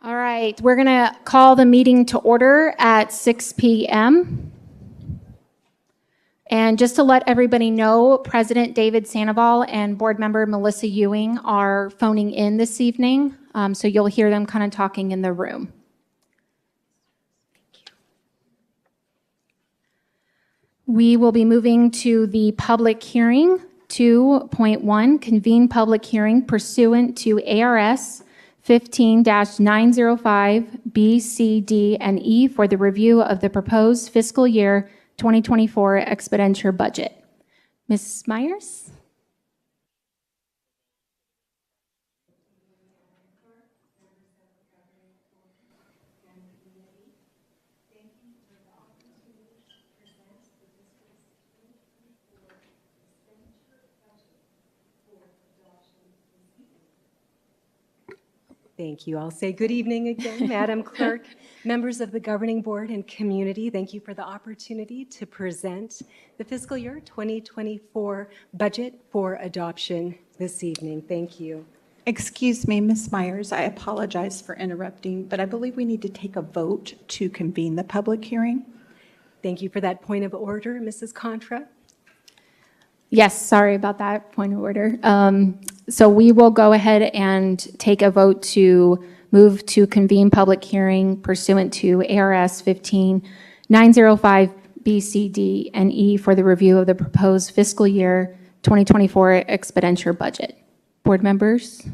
All right, we're going to call the meeting to order at 6 p.m. And just to let everybody know, President David Sandoval and Board Member Melissa Ewing are phoning in this evening, so you'll hear them kind of talking in the room. We will be moving to the public hearing. 2.1, convene public hearing pursuant to ARS 15-905 B, C, D, and E for the review of the proposed fiscal year 2024 expenditure budget. Ms. Myers? Thank you. I'll say good evening again, Madam Clerk, members of the Governing Board and community. Thank you for the opportunity to present the fiscal year 2024 budget for adoption this evening. Thank you. Excuse me, Ms. Myers, I apologize for interrupting, but I believe we need to take a vote to convene the public hearing. Thank you for that point of order, Mrs. Contra. Yes, sorry about that point of order. So we will go ahead and take a vote to move to convene public hearing pursuant to ARS 15-905 B, C, D, and E for the review of the proposed fiscal year 2024 expenditure budget. Board members?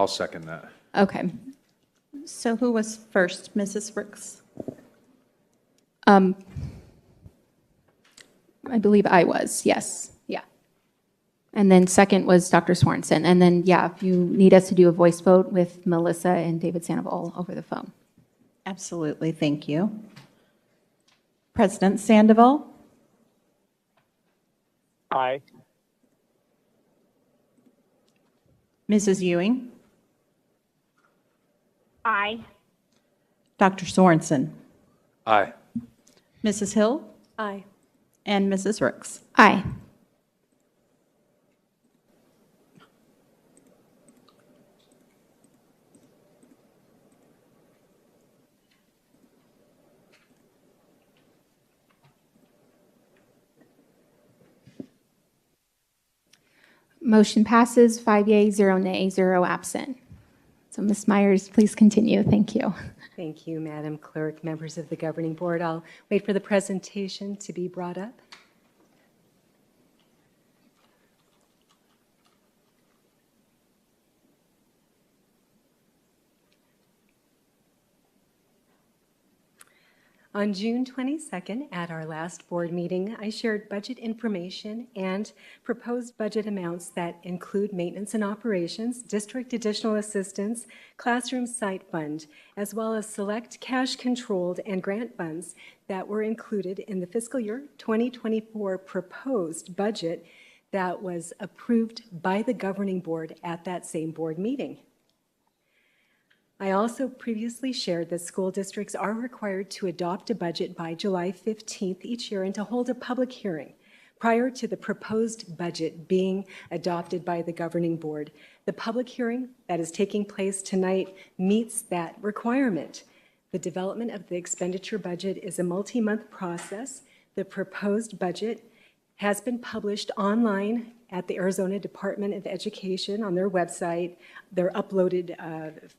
I'll second that. Okay. So who was first, Mrs. Ricks? I believe I was, yes, yeah. And then second was Dr. Sorensen. And then, yeah, if you need us to do a voice vote with Melissa and David Sandoval over the phone. Absolutely, thank you. President Sandoval? Aye. Mrs. Ewing? Aye. Dr. Sorensen? Aye. Mrs. Hill? Aye. And Mrs. Ricks? Aye. Motion passes 5 yeas, 0 nays, 0 absent. So Ms. Myers, please continue. Thank you. Thank you, Madam Clerk, members of the Governing Board. I'll wait for the presentation to be brought up. On June 22nd, at our last board meeting, I shared budget information and proposed budget amounts that include maintenance and operations, district additional assistance, classroom site fund, as well as select cash-controlled and grant funds that were included in the fiscal year 2024 proposed budget that was approved by the Governing Board at that same board meeting. I also previously shared that school districts are required to adopt a budget by July 15th each year and to hold a public hearing prior to the proposed budget being adopted by the Governing Board. The public hearing that is taking place tonight meets that requirement. The development of the expenditure budget is a multi-month process. The proposed budget has been published online at the Arizona Department of Education on their website, their uploaded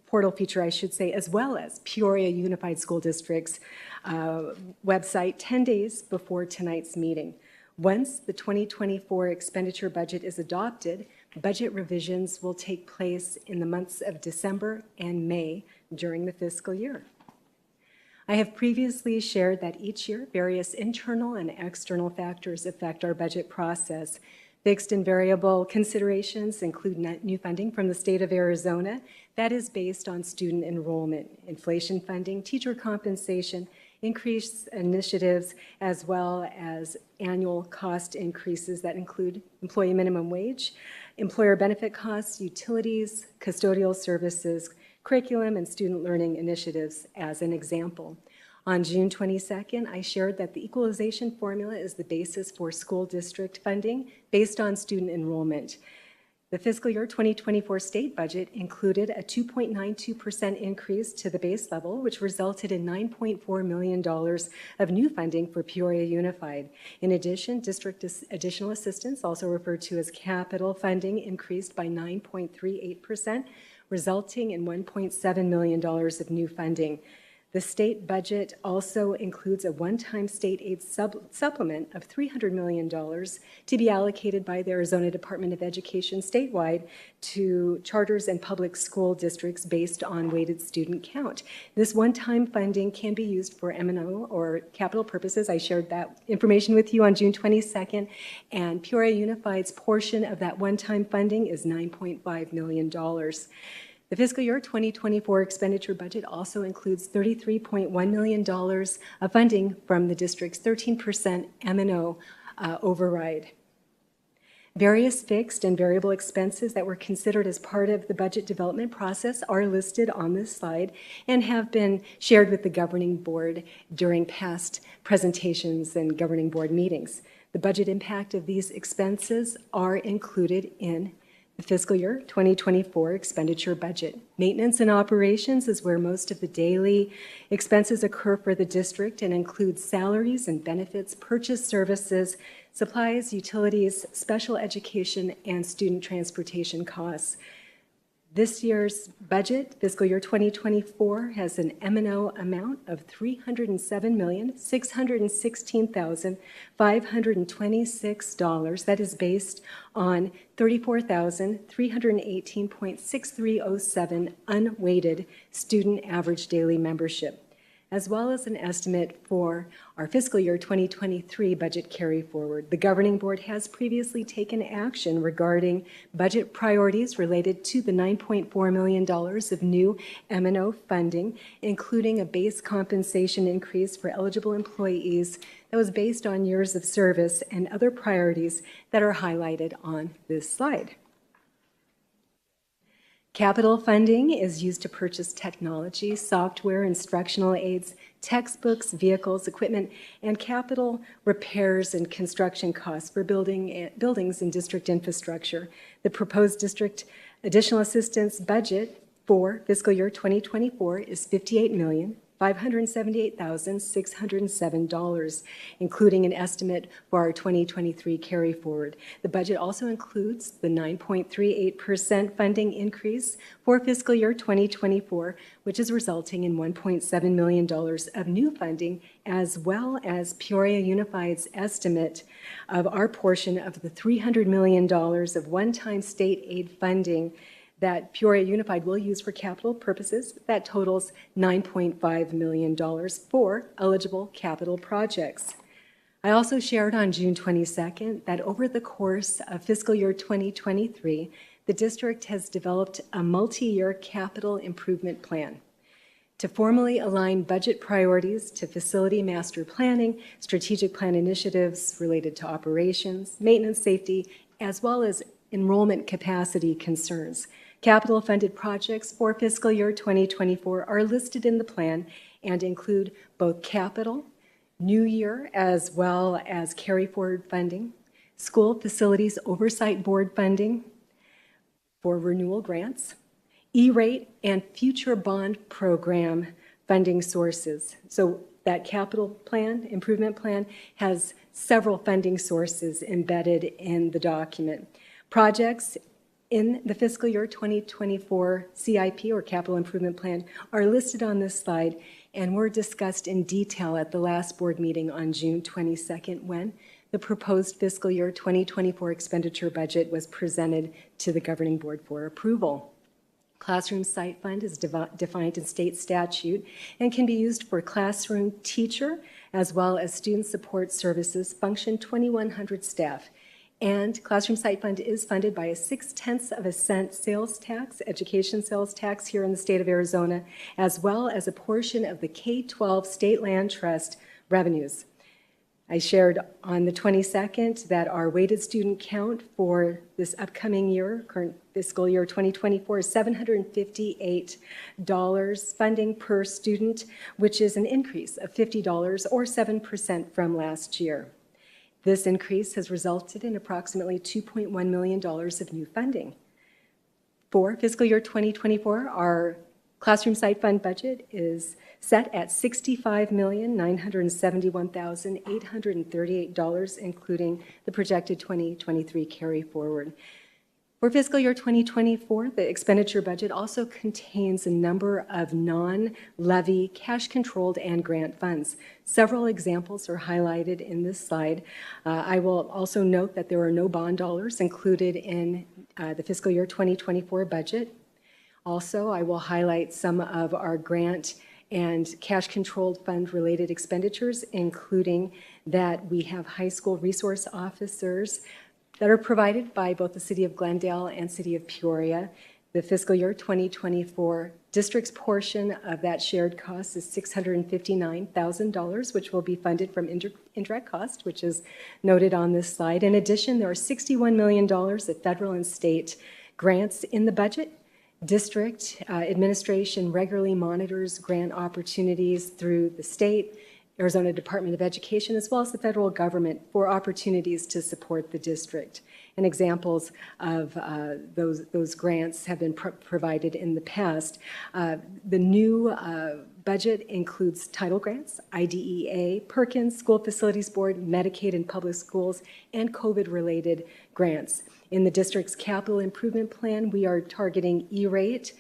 portal feature, I should say, as well as Peoria Unified School District's website 10 days before tonight's meeting. Once the 2024 expenditure budget is adopted, budget revisions will take place in the months of December and May during the fiscal year. I have previously shared that each year various internal and external factors affect our budget process. Fixed and variable considerations include new funding from the state of Arizona that is based on student enrollment, inflation funding, teacher compensation, increased initiatives, as well as annual cost increases that include employee minimum wage, employer benefit costs, utilities, custodial services, curriculum, and student learning initiatives as an example. On June 22nd, I shared that the equalization formula is the basis for school district funding based on student enrollment. The fiscal year 2024 state budget included a 2.92% increase to the base level, which resulted in $9.4 million of new funding for Peoria Unified. In addition, district additional assistance, also referred to as capital funding, increased by 9.38%, resulting in $1.7 million of new funding. The state budget also includes a one-time state aid supplement of $300 million to be allocated by the Arizona Department of Education statewide to charters and public school districts based on weighted student count. This one-time funding can be used for M&O or capital purposes. I shared that information with you on June 22nd, and Peoria Unified's portion of that one-time funding is $9.5 million. The fiscal year 2024 expenditure budget also includes $33.1 million of funding from the district's 13% M&O override. Various fixed and variable expenses that were considered as part of the budget development process are listed on this slide and have been shared with the governing board during past presentations and governing board meetings. The budget impact of these expenses are included in the fiscal year 2024 expenditure budget. Maintenance and operations is where most of the daily expenses occur for the district and includes salaries and benefits, purchase services, supplies, utilities, special education, and student transportation costs. This year's budget, fiscal year 2024, has an M&O amount of $307,616,526. That is based on 34,318.6307 unweighted student average daily membership, as well as an estimate for our fiscal year 2023 budget carry forward. The governing board has previously taken action regarding budget priorities related to the $9.4 million of new M&O funding, including a base compensation increase for eligible employees that was based on years of service and other priorities that are highlighted on this slide. Capital funding is used to purchase technology, software, instructional aids, textbooks, vehicles, equipment, and capital repairs and construction costs for buildings and district infrastructure. The proposed district additional assistance budget for fiscal year 2024 is $58,578,607, including an estimate for our 2023 carry forward. The budget also includes the 9.38% funding increase for fiscal year 2024, which is resulting in $1.7 million of new funding, as well as Peoria Unified's estimate of our portion of the $300 million of one-time state aid funding that Peoria Unified will use for capital purposes. That totals $9.5 million for eligible capital projects. I also shared on June 22nd that over the course of fiscal year 2023, the district has developed a multi-year capital improvement plan to formally align budget priorities to facility master planning, strategic plan initiatives related to operations, maintenance, safety, as well as enrollment capacity concerns. Capital funded projects for fiscal year 2024 are listed in the plan and include both capital, new year, as well as carry forward funding, school facilities oversight board funding for renewal grants, E-rate, and future bond program funding sources. So that capital plan, improvement plan, has several funding sources embedded in the document. Projects in the fiscal year 2024 CIP, or Capital Improvement Plan, are listed on this slide and were discussed in detail at the last board meeting on June 22nd, when the proposed fiscal year 2024 expenditure budget was presented to the governing board for approval. Classroom Site Fund is defined in state statute and can be used for classroom teacher as well as student support services, function 2100 staff. And Classroom Site Fund is funded by a 0.6% sales tax, education sales tax here in the state of Arizona, as well as a portion of the K-12 State Land Trust revenues. I shared on the 22nd that our weighted student count for this upcoming year, current fiscal year 2024, is $758 funding per student, which is an increase of $50 or 7% from last year. This increase has resulted in approximately $2.1 million of new funding. For fiscal year 2024, our classroom site fund budget is set at $65,971,838, including the projected 2023 carry forward. For fiscal year 2024, the expenditure budget also contains a number of non-levy, cash-controlled, and grant funds. Several examples are highlighted in this slide. I will also note that there are no bond dollars included in the fiscal year 2024 budget. Also, I will highlight some of our grant and cash-controlled fund-related expenditures, including that we have high school resource officers that are provided by both the City of Glendale and City of Peoria. The fiscal year 2024 district's portion of that shared cost is $659,000, which will be funded from indirect cost, which is noted on this slide. In addition, there are $61 million of federal and state grants in the budget. District administration regularly monitors grant opportunities through the state, Arizona Department of Education, as well as the federal government for opportunities to support the district. And examples of those grants have been provided in the past. The new budget includes title grants, IDEA, Perkins, School Facilities Board, Medicaid and public schools, and COVID-related grants. In the district's capital improvement plan, we are targeting E-rate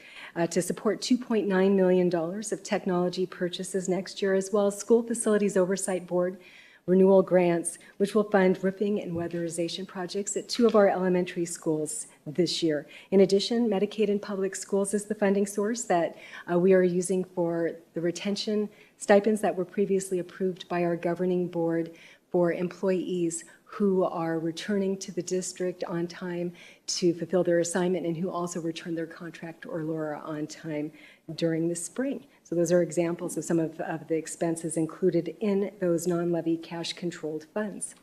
to support $2.9 million of technology purchases next year, as well as School Facilities Oversight Board renewal grants, which will fund roofing and weatherization projects at 2 of our elementary schools this year. In addition, Medicaid and public schools is the funding source that we are using for the retention stipends that were previously approved by our governing board for employees who are returning to the district on time to fulfill their assignment and who also return their contract or LORA on time during the spring. So those are examples of some of the expenses included in those non-levy cash-controlled funds.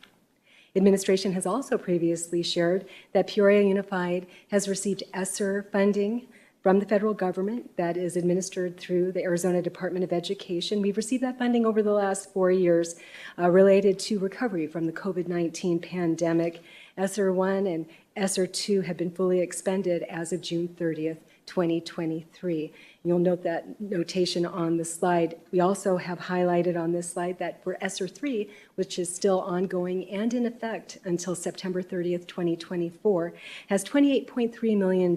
Administration has also previously shared that Peoria Unified has received ESSER funding from the federal government that is administered through the Arizona Department of Education. We've received that funding over the last 4 years related to recovery from the COVID-19 pandemic. ESSER 1 and ESSER 2 have been fully expended as of June 30th, 2023. You'll note that notation on the slide. We also have highlighted on this slide that for ESSER 3, which is still ongoing and in effect until September 30th, 2024, has $28.3 million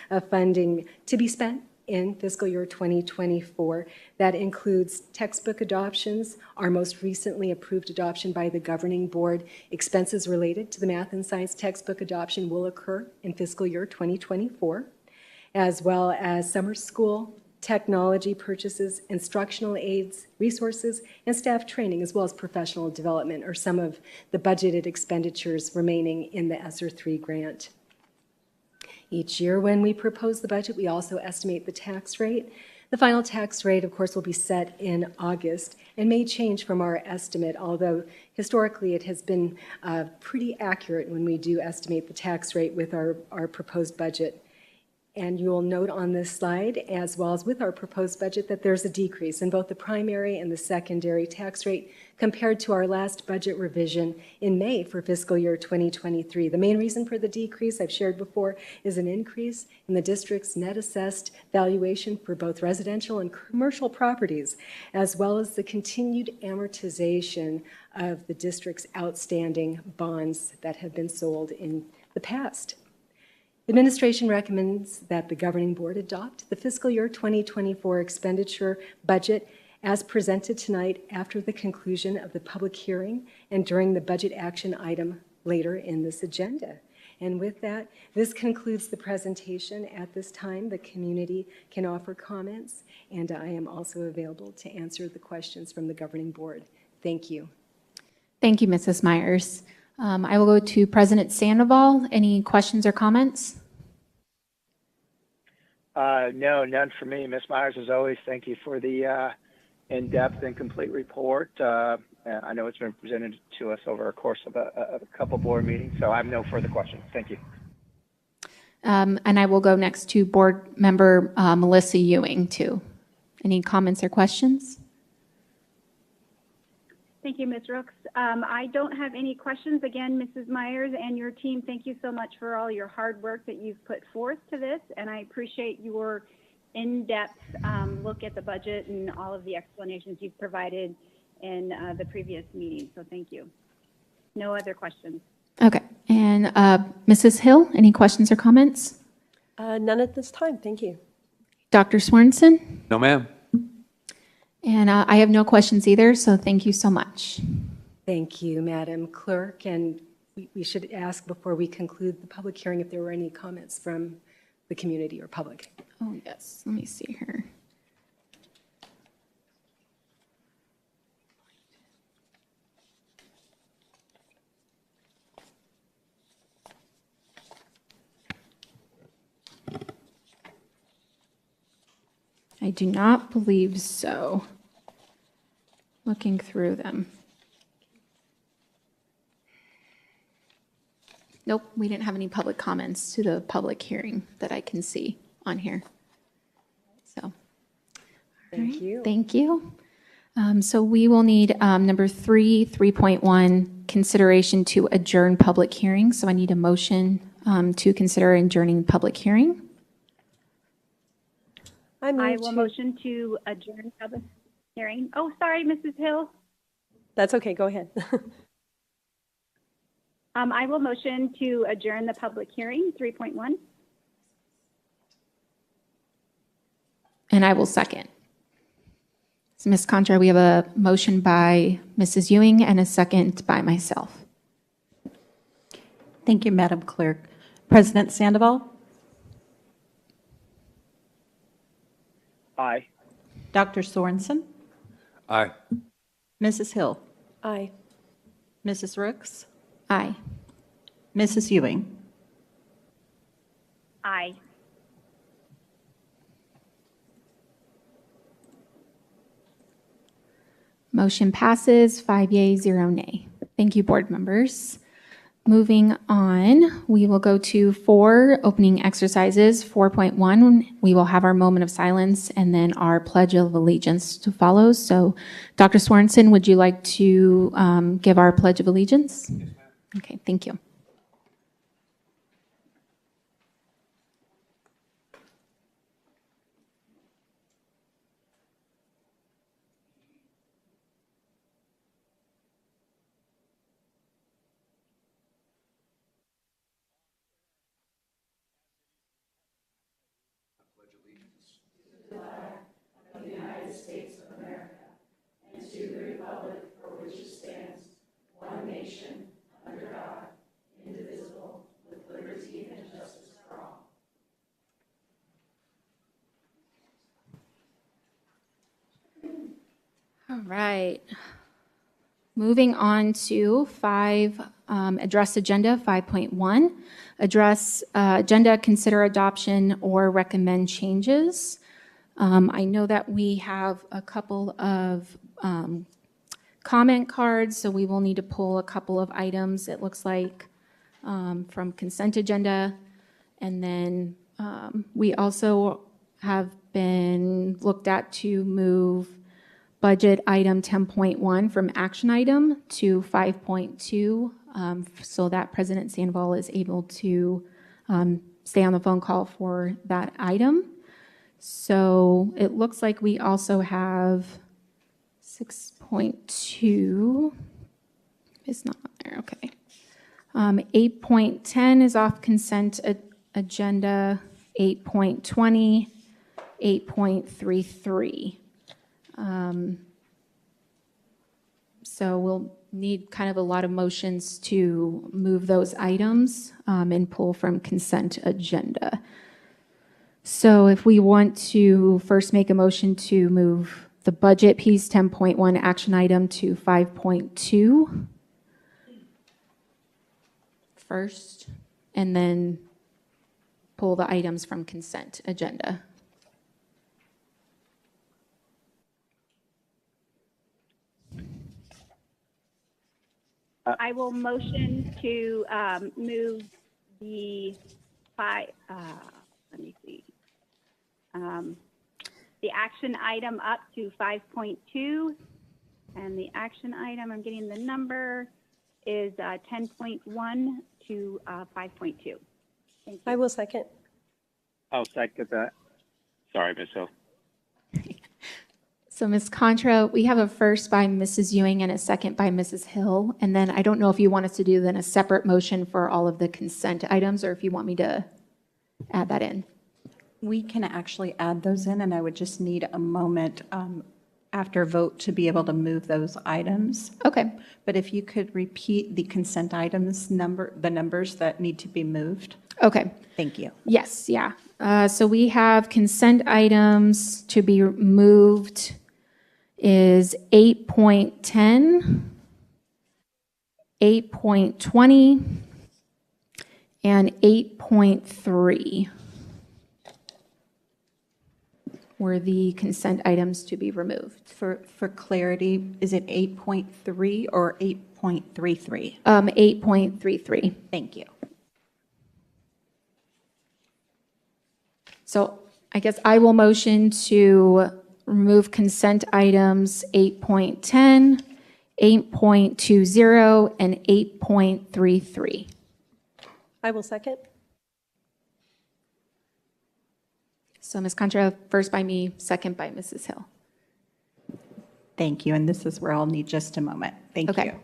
of funding to be spent in fiscal year 2024. That includes textbook adoptions, our most recently approved adoption by the governing board. Expenses related to the math and science textbook adoption will occur in fiscal year 2024. As well as summer school, technology purchases, instructional aids, resources, and staff training, as well as professional development, are some of the budgeted expenditures remaining in the ESSER 3 grant. Each year when we propose the budget, we also estimate the tax rate. The final tax rate, of course, will be set in August and may change from our estimate, although historically it has been pretty accurate when we do estimate the tax rate with our proposed budget. And you will note on this slide, as well as with our proposed budget, that there's a decrease in both the primary and the secondary tax rate compared to our last budget revision in May for fiscal year 2023. The main reason for the decrease, I've shared before, is an increase in the district's net assessed valuation for both residential and commercial properties, as well as the continued amortization of the district's outstanding bonds that have been sold in the past. Administration recommends that the governing board adopt the fiscal year 2024 expenditure budget as presented tonight after the conclusion of the public hearing and during the budget action item later in this agenda. And with that, this concludes the presentation. At this time, the community can offer comments, and I am also available to answer the questions from the governing board. Thank you. Thank you, Mrs. Myers. I will go to President Sandoval. Any questions or comments? No, none for me. Ms. Myers, as always, thank you for the in-depth and complete report. I know it's been presented to us over a course of a couple board meetings, so I have no further questions. Thank you. And I will go next to Board Member Melissa Ewing, too. Any comments or questions? Thank you, Ms. Rooks. I don't have any questions. Again, Mrs. Myers and your team, thank you so much for all your hard work that you've put forth to this, and I appreciate your in-depth look at the budget and all of the explanations you've provided in the previous meeting, so thank you. No other questions. Okay. And Mrs. Hill, any questions or comments? None at this time. Thank you. Dr. Swenson? No, ma'am. And I have no questions either, so thank you so much. Thank you, Madam Clerk. And we should ask before we conclude the public hearing if there were any comments from the community or public. Oh, yes. Let me see here. I do not believe so. Looking through them. Nope, we didn't have any public comments to the public hearing that I can see on here. So, Thank you. thank you. So we will need number 3.1, consideration to adjourn public hearing. So I need a motion to consider adjourning public hearing. I will motion to adjourn public hearing. Oh, sorry, Mrs. Hill. That's okay. Go ahead. I will motion to adjourn the public hearing, 3.1. And I will second. So Ms. Contra, we have a motion by Mrs. Ewing and a second by myself. Thank you, Madam Clerk. President Sandoval? Aye. Dr. Sorensen? Aye. Mrs. Hill? Aye. Mrs. Rooks? Aye. Mrs. Ewing? Aye. Motion passes 5 yea, 0 nay. Thank you, board members. Moving on, we will go to 4 opening exercises. 4.1, we will have our moment of silence and then our pledge of allegiance to follow. So, Dr. Swenson, would you like to give our pledge of allegiance? Yes, ma'am. Okay, thank you. All right. Moving on to 5, address agenda 5.1. Address agenda, consider adoption or recommend changes. I know that we have a couple of comment cards, so we will need to pull a couple of items, it looks like, from consent agenda. And then we also have been looked at to move budget item 10.1 from action item to 5.2 so that President Sandoval is able to stay on the phone call for that item. So it looks like we also have 6.2 is not on there, okay. 8.10 is off consent agenda, 8.20, 8.33. So we'll need kind of a lot of motions to move those items and pull from consent agenda. So if we want to first make a motion to move the budget piece 10.1 action item to 5.2 first, and then pull the items from consent agenda. I will motion to move the let me see, the action item up to 5.2, and the action item, I'm getting the number, is 10.1 to 5.2. Thank you. I will second. I'll second that. Sorry, Ms. Hill. So Ms. Contra, we have a first by Mrs. Ewing and a second by Mrs. Hill. And then I don't know if you want us to do then a separate motion for all of the consent items, or if you want me to add that in. We can actually add those in, and I would just need a moment after vote to be able to move those items. Okay. But if you could repeat the consent items the numbers that need to be moved. Okay. Thank you. Yes, yeah. So we have consent items to be moved is 8.10, 8.20, and 8.3 were the consent items to be removed. For clarity, is it 8.3 or 8.33? 8.33. Thank you. So I guess I will motion to remove consent items 8.10, 8.20, and 8.33. I will second. So Ms. Contra, first by me, second by Mrs. Hill. Thank you, and this is where I'll need just a moment. Thank Okay. you.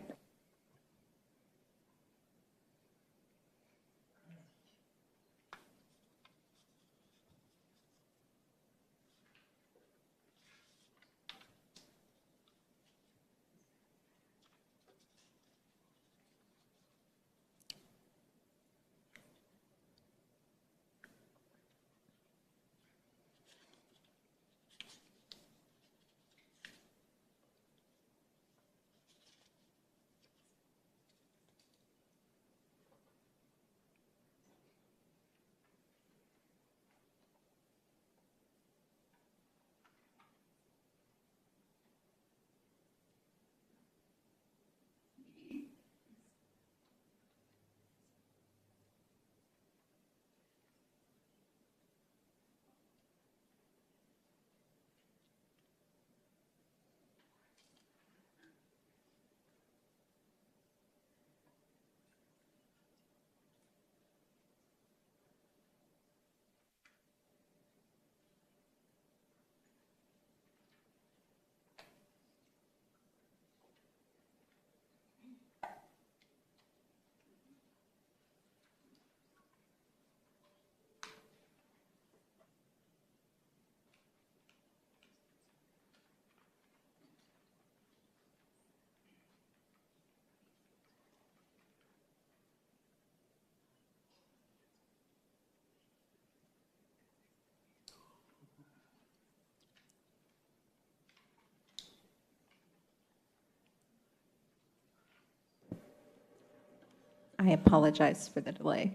I apologize for the delay.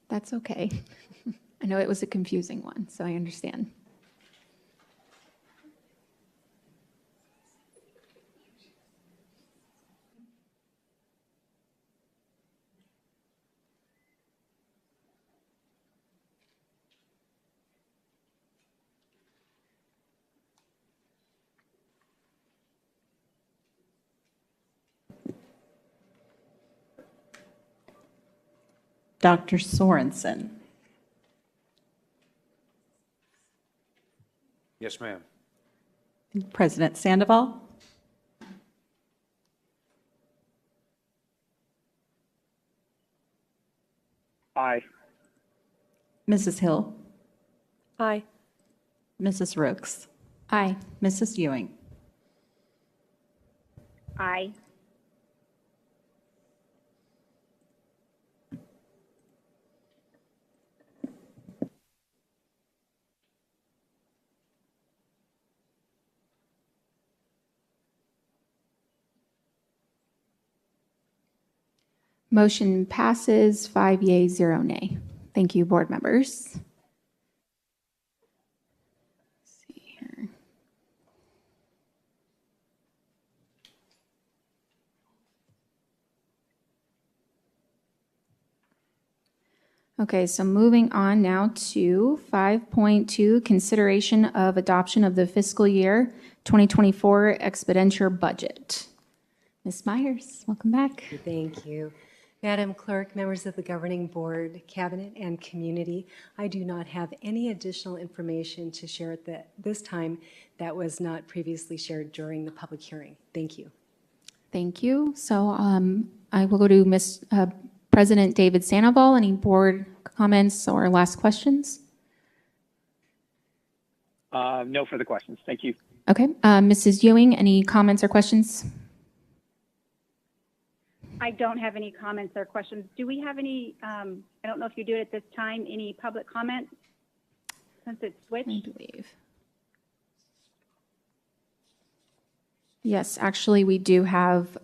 That's okay. I know it was a confusing one, so I understand. Dr. Sorensen, Yes, ma'am. President Sandoval, Aye. Mrs. Hill, Aye. Mrs. Rooks, Aye. Mrs. Ewing. Aye. Motion passes 5 yea, 0 nay. Thank you, board members. Let's see here. Okay, so moving on now to 5.2, consideration of adoption of the fiscal year 2024 expenditure budget. Ms. Myers, welcome back. Thank you. Madam Clerk, members of the Governing Board, Cabinet, and community, I do not have any additional information to share at this time that was not previously shared during the public hearing. Thank you. Thank you. So I will go to President David Sandoval. Any board comments or last questions? No further questions. Thank you. Okay. Mrs. Ewing, any comments or questions? I don't have any comments or questions. Do we have any, I don't know if you do it at this time, any public comment since it's switched? I believe. Yes, actually, we do have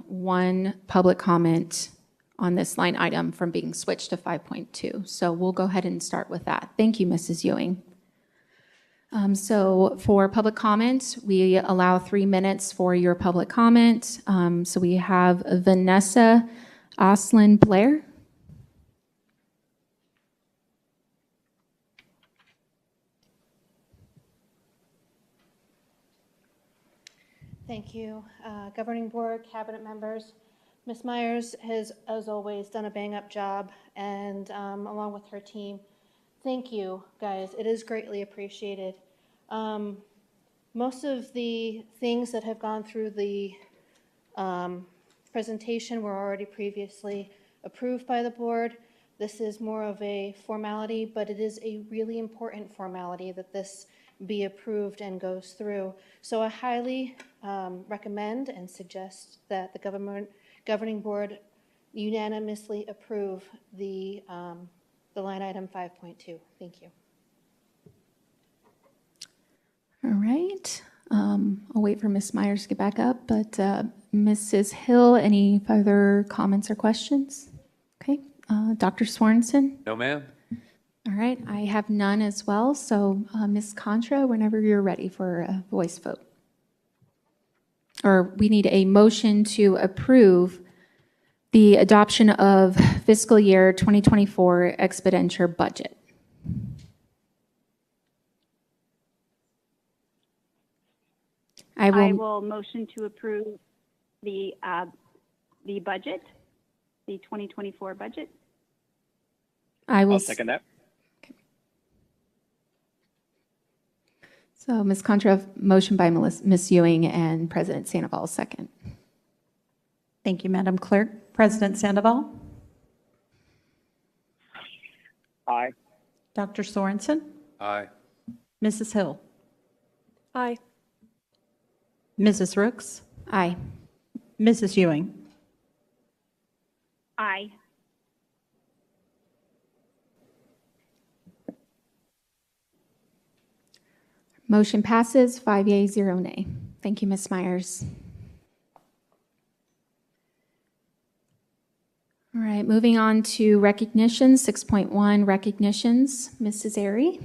one public comment on this line item from being switched to 5.2. So we'll go ahead and start with that. Thank you, Mrs. Ewing. So for public comment, we allow 3 minutes for your public comment. So we have Vanessa Oslin Blair. Thank you. Governing Board, Cabinet members, Ms. Myers has, as always, done a bang-up job, and along with her team, thank you, guys. It is greatly appreciated. Most of the things that have gone through the presentation were already previously approved by the board. This is more of a formality, but it is a really important formality that this be approved and goes through. So I highly recommend and suggest that the governing board unanimously approve the line item 5.2. Thank you. All right. I'll wait for Ms. Myers to get back up, but Mrs. Hill, any further comments or questions? Okay. Dr. Swanson? No, ma'am. All right. I have none as well. So Ms. Contra, whenever you're ready for a voice vote. Or we need a motion to approve the adoption of fiscal year 2024 expenditure budget. I will motion to approve the budget, the 2024 budget. I'll second that. So Ms. Contra, motion by Ms. Ewing and President Sandoval, second. Thank you, Madam Clerk. President Sandoval? Aye. Dr. Sorensen? Aye. Mrs. Hill? Aye. Mrs. Rooks? Aye. Mrs. Ewing? Aye. Motion passes 5 yea, 0 nay. Thank you, Ms. Myers. All right, moving on to recognitions, 6.1 recognitions. Mrs. Airy.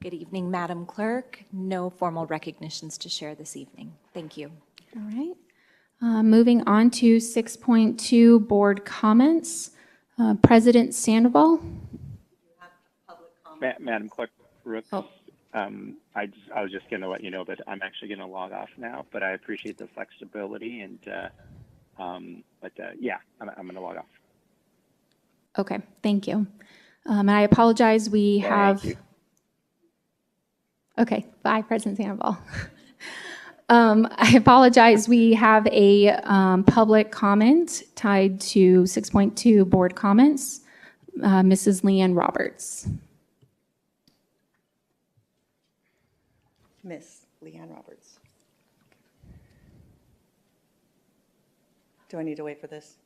Good evening, Madam Clerk. No formal recognitions to share this evening. Thank you. All right. Moving on to 6.2 board comments. President Sandoval. Madam Clerk, Brooks, Oh. I was just going to let you know that I'm actually going to log off now, but I appreciate the flexibility and, yeah, I'm going to log off. Okay, thank you. And I apologize, we have. Thank you. Okay, bye, President Sandoval. I apologize, we have a public comment tied to 6.2 board comments. Mrs. Leanne Roberts. Miss Leanne Roberts. Do I need to wait for this?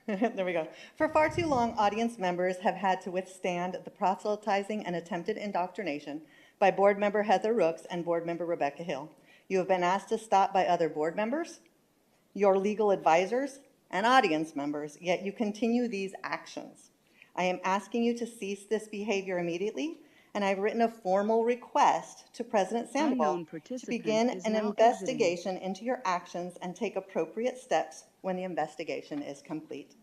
There we go. For far too long, audience members have had to withstand the proselytizing and attempted indoctrination by board member Heather Rooks and board member Rebecca Hill. You have been asked to stop by other board members, your legal advisors, and audience members, yet you continue these actions. I am asking you to cease this behavior immediately, and I've written a formal request to President Sandoval to begin an investigation into your actions and take appropriate steps when the investigation is complete.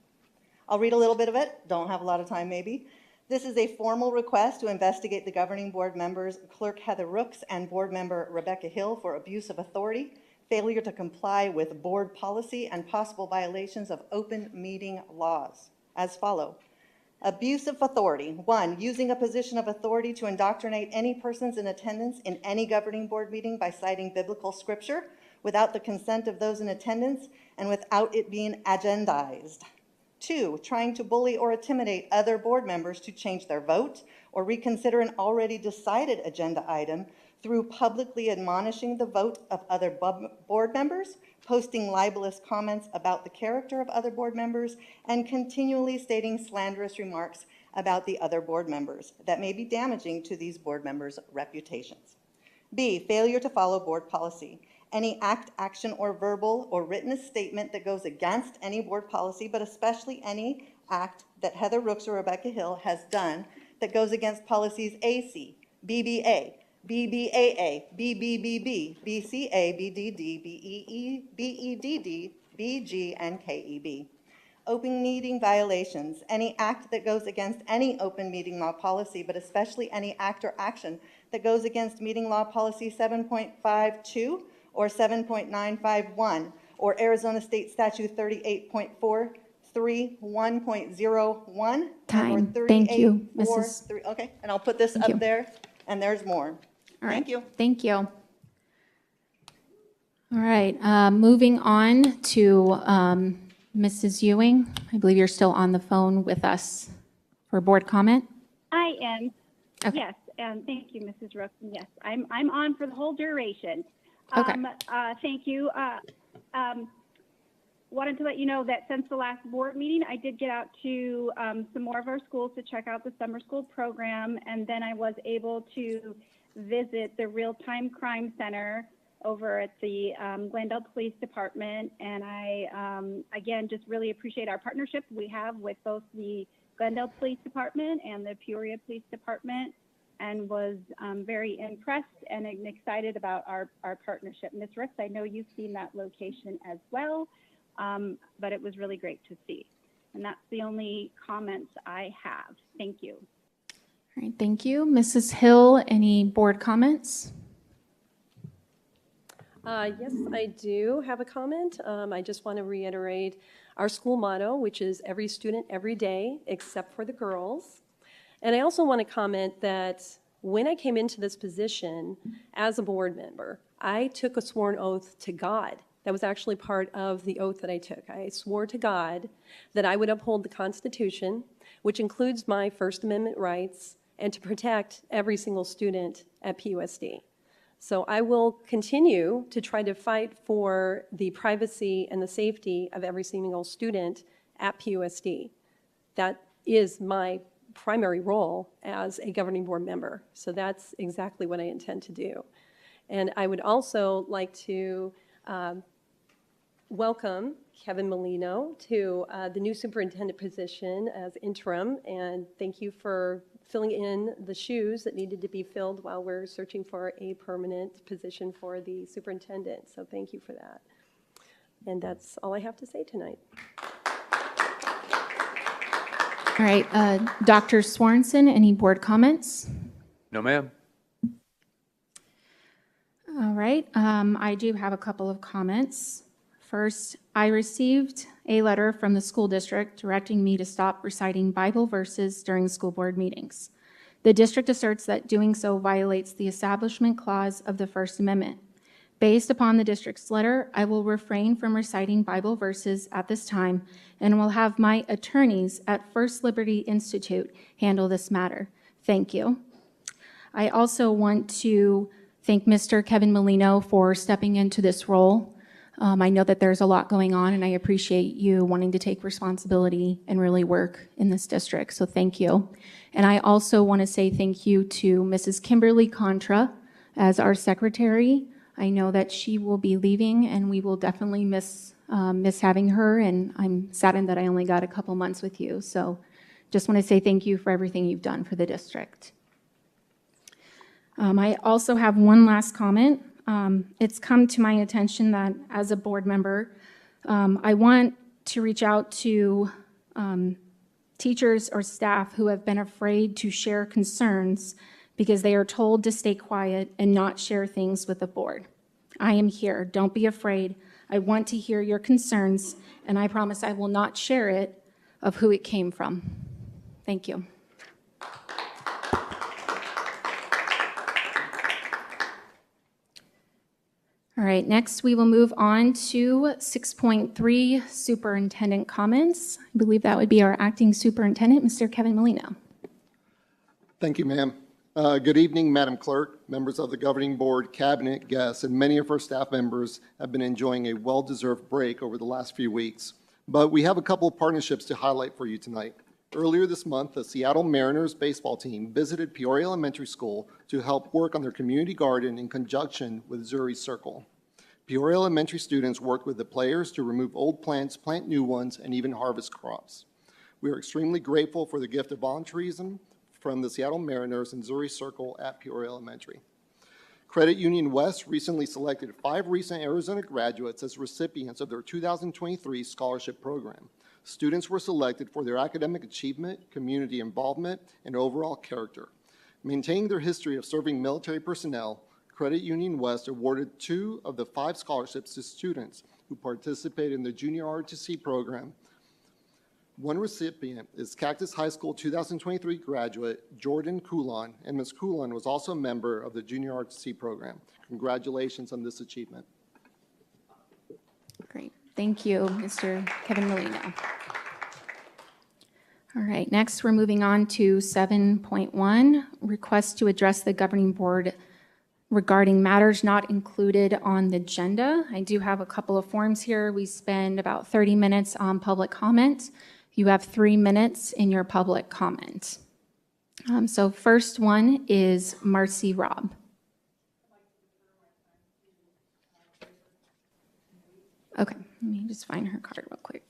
I'll read a little bit of it. Don't have a lot of time maybe. This is a formal request to investigate the governing board members, Clerk Heather Rooks and board member Rebecca Hill, for abuse of authority, failure to comply with board policy, and possible violations of open meeting laws as follow. Abuse of authority. 1, using a position of authority to indoctrinate any persons in attendance in any governing board meeting by citing biblical scripture without the consent of those in attendance and without it being agendized. 2, trying to bully or intimidate other board members to change their vote or reconsider an already decided agenda item through publicly admonishing the vote of other board members, posting libelous comments about the character of other board members, and continually stating slanderous remarks about the other board members that may be damaging to these board members' reputations. B, failure to follow board policy. Any act, action, or verbal or written statement that goes against any board policy, but especially any act that Heather Rooks or Rebecca Hill has done that goes against policies AC, BBA, BBAA, BBBB, BCA, BDD, BEE, BEDD, BG, and KEB. Open meeting violations. Any act that goes against any open meeting law policy, but especially any act or action that goes against meeting law policy 7.52 or 7.951 or Arizona State Statute 38.43, 1.01. Time. Thank you, Mrs. 38.43. Okay, and I'll put this up there, and there's more. All right. Thank you. Thank you. All right. Moving on to Mrs. Ewing. I believe you're still on the phone with us for board comment. I am. Okay. Yes, and thank you, Mrs. Rooks. Yes, I'm on for the whole duration. Okay. Thank you. Wanted to let you know that since the last board meeting, I did get out to some more of our schools to check out the summer school program, and then I was able to visit the real-time crime center over at the Glendale Police Department, and I, again, just really appreciate our partnership we have with both the Glendale Police Department and the Peoria Police Department, and was very impressed and excited about our partnership. Ms. Rooks, I know you've seen that location as well, but it was really great to see. And that's the only comments I have. Thank you. All right. Thank you. Mrs. Hill, any board comments? Yes, I do have a comment. I just want to reiterate our school motto, which is every student, every day, except for the girls. And I also want to comment that when I came into this position as a board member, I took a sworn oath to God. That was actually part of the oath that I took. I swore to God that I would uphold the Constitution, which includes my First Amendment rights, and to protect every single student at PUSD. So I will continue to try to fight for the privacy and the safety of every single student at PUSD. That is my primary role as a governing board member. So that's exactly what I intend to do. And I would also like to welcome Kevin Molino to the new superintendent position as interim, and thank you for filling in the shoes that needed to be filled while we're searching for a permanent position for the superintendent. So thank you for that. And that's all I have to say tonight. All right. Dr. Swanson, any board comments? No, ma'am. All right. I do have a couple of comments. First, I received a letter from the school district directing me to stop reciting Bible verses during school board meetings. The district asserts that doing so violates the Establishment Clause of the First Amendment. Based upon the district's letter, I will refrain from reciting Bible verses at this time and will have my attorneys at First Liberty Institute handle this matter. Thank you. I also want to thank Mr. Kevin Molino for stepping into this role. I know that there's a lot going on, and I appreciate you wanting to take responsibility and really work in this district, so thank you. And I also want to say thank you to Mrs. Kimberly Contra as our secretary. I know that she will be leaving, and we will definitely miss having her, and I'm saddened that I only got a couple months with you. So just want to say thank you for everything you've done for the district. I also have one last comment. It's come to my attention that as a board member, I want to reach out to teachers or staff who have been afraid to share concerns because they are told to stay quiet and not share things with the board. I am here. Don't be afraid. I want to hear your concerns, and I promise I will not share it of who it came from. Thank you. All right, next we will move on to 6.3, superintendent comments. I believe that would be our acting superintendent, Mr. Kevin Molino. Thank you, ma'am. Good evening, Madam Clerk, members of the governing board, cabinet, guests, and many of our staff members have been enjoying a well-deserved break over the last few weeks. But we have a couple of partnerships to highlight for you tonight. Earlier this month, the Seattle Mariners baseball team visited Peoria Elementary School to help work on their community garden in conjunction with Zuri Circle. Peoria Elementary students worked with the players to remove old plants, plant new ones, and even harvest crops. We are extremely grateful for the gift of volunteerism from the Seattle Mariners and Zuri Circle at Peoria Elementary. Credit Union West recently selected 5 recent Arizona graduates as recipients of their 2023 scholarship program. Students were selected for their academic achievement, community involvement, and overall character. Maintaining their history of serving military personnel, Credit Union West awarded 2 of the 5 scholarships to students who participated in the Junior ROTC program. One recipient is Cactus High School 2023 graduate Jordan Coulon, and Ms. Coulon was also a member of the Junior ROTC program. Congratulations on this achievement. Great. Thank you, Mr. Kevin Molino. All right, next we're moving on to 7.1, request to address the governing board regarding matters not included on the agenda. I do have a couple of forms here. We spend about 30 minutes on public comment. You have 3 minutes in your public comment. So first one is Marcy Robb. Okay, let me just find her card real quick.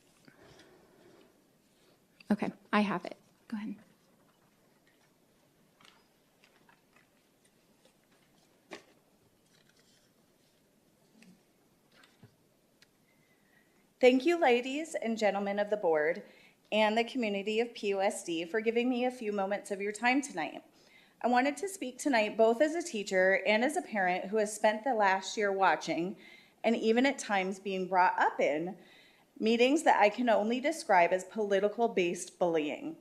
Okay, I have it. Go ahead. Thank you, ladies and gentlemen of the board and the community of PUSD for giving me a few moments of your time tonight. I wanted to speak tonight both as a teacher and as a parent who has spent the last year watching and even at times being brought up in meetings that I can only describe as political-based bullying.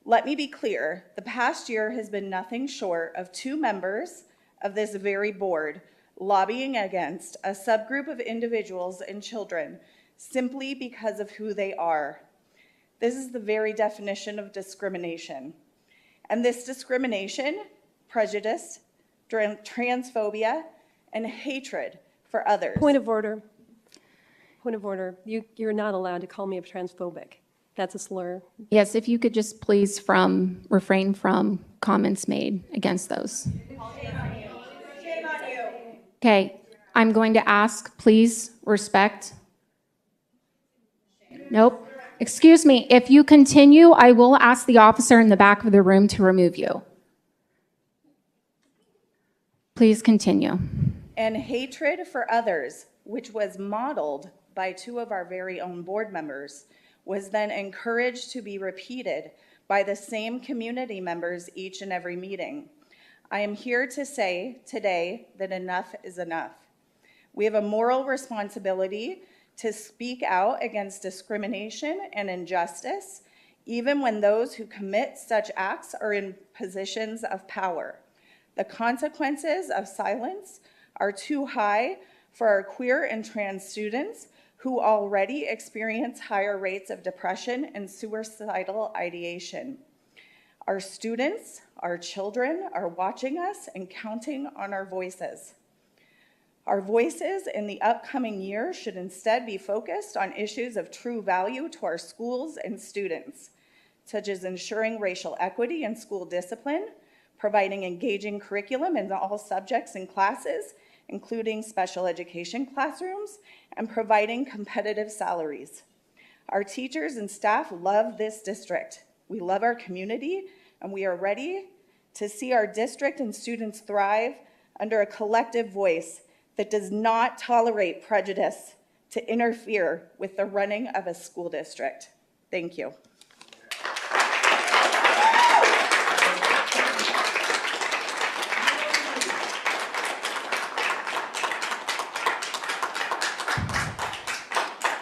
Let me be clear, the past year has been nothing short of 2 members of this very board lobbying against a subgroup of individuals and children simply because of who they are. This is the very definition of discrimination. And this discrimination, prejudice, transphobia, and hatred for others. Point of order. Point of order. You're not allowed to call me a transphobic. That's a slur. Yes, if you could just please refrain from comments made against those. Shame on you. Okay, I'm going to ask, please respect. Nope. Excuse me, if you continue, I will ask the officer in the back of the room to remove you. Please continue. And hatred for others, which was modeled by 2 of our very own board members, was then encouraged to be repeated by the same community members each and every meeting. I am here to say today that enough is enough. We have a moral responsibility to speak out against discrimination and injustice, even when those who commit such acts are in positions of power. The consequences of silence are too high for our queer and trans students who already experience higher rates of depression and suicidal ideation. Our students, our children are watching us and counting on our voices. Our voices in the upcoming year should instead be focused on issues of true value to our schools and students, such as ensuring racial equity in school discipline, providing engaging curriculum in all subjects and classes, including special education classrooms, and providing competitive salaries. Our teachers and staff love this district. We love our community, and we are ready to see our district and students thrive under a collective voice that does not tolerate prejudice to interfere with the running of a school district. Thank you.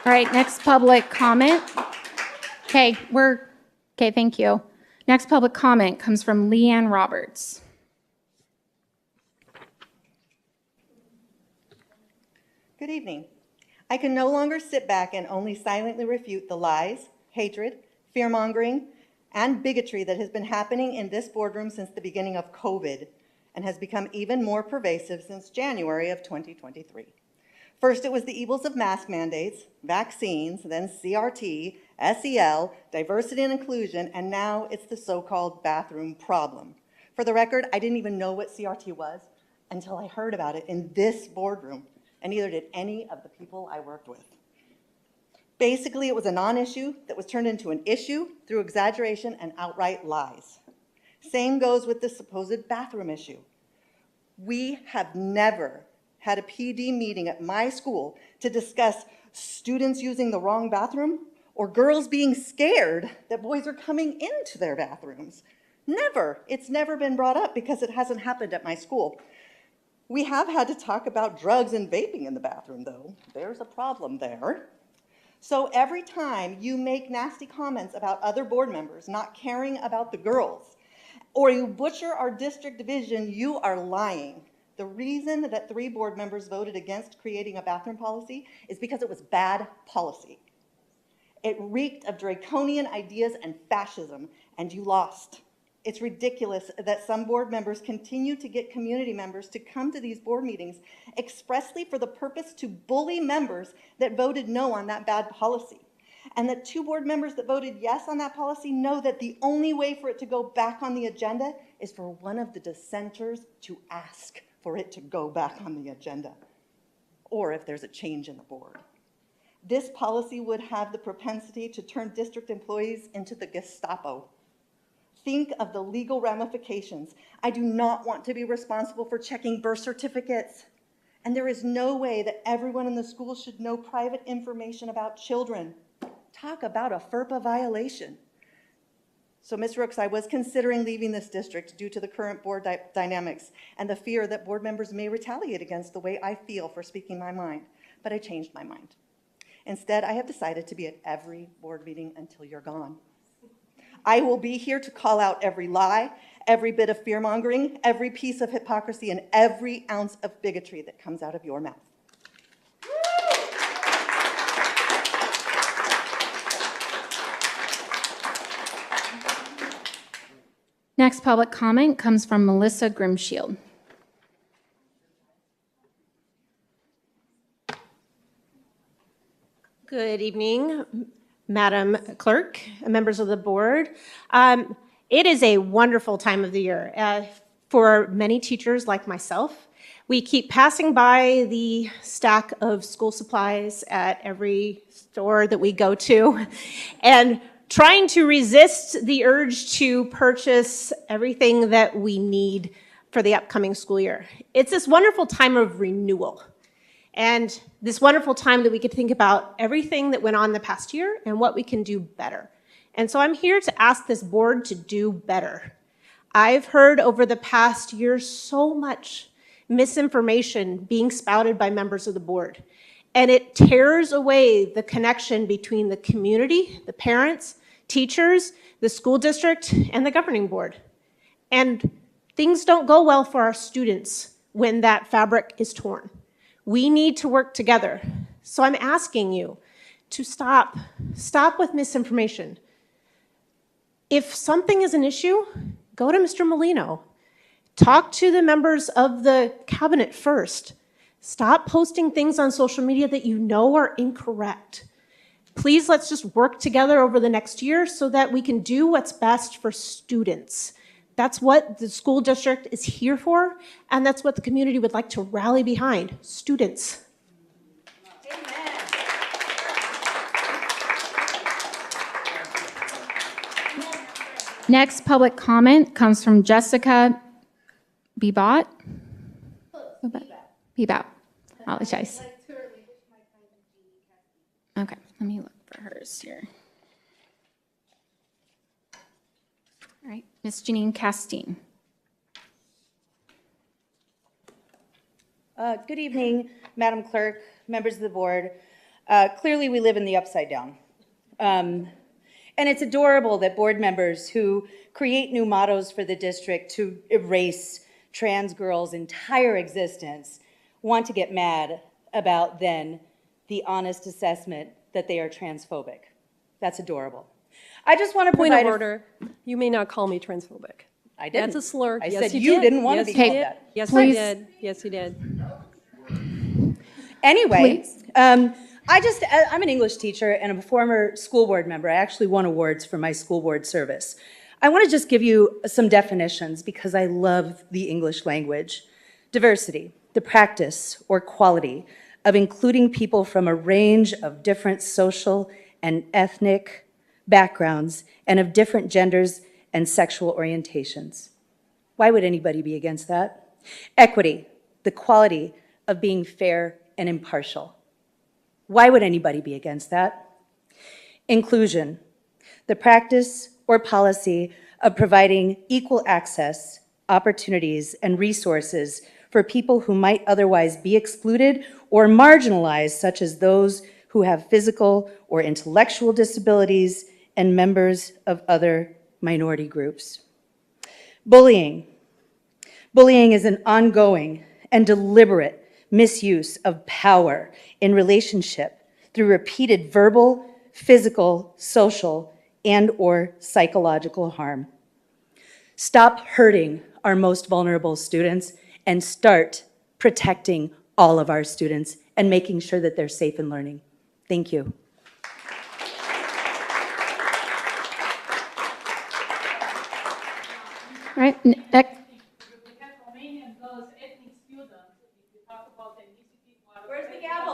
All right, next public comment. Okay, thank you. Next public comment comes from Leanne Roberts. Good evening. I can no longer sit back and only silently refute the lies, hatred, fear-mongering, and bigotry that has been happening in this boardroom since the beginning of COVID and has become even more pervasive since January of 2023. First, it was the evils of mask mandates, vaccines, then CRT, SEL, diversity and inclusion, and now it's the so-called bathroom problem. For the record, I didn't even know what CRT was until I heard about it in this boardroom, and neither did any of the people I worked with. Basically, it was a non-issue that was turned into an issue through exaggeration and outright lies. Same goes with the supposed bathroom issue. We have never had a PD meeting at my school to discuss students using the wrong bathroom or girls being scared that boys are coming into their bathrooms. Never. It's never been brought up because it hasn't happened at my school. We have had to talk about drugs and vaping in the bathroom, though. There's a problem there. So every time you make nasty comments about other board members not caring about the girls, or you butcher our district division, you are lying. The reason that 3 board members voted against creating a bathroom policy is because it was bad policy. It reeked of draconian ideas and fascism, and you lost. It's ridiculous that some board members continue to get community members to come to these board meetings expressly for the purpose to bully members that voted no on that bad policy. And that 2 board members that voted yes on that policy know that the only way for it to go back on the agenda is for one of the dissenters to ask for it to go back on the agenda, or if there's a change in the board. This policy would have the propensity to turn district employees into the Gestapo. Think of the legal ramifications. I do not want to be responsible for checking birth certificates. And there is no way that everyone in the school should know private information about children. Talk about a FERPA violation. So, Ms. Rooks, I was considering leaving this district due to the current board dynamics and the fear that board members may retaliate against the way I feel for speaking my mind, but I changed my mind. Instead, I have decided to be at every board meeting until you're gone. I will be here to call out every lie, every bit of fear-mongering, every piece of hypocrisy, and every ounce of bigotry that comes out of your mouth. Next public comment comes from Melissa Grimshield. Good evening, Madam Clerk, members of the board. It is a wonderful time of the year for many teachers like myself. We keep passing by the stack of school supplies at every store that we go to and trying to resist the urge to purchase everything that we need for the upcoming school year. It's this wonderful time of renewal. And this wonderful time that we could think about everything that went on the past year and what we can do better. And so I'm here to ask this board to do better. I've heard over the past year so much misinformation being spouted by members of the board. And it tears away the connection between the community, the parents, teachers, the school district, and the governing board. And things don't go well for our students when that fabric is torn. We need to work together. So I'm asking you to stop with misinformation. If something is an issue, go to Mr. Molino. Talk to the members of the cabinet first. Stop posting things on social media that you know are incorrect. Please, let's just work together over the next year so that we can do what's best for students. That's what the school district is here for, and that's what the community would like to rally behind, students. Amen. Next public comment comes from Jessica Bebot. Bebot. Apologize. Okay, let me look for hers here. All right, Ms. Janine Castine. Good evening, Madam Clerk, members of the board. Clearly, we live in the upside down. And it's adorable that board members who create new mottos for the district to erase trans girls' entire existence want to get mad about then the honest assessment that they are transphobic. That's adorable. I just want to Point provide of order. You may not call me transphobic. I didn't. That's a slur. I Yes, said you did. didn't want Yes, to be you called did. that. Yes, Please. you did. Yes, you did. Anyway, I'm an English teacher and I'm a former school board member. I actually won awards for my school board service. I want to just give you some definitions because I love the English language. Diversity, the practice or quality of including people from a range of different social and ethnic backgrounds and of different genders and sexual orientations. Why would anybody be against that? Equity, the quality of being fair and impartial. Why would anybody be against that? Inclusion, the practice or policy of providing equal access, opportunities, and resources for people who might otherwise be excluded or marginalized, such as those who have physical or intellectual disabilities and members of other minority groups. Bullying. Bullying is an ongoing and deliberate misuse of power in relationship through repeated verbal, physical, social, and/or psychological harm. Stop hurting our most vulnerable students and start protecting all of our students and making sure that they're safe in learning. Thank you. All right, next.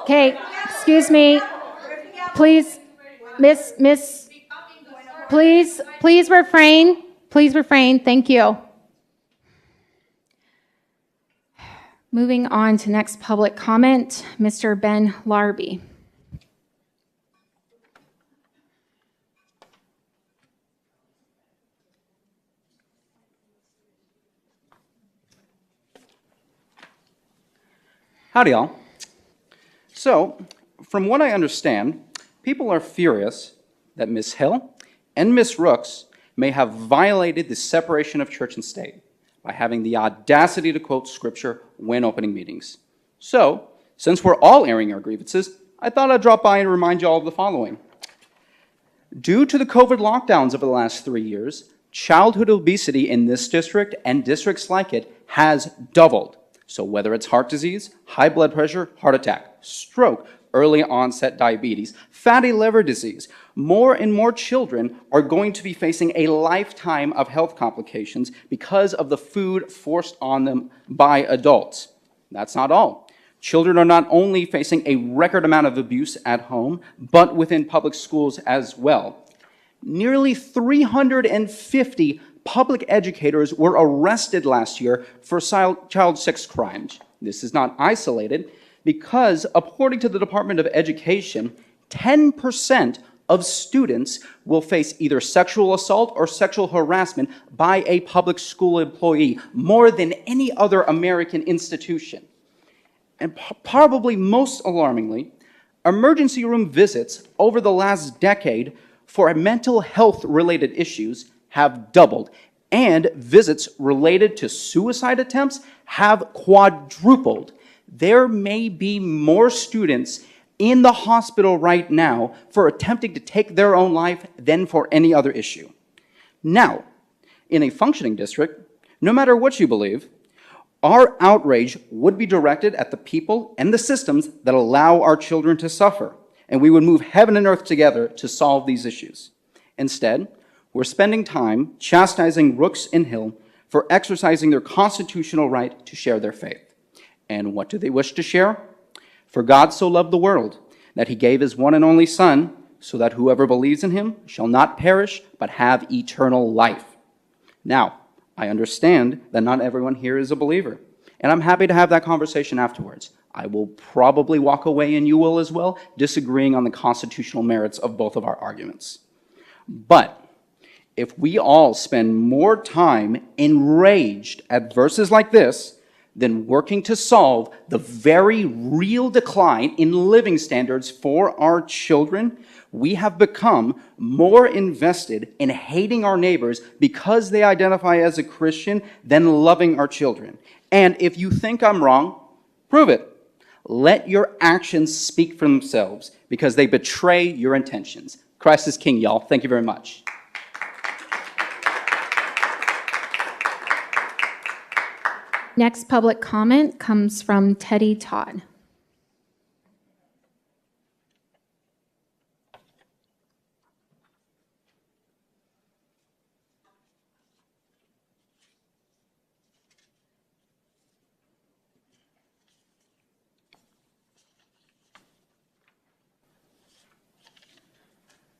Okay, excuse me. Please, please refrain. Please refrain. Thank you. Moving on to next public comment, Mr. Ben Larby. Howdy, y'all. So, from what I understand, people are furious that Ms. Hill and Ms. Rooks may have violated the separation of church and state by having the audacity to quote scripture when opening meetings. So, since we're all airing our grievances, I thought I'd drop by and remind you all of the following. Due to the COVID lockdowns over the last 3 years, childhood obesity in this district and districts like it has doubled. So whether it's heart disease, high blood pressure, heart attack, stroke, early onset diabetes, fatty liver disease, more and more children are going to be facing a lifetime of health complications because of the food forced on them by adults. That's not all. Children are not only facing a record amount of abuse at home, but within public schools as well. Nearly 350 public educators were arrested last year for child sex crimes. This is not isolated because, according to the Department of Education, 10% of students will face either sexual assault or sexual harassment by a public school employee, more than any other American institution. And probably most alarmingly, emergency room visits over the last decade for mental health-related issues have doubled, and visits related to suicide attempts have quadrupled. There may be more students in the hospital right now for attempting to take their own life than for any other issue. Now, in a functioning district, no matter what you believe, our outrage would be directed at the people and the systems that allow our children to suffer, and we would move heaven and earth together to solve these issues. Instead, we're spending time chastising Rooks and Hill for exercising their constitutional right to share their faith. And what do they wish to share? For God so loved the world that he gave his one and only Son, so that whoever believes in him shall not perish, but have eternal life. Now, I understand that not everyone here is a believer, and I'm happy to have that conversation afterwards. I will probably walk away, and you will as well, disagreeing on the constitutional merits of both of our arguments. But if we all spend more time enraged at verses like this than working to solve the very real decline in living standards for our children, we have become more invested in hating our neighbors because they identify as a Christian than loving our children. And if you think I'm wrong, prove it. Let your actions speak for themselves because they betray your intentions. Christ is King, y'all. Thank you very much. Next public comment comes from Teddy Todd.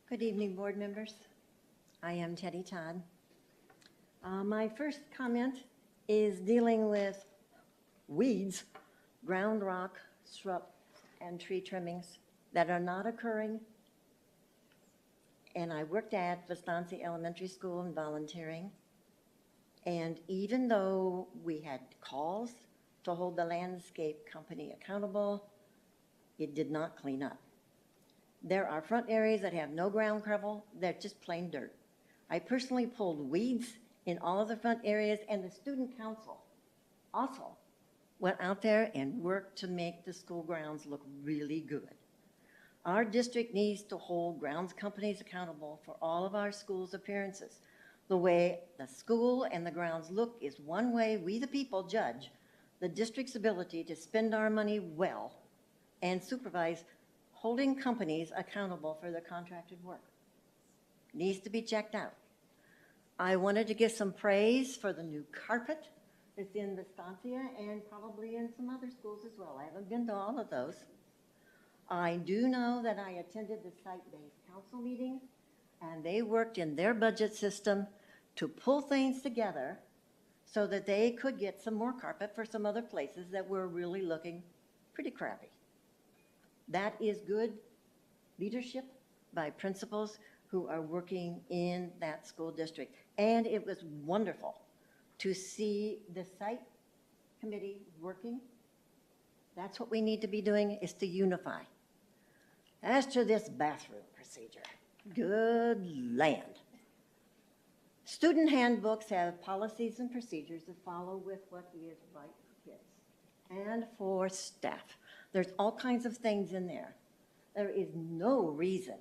Good evening, board members. I am Teddy Todd. My first comment is dealing with weeds, ground rock, shrubs, and tree trimmings that are not occurring. And I worked at Vistanzi Elementary School in volunteering. And even though we had calls to hold the landscape company accountable, it did not clean up. There are front areas that have no ground gravel, they're just plain dirt. I personally pulled weeds in all of the front areas, and the student council also went out there and worked to make the school grounds look really good. Our district needs to hold grounds companies accountable for all of our schools' appearances. The way the school and the grounds look is one way we, the people, judge the district's ability to spend our money well and supervise holding companies accountable for their contracted work. Needs to be checked out. I wanted to give some praise for the new carpet that's in Vistancia and probably in some other schools as well. I haven't been to all of those. I do know that I attended the site-based council meeting, and they worked in their budget system to pull things together so that they could get some more carpet for some other places that were really looking pretty crappy. That is good leadership by principals who are working in that school district. And it was wonderful to see the site committee working. That's what we need to be doing, is to unify. As to this bathroom procedure, good land. Student handbooks have policies and procedures to follow with what is right for kids and for staff. There's all kinds of things in there. There is no reason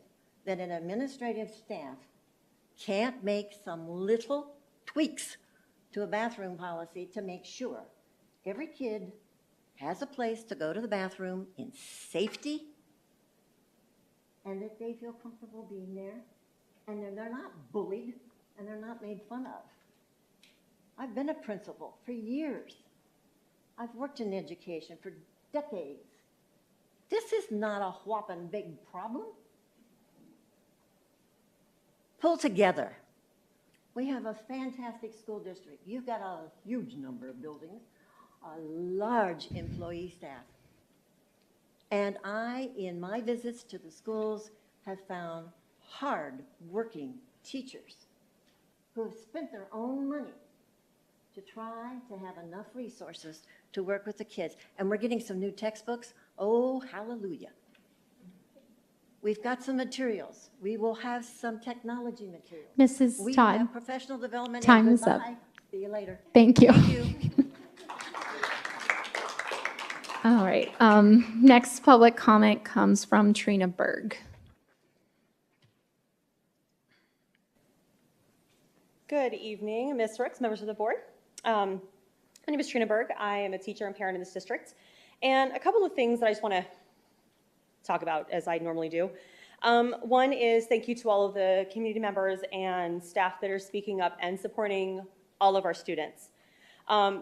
that an administrative staff can't make some little tweaks to a bathroom policy to make sure every kid has a place to go to the bathroom in safety and that they feel comfortable being there and they're not bullied and they're not made fun of. I've been a principal for years. I've worked in education for decades. This is not a whopping big problem. Pull together. We have a fantastic school district. You've got a huge number of buildings, a large employee staff. And I, in my visits to the schools, have found hard-working teachers who have spent their own money to try to have enough resources to work with the kids. And we're getting some new textbooks. Oh, hallelujah. We've got some materials. We will have some technology materials. Mrs. We Todd, have professional development. time and is up. goodbye. See you later. Thank you. Thank you. All right. Next public comment comes from Trina Berg. Good evening, Ms. Rooks, members of the board. My name is Trina Berg. I am a teacher and parent in this district. And a couple of things that I just want to talk about, as I normally do. One is thank you to all of the community members and staff that are speaking up and supporting all of our students.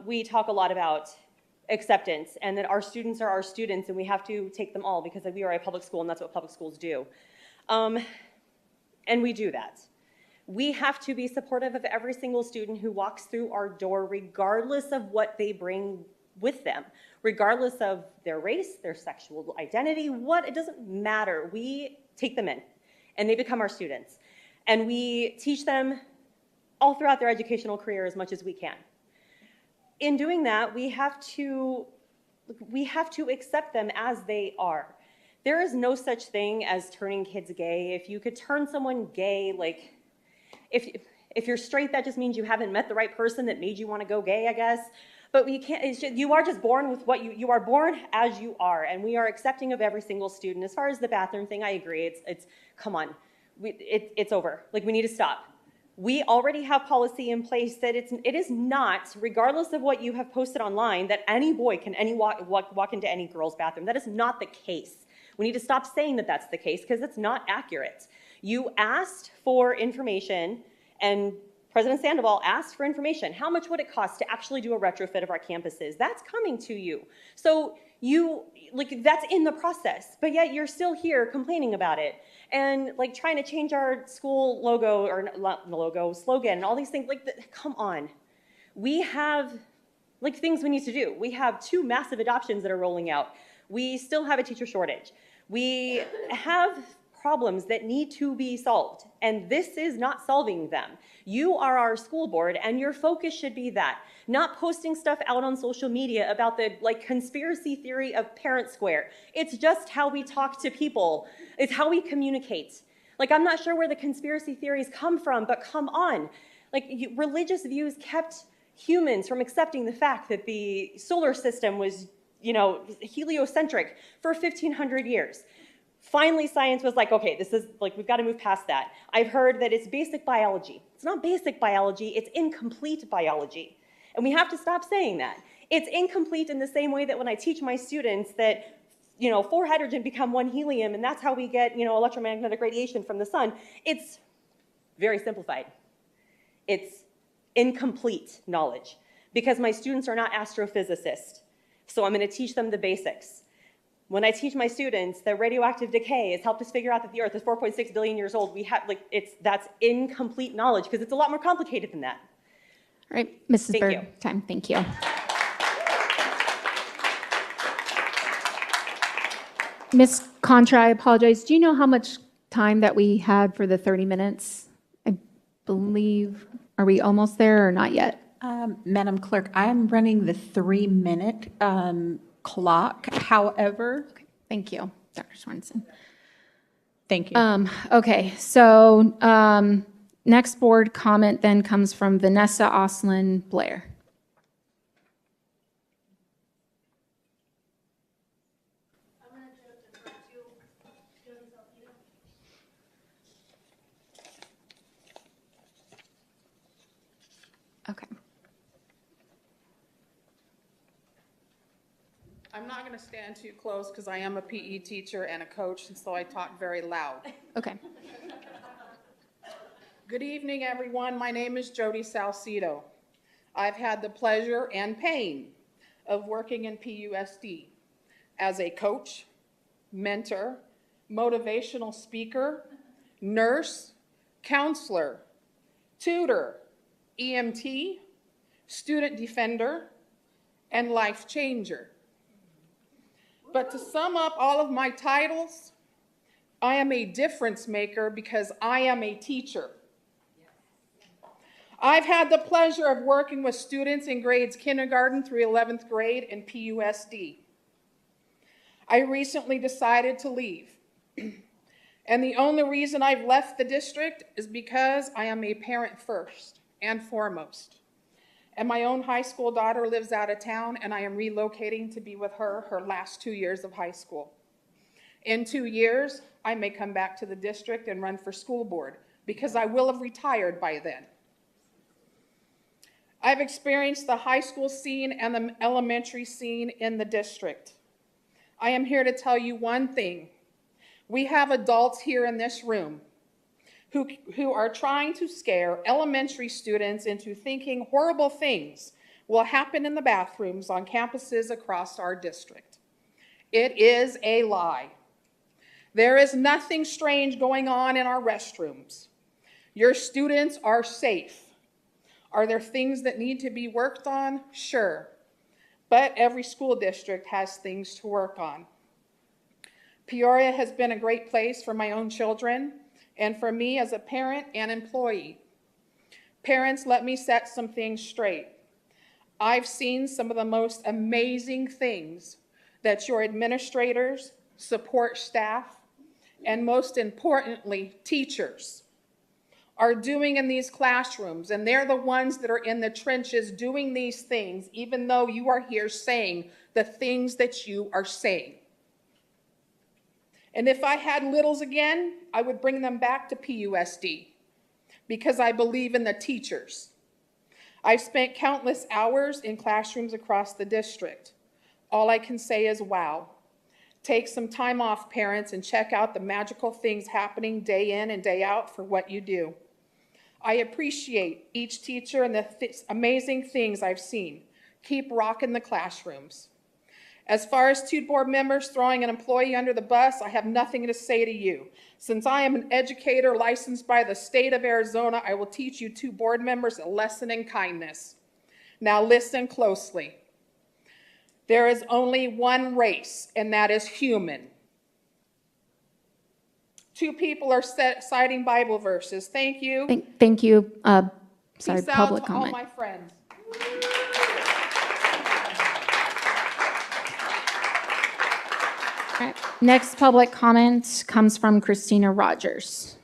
We talk a lot about acceptance and that our students are our students and we have to take them all because we are a public school and that's what public schools do. And we do that. We have to be supportive of every single student who walks through our door, regardless of what they bring with them, regardless of their race, their sexual identity, it doesn't matter. We take them in and they become our students. And we teach them all throughout their educational career as much as we can. in doing that, we have to accept them as they are. There is no such thing as turning kids gay. If you could turn someone gay, like if you're straight, that just means you haven't met the right person that made you want to go gay, I guess. But we can't. You are just born with what you are born as you are, and we are accepting of every single student. As far as the bathroom thing, I agree. It's come on, it's over. Like, we need to stop. We already have policy in place that it is not, regardless of what you have posted online, that any boy can walk into any girl's bathroom. That is not the case. We need to stop saying that that's the case, because it's not accurate. You asked for information, and President Sandoval asked for information. How much would it cost to actually do a retrofit of our campuses? That's coming to you. So that's in the process, but yet you're still here complaining about it and trying to change our school logo or slogan and all these things. Come on. We have things we need to do. We have 2 massive adoptions that are rolling out. We still have a teacher shortage. We have problems that need to be solved, and this is not solving them. You are our school board, and your focus should be that, not posting stuff out on social media about the conspiracy theory of Parent Square. It's just how we talk to people. It's how we communicate. I'm not sure where the conspiracy theories come from, but come on. Religious views kept humans from accepting the fact that the solar system was, heliocentric for 1,500 years. Finally, science was okay, this is we've got to move past that. I've heard that it's basic biology. It's not basic biology, it's incomplete biology. And we have to stop saying that. It's incomplete in the same way that when I teach my students that 4 hydrogen become 1 helium, and that's how we get electromagnetic radiation from the sun. It's very simplified. It's incomplete knowledge because my students are not astrophysicists. So I'm going to teach them the basics. When I teach my students that radioactive decay has helped us figure out that the Earth is 4.6 billion years old, that's incomplete knowledge because it's a lot more complicated than that. All right, Mrs. Thank Berg, you. time. Thank you. Ms. Contra, I apologize. Do you know how much time that we had for the 30 minutes? I believe, are we almost there or not yet? Madam Clerk, I'm running the 3-minute clock. However, Thank you, Dr. Swenson. thank you. Okay, so next board comment then comes from Vanessa Oslin Blair. Okay. I'm not going to stand too close because I am a PE teacher and a coach, and so I talk very loud. Okay. Good evening, everyone. My name is Jody Salcido. I've had the pleasure and pain of working in PUSD as a coach, mentor, motivational speaker, nurse, counselor, tutor, EMT, student defender, and life changer. But to sum up all of my titles, I am a difference maker because I am a teacher. I've had the pleasure of working with students in grades kindergarten through 11th grade in PUSD. I recently decided to leave. And the only reason I've left the district is because I am a parent first and foremost. And my own high school daughter lives out of town, and I am relocating to be with her last 2 years of high school. In 2 years, I may come back to the district and run for school board because I will have retired by then. I've experienced the high school scene and the elementary scene in the district. I am here to tell you one thing. We have adults here in this room who are trying to scare elementary students into thinking horrible things will happen in the bathrooms on campuses across our district. It is a lie. There is nothing strange going on in our restrooms. Your students are safe. Are there things that need to be worked on? Sure. But every school district has things to work on. Peoria has been a great place for my own children and for me as a parent and employee. Parents, let me set some things straight. I've seen some of the most amazing things that your administrators, support staff, and most importantly, teachers are doing in these classrooms. And they're the ones that are in the trenches doing these things, even though you are here saying the things that you are saying. And if I had littles again, I would bring them back to PUSD because I believe in the teachers. I've spent countless hours in classrooms across the district. All I can say is wow. Take some time off, parents, and check out the magical things happening day in and day out for what you do. I appreciate each teacher and the amazing things I've seen. Keep rocking the classrooms. As far as two board members throwing an employee under the bus, I have nothing to say to you. Since I am an educator licensed by the state of Arizona, I will teach you two board members a lesson in kindness. Now listen closely. There is only one race, and that is human. Two people are citing Bible verses. Thank you. Thank you. Sorry, Peace out public to all comment. my friends. All right. Next public comment comes from Christina Rogers.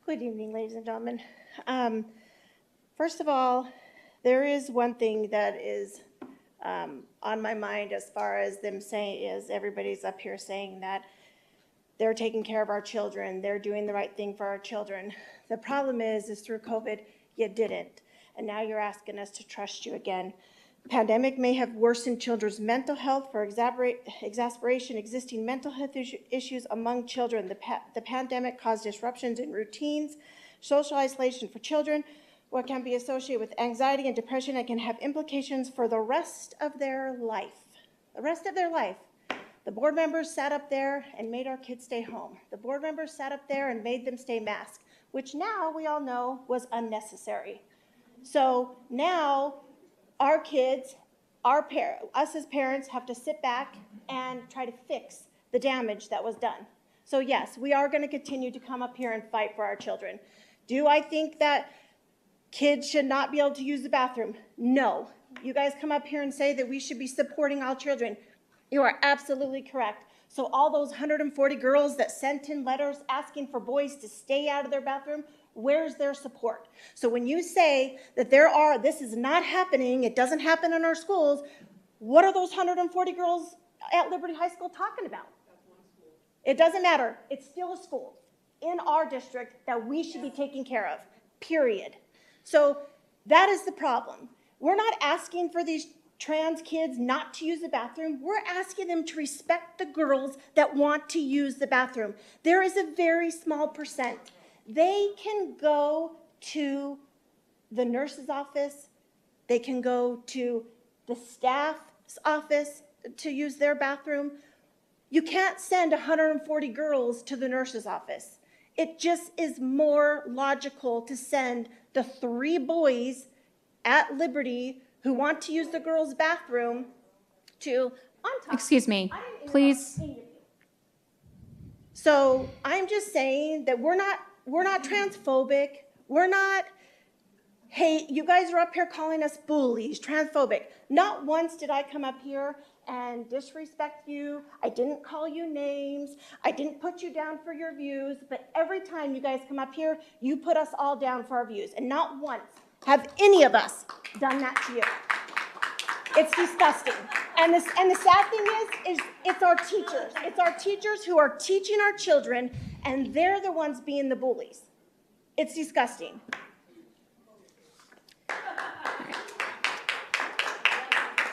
Good evening, ladies and gentlemen. First of all, there is one thing that is on my mind as far as them saying, is everybody's up here saying that they're taking care of our children, they're doing the right thing for our children. The problem is through COVID, you didn't. And now you're asking us to trust you again. Pandemic may have worsened children's mental health for exacerbation existing mental health issues among children. The pandemic caused disruptions in routines, social isolation for children, what can be associated with anxiety and depression and can have implications for the rest of their life. The rest of their life. The board members sat up there and made our kids stay home. The board members sat up there and made them stay masked, which now we all know was unnecessary. So now our kids, us as parents have to sit back and try to fix the damage that was done. So yes, we are going to continue to come up here and fight for our children. Do I think that kids should not be able to use the bathroom? No. You guys come up here and say that we should be supporting all children. You are absolutely correct. So all those 140 girls that sent in letters asking for boys to stay out of their bathroom, where's their support? So when you say that this is not happening, it doesn't happen in our schools, what are those 140 girls at Liberty High School talking about? It doesn't matter. It's still a school in our district that we should be taking care of, period. So that is the problem. We're not asking for these trans kids not to use the bathroom. We're asking them to respect the girls that want to use the bathroom. There is a very small percent. They can go to the nurse's office. They can go to the staff's office to use their bathroom. You can't send 140 girls to the nurse's office. It just is more logical to send the 3 boys at Liberty who want to use the girls' bathroom to on top. Excuse me, please. So I'm just saying that we're not transphobic. We're not, hey, you guys are up here calling us bullies, transphobic. Not once did I come up here and disrespect you. I didn't call you names. I didn't put you down for your views. But every time you guys come up here, you put us all down for our views. And not once have any of us done that to you. It's disgusting. And the sad thing is it's our teachers. It's our teachers who are teaching our children, and they're the ones being the bullies. It's disgusting.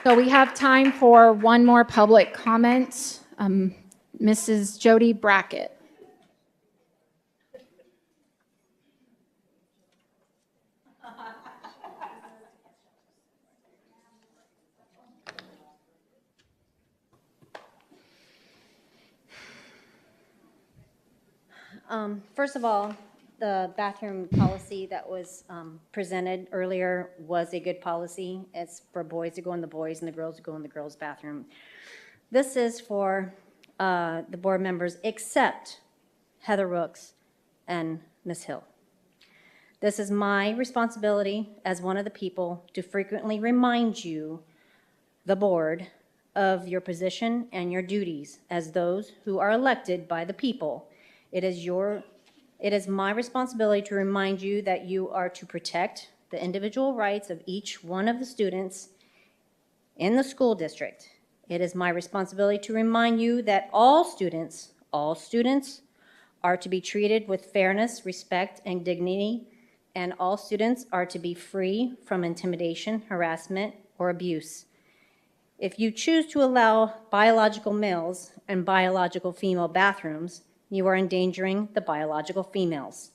So we have time for one more public comment. Mrs. Jody Brackett. First of all, the bathroom policy that was presented earlier was a good policy. It's for boys to go in the boys and the girls to go in the girls' bathroom. This is for the board members except Heather Rooks and Ms. Hill. This is my responsibility as one of the people to frequently remind you, the board, of your position and your duties as those who are elected by the people. It is my responsibility to remind you that you are to protect the individual rights of each one of the students in the school district. It is my responsibility to remind you that all students are to be treated with fairness, respect, and dignity, and all students are to be free from intimidation, harassment, or abuse. If you choose to allow biological males and biological female bathrooms, you are endangering the biological females.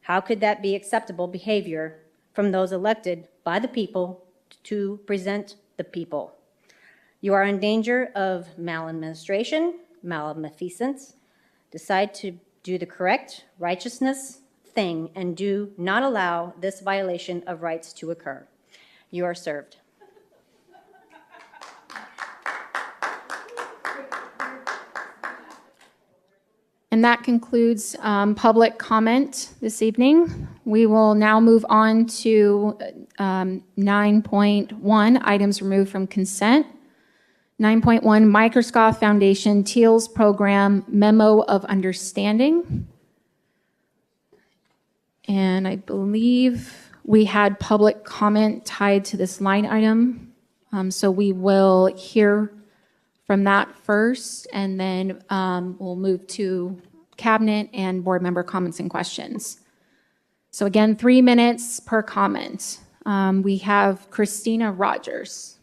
How could that be acceptable behavior from those elected by the people to present the people? You are in danger of maladministration, malfeasance. Decide to do the correct righteousness thing and do not allow this violation of rights to occur. You are served. And that concludes public comment this evening. We will now move on to 9.1, items removed from consent. 9.1, Microsoft Foundation TEALS Program Memo of Understanding. And I believe we had public comment tied to this line item. So we will hear from that first, and then we'll move to cabinet and board member comments and questions. So again, 3 minutes per comment. We have Christina Rogers.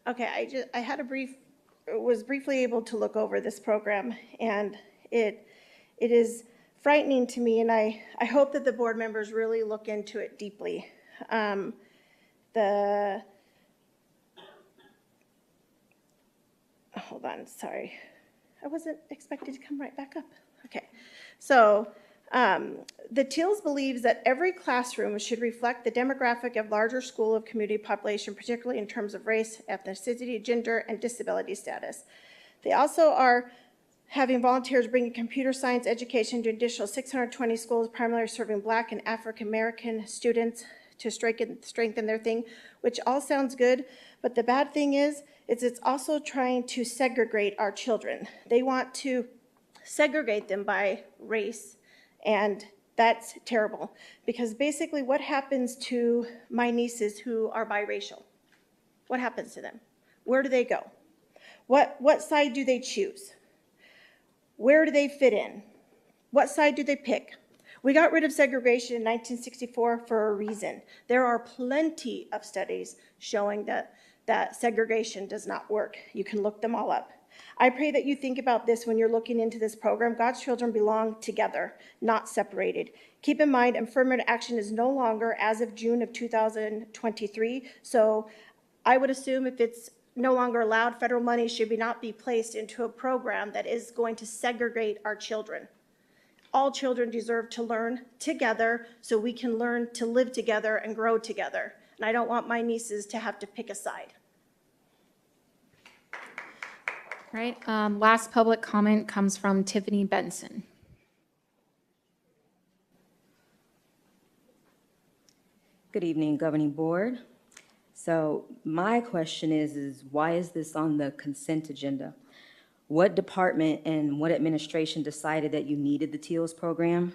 Okay, was briefly able to look over this program, and it is frightening to me, and I hope that the board members really look into it deeply. Hold on, sorry. I wasn't expected to come right back up. Okay, so the TEALS believes that every classroom should reflect the demographic of larger school of community population, particularly in terms of race, ethnicity, gender, and disability status. They also are having volunteers bringing computer science education to additional 620 schools, primarily serving Black and African American students to strengthen their thing, which all sounds good, but the bad thing is it's also trying to segregate our children. They want to segregate them by race, and that's terrible, because basically what happens to my nieces who are biracial? What happens to them? Where do they go? What side do they choose? Where do they fit in? What side do they pick? We got rid of segregation in 1964 for a reason. There are plenty of studies showing that segregation does not work. You can look them all up. I pray that you think about this when you're looking into this program. God's children belong together, not separated. Keep in mind, affirmative action is no longer as of June of 2023. So I would assume if it's no longer allowed, federal money should not be placed into a program that is going to segregate our children. All children deserve to learn together so we can learn to live together and grow together. And I don't want my nieces to have to pick a side. All right, last public comment comes from Tiffany Benson. Good evening, Governing Board. So my question is why is this on the consent agenda? What department and what administration decided that you needed the TEALS program?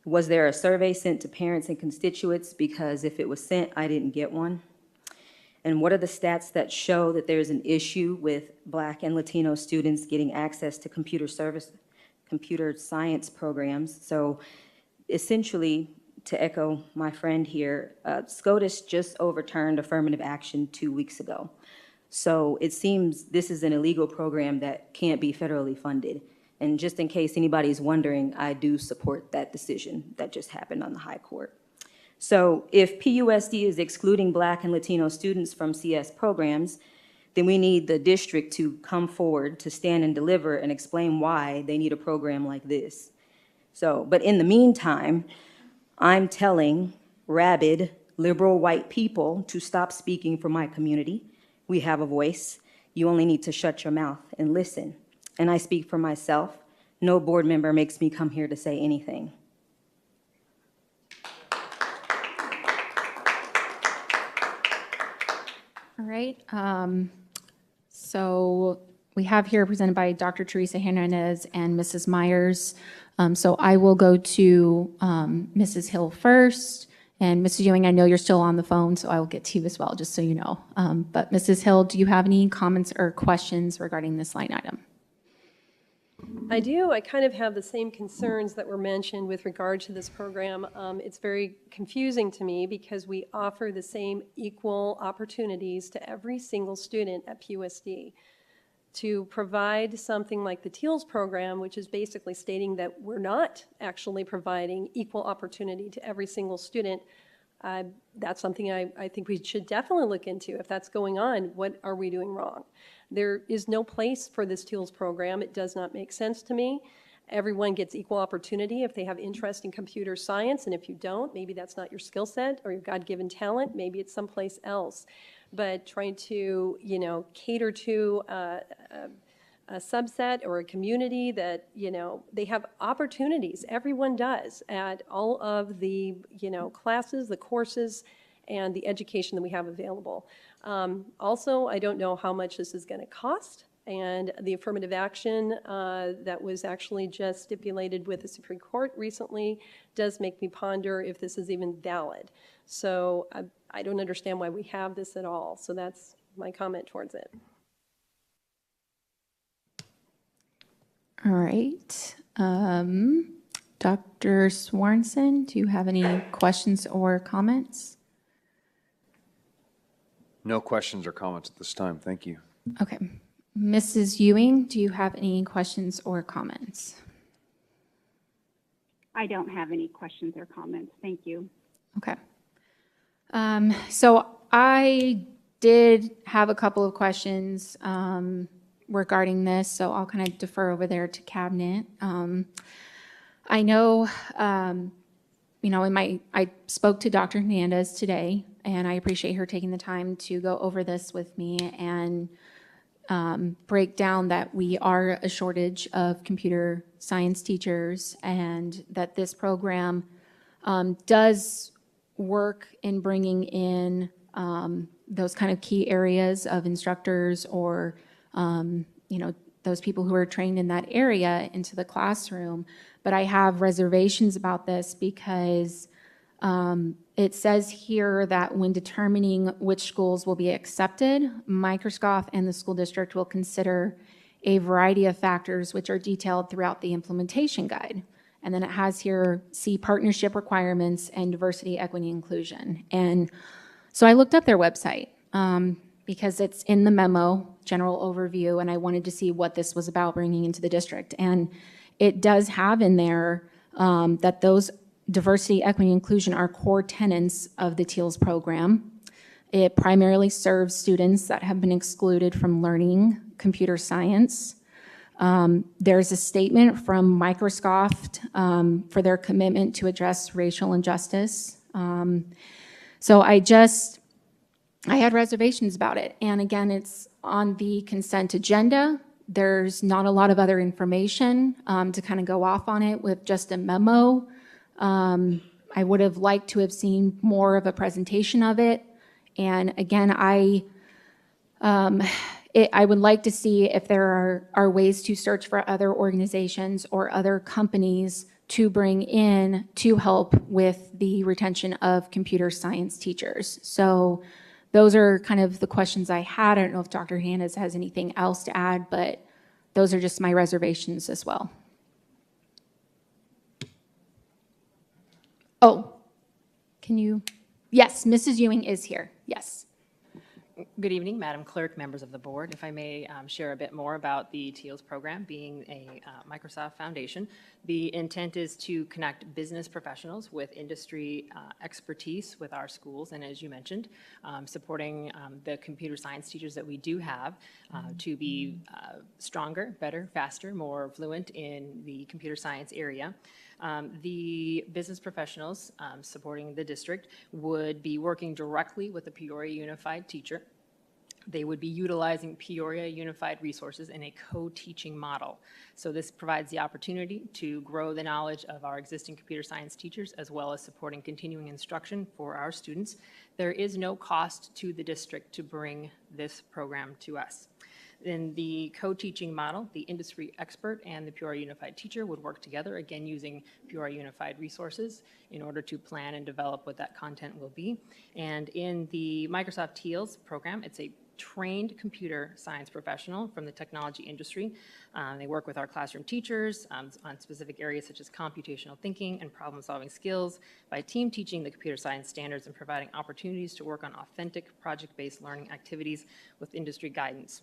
Was there a survey sent to parents and constituents? Because if it was sent, I didn't get one. And what are the stats that show that there's an issue with Black and Latino students getting access to computer science programs? So essentially, to echo my friend here, SCOTUS just overturned affirmative action 2 weeks ago. So it seems this is an illegal program that can't be federally funded. And just in case anybody's wondering, I do support that decision that just happened on the high court. So if PUSD is excluding Black and Latino students from CS programs, then we need the district to come forward to stand and deliver and explain why they need a program like this. So, but in the meantime, I'm telling rabid, liberal white people to stop speaking for my community. We have a voice. You only need to shut your mouth and listen. And I speak for myself. No board member makes me come here to say anything. All right. So we have here presented by Dr. Teresa Hernandez and Mrs. Myers. So I will go to Mrs. Hill first. And Mrs. Ewing, I know you're still on the phone, so I will get to you as well, just so you know. But Mrs. Hill, do you have any comments or questions regarding this line item? I do. I kind of have the same concerns that were mentioned with regard to this program. It's very confusing to me because we offer the same equal opportunities to every single student at PUSD. To provide something like the TEALS program, which is basically stating that we're not actually providing equal opportunity to every single student, that's something I think we should definitely look into. If that's going on, what are we doing wrong? There is no place for this TEALS program. It does not make sense to me. Everyone gets equal opportunity if they have interest in computer science, and if you don't, maybe that's not your skill set or your God-given talent, maybe it's someplace else. But trying to, you know, cater to a subset or a community that, you know, they have opportunities, everyone does, at all of the, you know, classes, the courses, and the education that we have available. Also, I don't know how much this is going to cost, and the affirmative action that was actually just stipulated with the Supreme Court recently does make me ponder if this is even valid. So I don't understand why we have this at all. So that's my comment towards it. All right. Dr. Swanson, do you have any questions or comments? No questions or comments at this time. Thank you. Okay. Mrs. Ewing, do you have any questions or comments? I don't have any questions or comments. Thank you. Okay. So I did have a couple of questions regarding this, so I'll kind of defer over there to Cabinet. I know, you know, I spoke to Dr. Hernandez today, and I appreciate her taking the time to go over this with me and break down that we are a shortage of computer science teachers and that this program does work in bringing in those kind of key areas of instructors or, you know, those people who are trained in that area into the classroom. But I have reservations about this because it says here that when determining which schools will be accepted, Microsoft and the school district will consider a variety of factors which are detailed throughout the implementation guide. And then it has here, see partnership requirements and diversity, equity, inclusion. And so I looked up their website because it's in the memo, general overview, and I wanted to see what this was about bringing into the district. And it does have in there that those diversity, equity, inclusion are core tenets of the TEALS program. It primarily serves students that have been excluded from learning computer science. There's a statement from Microsoft for their commitment to address racial injustice. So I had reservations about it. And again, it's on the consent agenda. There's not a lot of other information to kind of go off on it with just a memo. I would have liked to have seen more of a presentation of it. And again, I would like to see if there are ways to search for other organizations or other companies to bring in to help with the retention of computer science teachers. So those are kind of the questions I had. I don't know if Dr. Hernandez has anything else to add, but those are just my reservations as well. Oh, can you? Yes, Mrs. Ewing is here. Yes. Good evening, Madam Clerk, members of the board. If I may share a bit more about the TEALS program being a Microsoft Foundation. The intent is to connect business professionals with industry expertise with our schools, and as you mentioned, supporting the computer science teachers that we do have to be stronger, better, faster, more fluent in the computer science area. The business professionals supporting the district would be working directly with the Peoria Unified teacher. They would be utilizing Peoria Unified resources in a co-teaching model. So this provides the opportunity to grow the knowledge of our existing computer science teachers as well as supporting continuing instruction for our students. There is no cost to the district to bring this program to us. In the co-teaching model, the industry expert and the Peoria Unified teacher would work together, again using Peoria Unified resources in order to plan and develop what that content will be. And in the Microsoft TEALS program, it's a trained computer science professional from the technology industry. They work with our classroom teachers on specific areas such as computational thinking and problem-solving skills by team teaching the computer science standards and providing opportunities to work on authentic project-based learning activities with industry guidance.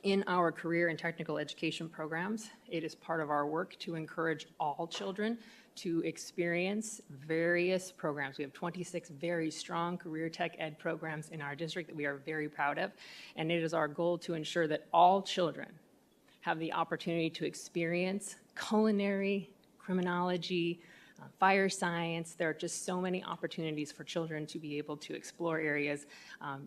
In our career and technical education programs, it is part of our work to encourage all children to experience various programs. We have 26 very strong career tech ed programs in our district that we are very proud of, and it is our goal to ensure that all children have the opportunity to experience culinary, criminology, fire science. There are just so many opportunities for children to be able to explore areas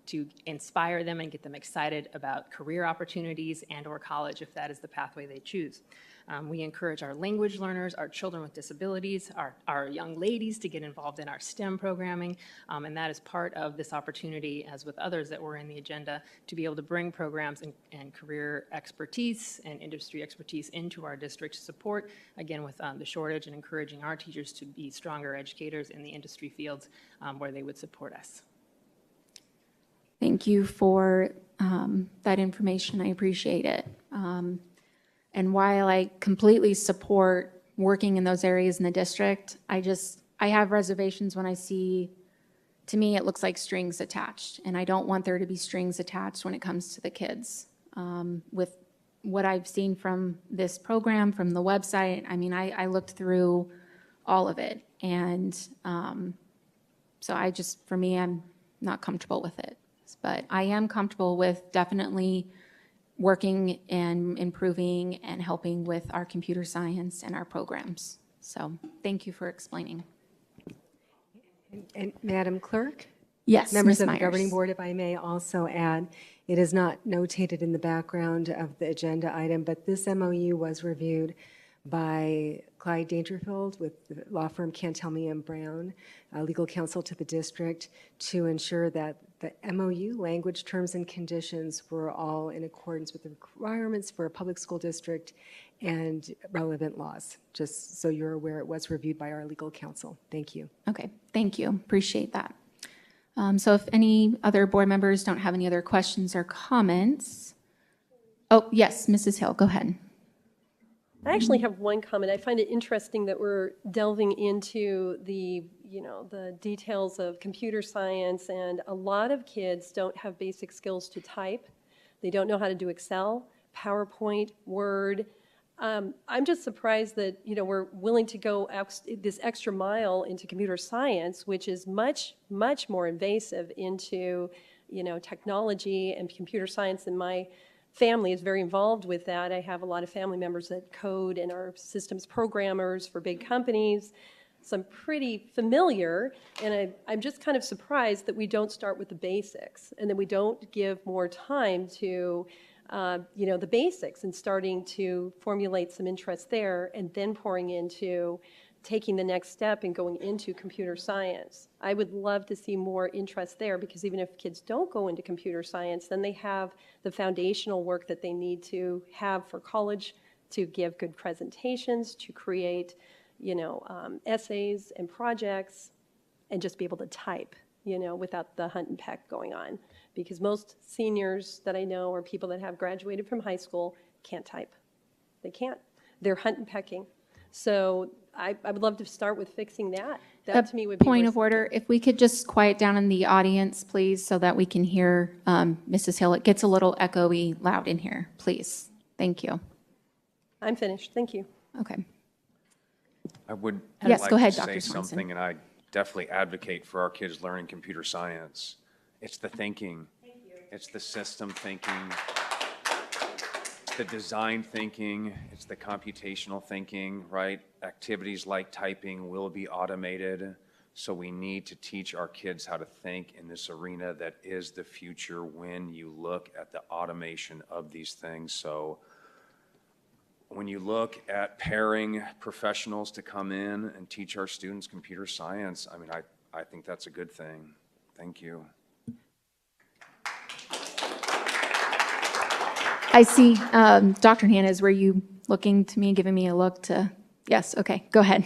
to inspire them and get them excited about career opportunities and or college if that is the pathway they choose. We encourage our language learners, our children with disabilities, our young ladies to get involved in our STEM programming, and that is part of this opportunity, as with others that were in the agenda, to be able to bring programs and career expertise and industry expertise into our district to support, again, with the shortage and encouraging our teachers to be stronger educators in the industry fields where they would support us. Thank you for that information. I appreciate it. And while I completely support working in those areas in the district, I have reservations when I see, to me, it looks like strings attached. And I don't want there to be strings attached when it comes to the kids. With what I've seen from this program, from the website, I mean, I looked through all of it. And so for me, I'm not comfortable with it. But I am comfortable with definitely working and improving and helping with our computer science and our programs. So thank you for explaining. And Madam Clerk? Yes, Members Ms. of the Myers. Governing Board, if I may also add, it is not notated in the background of the agenda item, but this MOU was reviewed by Clyde Dangerfield with the law firm Cantelmi and Brown, legal counsel to the district, to ensure that the MOU language, terms, and conditions were all in accordance with the requirements for a public school district and relevant laws. Just so you're aware, it was reviewed by our legal counsel. Thank you. Okay, thank you. Appreciate that. So if any other board members don't have any other questions or comments. Oh, yes, Mrs. Hill, go ahead. I actually have one comment. I find it interesting that we're delving into the details of computer science, and a lot of kids don't have basic skills to type. They don't know how to do Excel, PowerPoint, Word. I'm just surprised that we're willing to go this extra mile into computer science, which is much, much more invasive into technology and computer science than my family is very involved with that. I have a lot of family members that code and are systems programmers for big companies. So I'm pretty familiar, and I'm just kind of surprised that we don't start with the basics and that we don't give more time to the basics and starting to formulate some interest there and then pouring into taking the next step and going into computer science. I would love to see more interest there, because even if kids don't go into computer science, then they have the foundational work that they need to have for college to give good presentations, to create, essays and projects, and just be able to type, without the hunt and peck going on. Because most seniors that I know, or people that have graduated from high school, can't type. They can't. They're hunt and pecking. So I would love to start with fixing that. That to me would be Point worth of order, if we could just quiet down in the audience, please, so that we can hear Mrs. Hill. It gets a little echoey loud in here, please. Thank you. I'm finished. Thank you. Okay. I would Yes, like go ahead, to Dr. say Swenson. something, and I definitely advocate for our kids learning computer science. It's the thinking. It's the system thinking, the design thinking, it's the computational thinking, right? Activities like typing will be automated. So we need to teach our kids how to think in this arena that is the future when you look at the automation of these things. So when you look at pairing professionals to come in and teach our students computer science, I mean, I think that's a good thing. Thank you. I see, Dr. Hernandez, were you looking to me, giving me a look to, yes, okay, go ahead.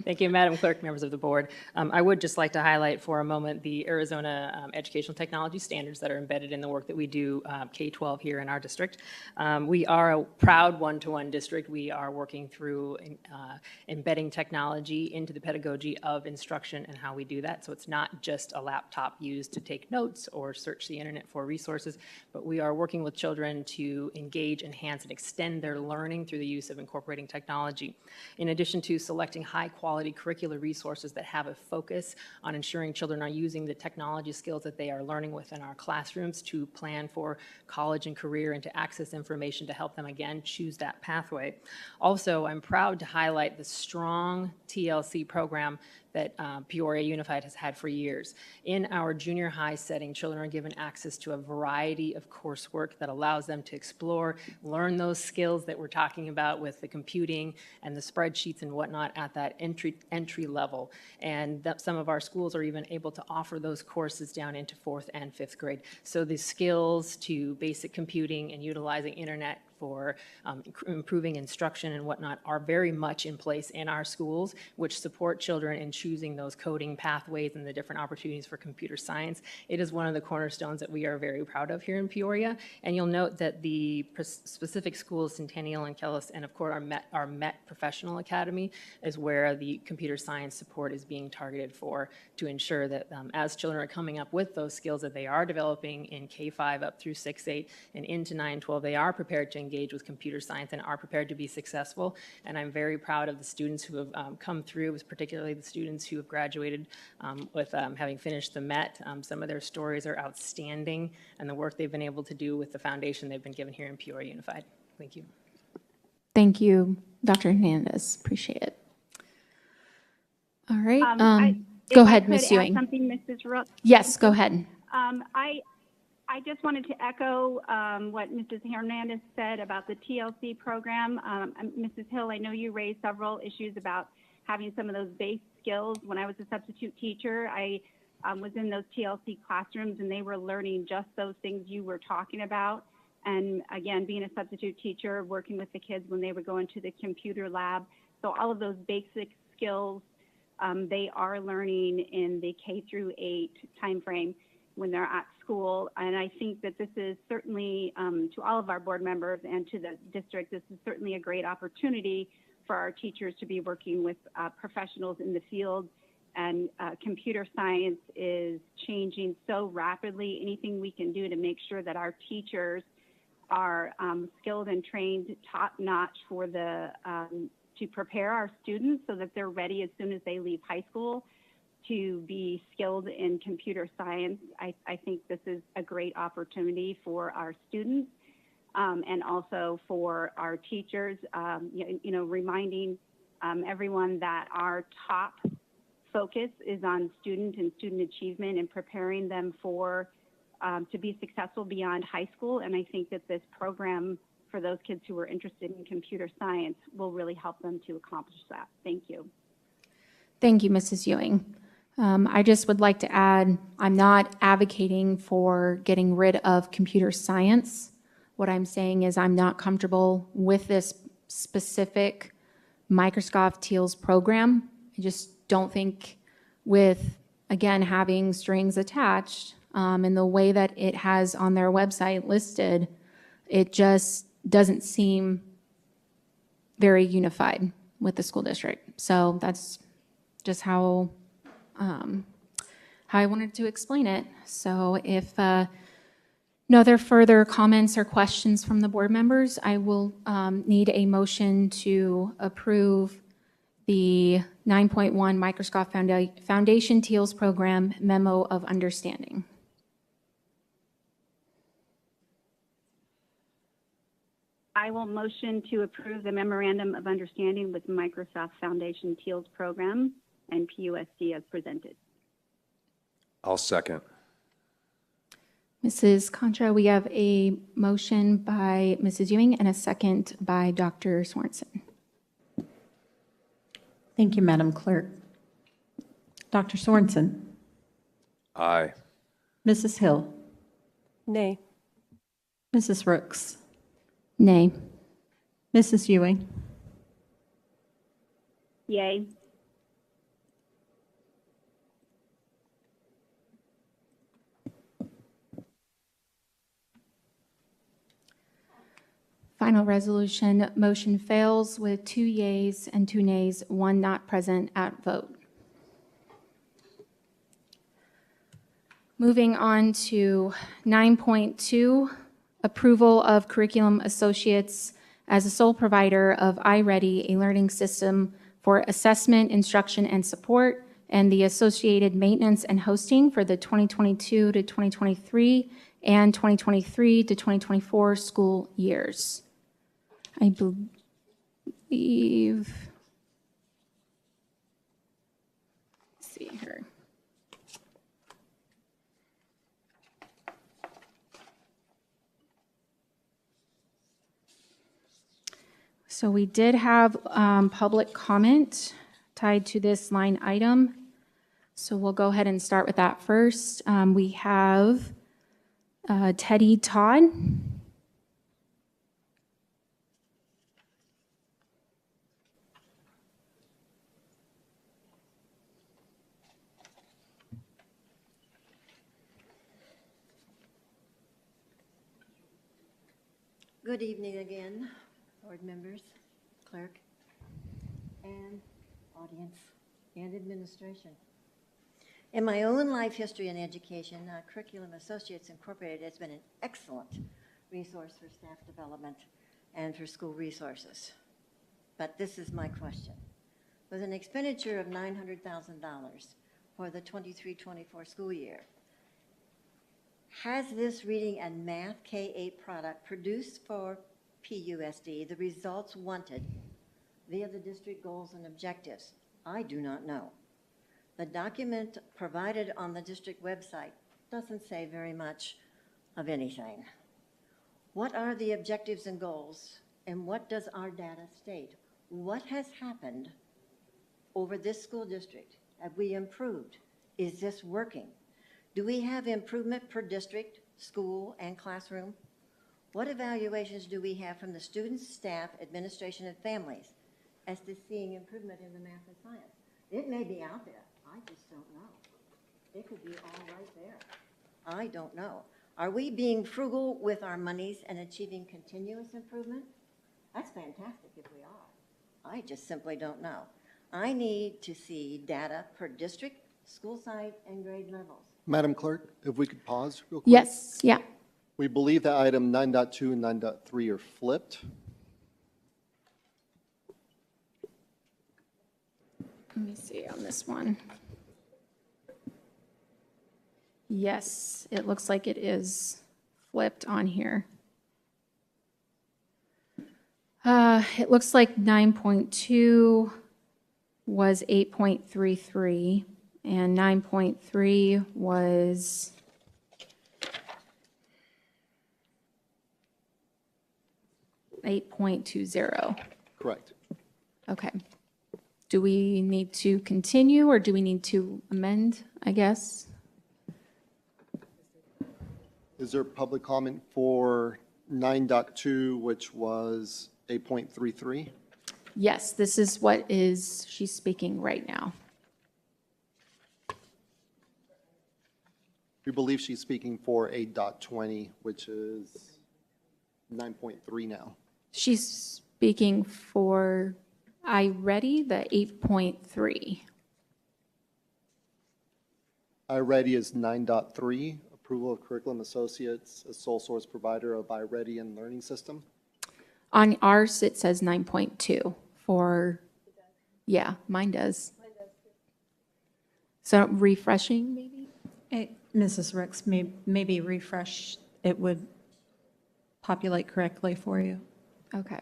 Thank you, Madam Clerk, members of the board. I would just like to highlight for a moment the Arizona educational technology standards that are embedded in the work that we do K-12 here in our district. We are a proud one-to-one district. We are working through embedding technology into the pedagogy of instruction and how we do that. So it's not just a laptop used to take notes or search the internet for resources, but we are working with children to engage, enhance, and extend their learning through the use of incorporating technology. In addition to selecting high-quality curricular resources that have a focus on ensuring children are using the technology skills that they are learning within our classrooms to plan for college and career and to access information to help them, again, choose that pathway. Also, I'm proud to highlight the strong TLC program that Peoria Unified has had for years. In our junior high setting, children are given access to a variety of coursework that allows them to explore, learn those skills that we're talking about with the computing and the spreadsheets and whatnot at that entry level. And that some of our schools are even able to offer those courses down into 4th and 5th grade. So the skills to basic computing and utilizing internet for improving instruction and whatnot are very much in place in our schools, which support children in choosing those coding pathways and the different opportunities for computer science. It is one of the cornerstones that we are very proud of here in Peoria. And you'll note that the specific schools, Centennial and Kellis, and of course our Met Professional Academy is where the computer science support is being targeted for, to ensure that as children are coming up with those skills that they are developing in K-5 up through 6-8 and into 9-12, they are prepared to engage with computer science and are prepared to be successful. And I'm very proud of the students who have come through, particularly the students who have graduated with having finished the Met. Some of their stories are outstanding, and the work they've been able to do with the foundation they've been given here in Peoria Unified. Thank you. Thank you, Dr. Hernandez. Appreciate it. All right. If Go I ahead, could Ms. add Ewing. something, Mrs. Rook? Yes, go ahead. I just wanted to echo what Mrs. Hernandez said about the TLC program. Mrs. Hill, I know you raised several issues about having some of those base skills. When I was a substitute teacher, I was in those TLC classrooms, and they were learning just those things you were talking about. And again, being a substitute teacher, working with the kids when they would go into the computer lab. So all of those basic skills, they are learning in the K-8 timeframe when they're at school. And I think that this is certainly, to all of our board members and to the district, this is certainly a great opportunity for our teachers to be working with professionals in the field. And computer science is changing so rapidly. Anything we can do to make sure that our teachers are skilled and trained top-notch for the to prepare our students so that they're ready as soon as they leave high school to be skilled in computer science. I think this is a great opportunity for our students and also for our teachers, reminding everyone that our top focus is on student and student achievement and preparing them for to be successful beyond high school. And I think that this program for those kids who are interested in computer science will really help them to accomplish that. Thank you. Thank you, Mrs. Ewing. I just would like to add, I'm not advocating for getting rid of computer science. What I'm saying is I'm not comfortable with this specific Microsoft Teals program. I just don't think with, again, having strings attached and the way that it has on their website listed, it just doesn't seem very unified with the school district. So that's just how how I wanted to explain it. So if no other further comments or questions from the board members, I will need a motion to approve the 9.1 Microsoft Foundation TEALS Program Memo of Understanding. I will motion to approve the Memorandum of Understanding with Microsoft Foundation TEALS Program and PUSD as presented. I'll second. Mrs. Contra, we have a motion by Mrs. Ewing and a second by Dr. Sorensen. Thank you, Madam Clerk. Dr. Sorensen. Aye. Mrs. Hill. Nay. Mrs. Rooks. Nay. Mrs. Ewing. Yay. Final resolution, motion fails with 2 yeas and 2 nays, 1 not present at vote. Moving on to 9.2, approval of curriculum associates as a sole provider of iReady, a learning system for assessment, instruction, and support, and the associated maintenance and hosting for the 2022 to 2023 and 2023 to 2024 school years. I believe, let's see here. So we did have public comment tied to this line item. So we'll go ahead and start with that first. We have Teddy Todd. Good evening again, board members, clerk, and audience, and administration. In my own life history and education, Curriculum Associates Incorporated has been an excellent resource for staff development and for school resources. But this is my question. With an expenditure of $900,000 for the 23-24 school year, has this reading and math K-8 product produced for PUSD the results wanted via the district goals and objectives? I do not know. The document provided on the district website doesn't say very much of anything. What are the objectives and goals, and what does our data state? What has happened over this school district? Have we improved? Is this working? Do we have improvement per district, school, and classroom? What evaluations do we have from the students, staff, administration, and families as to seeing improvement in the math and science? It may be out there. I just don't know. It could be all right there. I don't know. Are we being frugal with our monies and achieving continuous improvement? That's fantastic if we are. I just simply don't know. I need to see data per district, school site, and grade levels. Madam Clerk, if we could pause real quick. Yes, yeah. We believe that item 9.2 and 9.3 are flipped. Let me see on this one. Yes, it looks like it is flipped on here. It looks like 9.2 was 8.33 and 9.3 was 8.20. Correct. Okay. Do we need to continue or do we need to amend, I guess? Is there public comment for 9.2, which was 8.33? Yes, this is what she's speaking right now. We believe she's speaking for 8.20, which is 9.3 now. She's speaking for iReady, the 8.3. iReady is 9.3, approval of curriculum associates as sole source provider of iReady and learning system. On ours, it says 9.2 for, yeah, mine does. So refreshing, maybe? Mrs. Ricks, maybe refresh, it would populate correctly for you. Okay.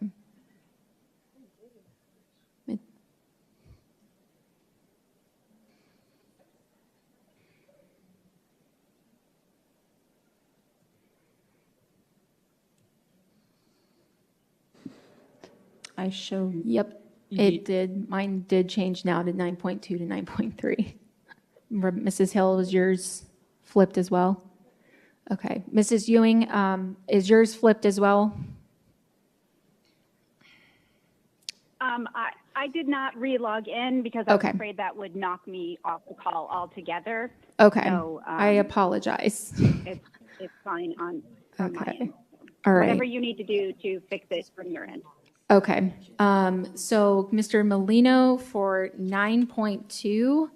I showed. Yep, it did. Mine did change now to 9.2 to 9.3. Mrs. Hill, was yours flipped as well? Okay. Mrs. Ewing, is yours flipped as well? I did not re-log in because I was Okay. afraid that would knock me off the call altogether. Okay. So, I apologize. It's fine on from my Okay. end. All Whatever right. you need to do to fix it from your end. Okay. So Mr. Molino for 9.2,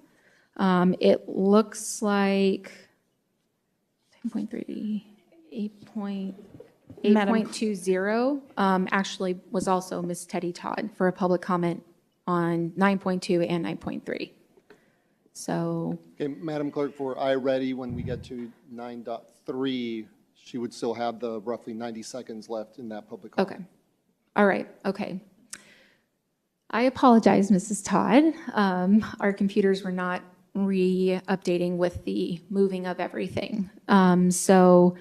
it looks like 10.3, 8.20 actually was also Ms. Teddy Todd for a public comment on 9.2 and 9.3. So, Okay, Madam Clerk, for iReady, when we get to 9.3, she would still have the roughly 90 seconds left in that public comment. okay. All right, okay. I apologize, Mrs. Todd. Our computers were not re-updating with the moving of everything. So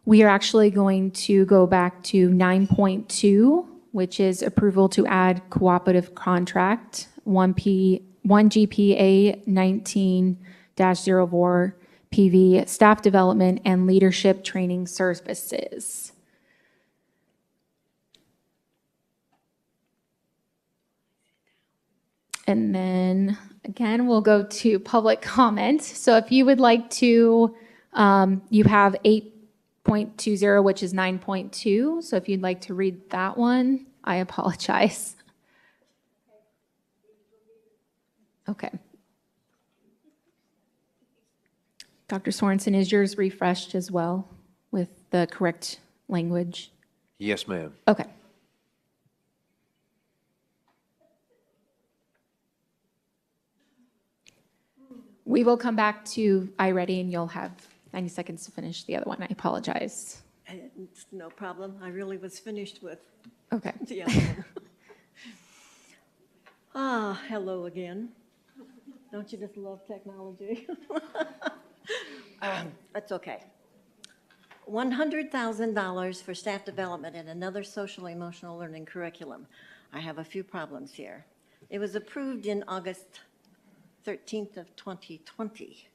we are actually going to go back to 9.2, which is approval to add cooperative contract, 1 GPA 19-04 PV, staff development and leadership training services. And then again, we'll go to public comment. So if you would like to, you have 8.20, which is 9.2. So if you'd like to read that one, I apologize. Okay. Dr. Sorensen, is yours refreshed as well with the correct language? Yes, ma'am. Okay. We will come back to iReady and you'll have 90 seconds to finish the other one. I apologize. It's no problem. I really was finished with Okay. the other one. Hello again. Don't you just love technology? That's okay. $100,000 for staff development and another social emotional learning curriculum. I have a few problems here. It was approved in August 13th of 2020.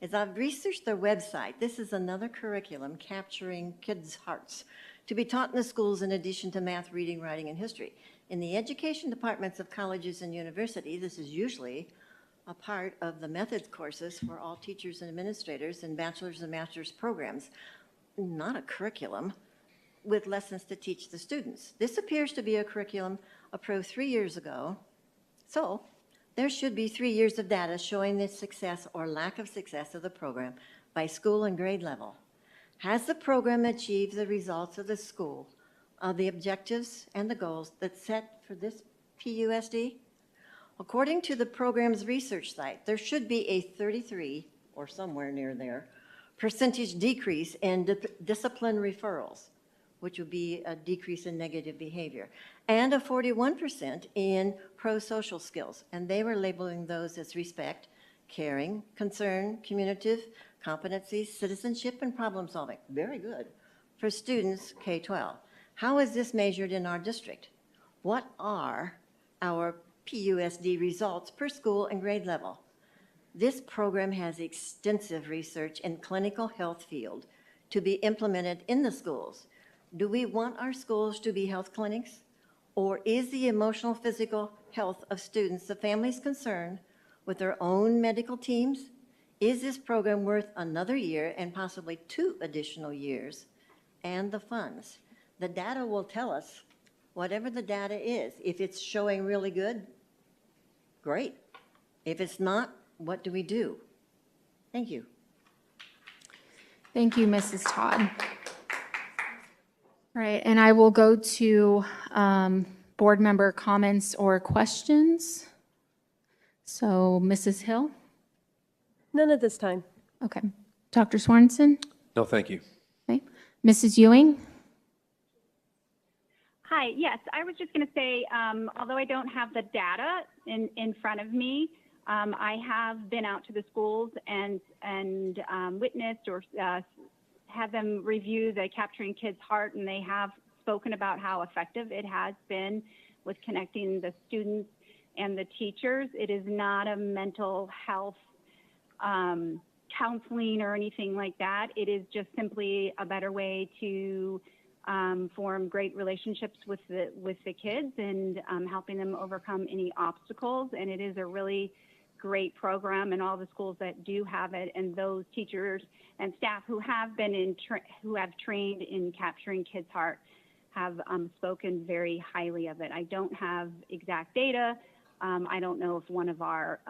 As I've researched their website, this is another curriculum capturing kids' hearts to be taught in the schools in addition to math, reading, writing, and history. In the education departments of colleges and universities, this is usually a part of the methods courses for all teachers and administrators in bachelor's and master's programs, not a curriculum with lessons to teach the students. This appears to be a curriculum approved 3 years ago. So there should be 3 years of data showing the success or lack of success of the program by school and grade level. Has the program achieved the results of the school, the objectives and the goals that's set for this PUSD? According to the program's research site, there should be a 33, or somewhere near there, percentage decrease in discipline referrals, which would be a decrease in negative behavior, and a 41% in pro-social skills. And they were labeling those as respect, caring, concern, communicative, competencies, citizenship, and problem solving. Very good for students K-12. How is this measured in our district? What are our PUSD results per school and grade level? This program has extensive research in clinical health field to be implemented in the schools. Do we want our schools to be health clinics? Or is the emotional, physical health of students the family's concern with their own medical teams? Is this program worth another year and possibly 2 additional years? And the funds. The data will tell us whatever the data is. If it's showing really good, great. If it's not, what do we do? Thank you. Thank you, Mrs. Todd. All right, and I will go to board member comments or questions. So, Mrs. Hill? None at this time. Okay. Dr. Sorensen? No, thank you. Okay. Mrs. Ewing? Hi, yes, I was just going to say, although I don't have the data in front of me, I have been out to the schools and witnessed or had them review the Capturing Kids' Heart, and they have spoken about how effective it has been with connecting the students and the teachers. It is not a mental health counseling or anything like that. It is just simply a better way to form great relationships with the kids and helping them overcome any obstacles. And it is a really great program in all the schools that do have it, and those teachers and staff who have been who have trained in Capturing Kids' Heart have spoken very highly of it. I don't have exact data. I don't know if one of our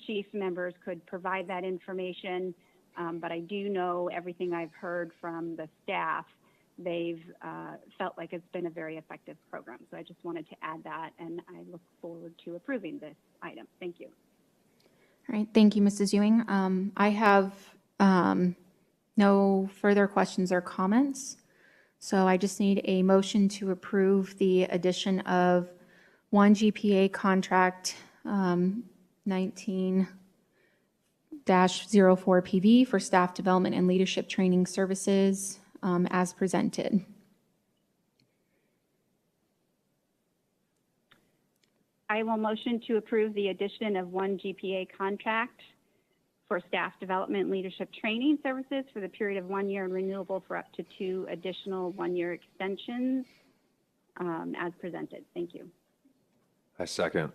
chief members could provide that information, but I do know everything I've heard from the staff. They've felt like it's been a very effective program. So I just wanted to add that, and I look forward to approving this item. Thank you. All right, thank you, Mrs. Ewing. I have no further questions or comments. So I just need a motion to approve the addition of one GPA contract 19-04 PV for staff development and leadership training services as presented. I will motion to approve the addition of one GPA contract for staff development and leadership training services for the period of 1 year and renewable for up to 2 additional 1-year extensions as presented. Thank you. I second.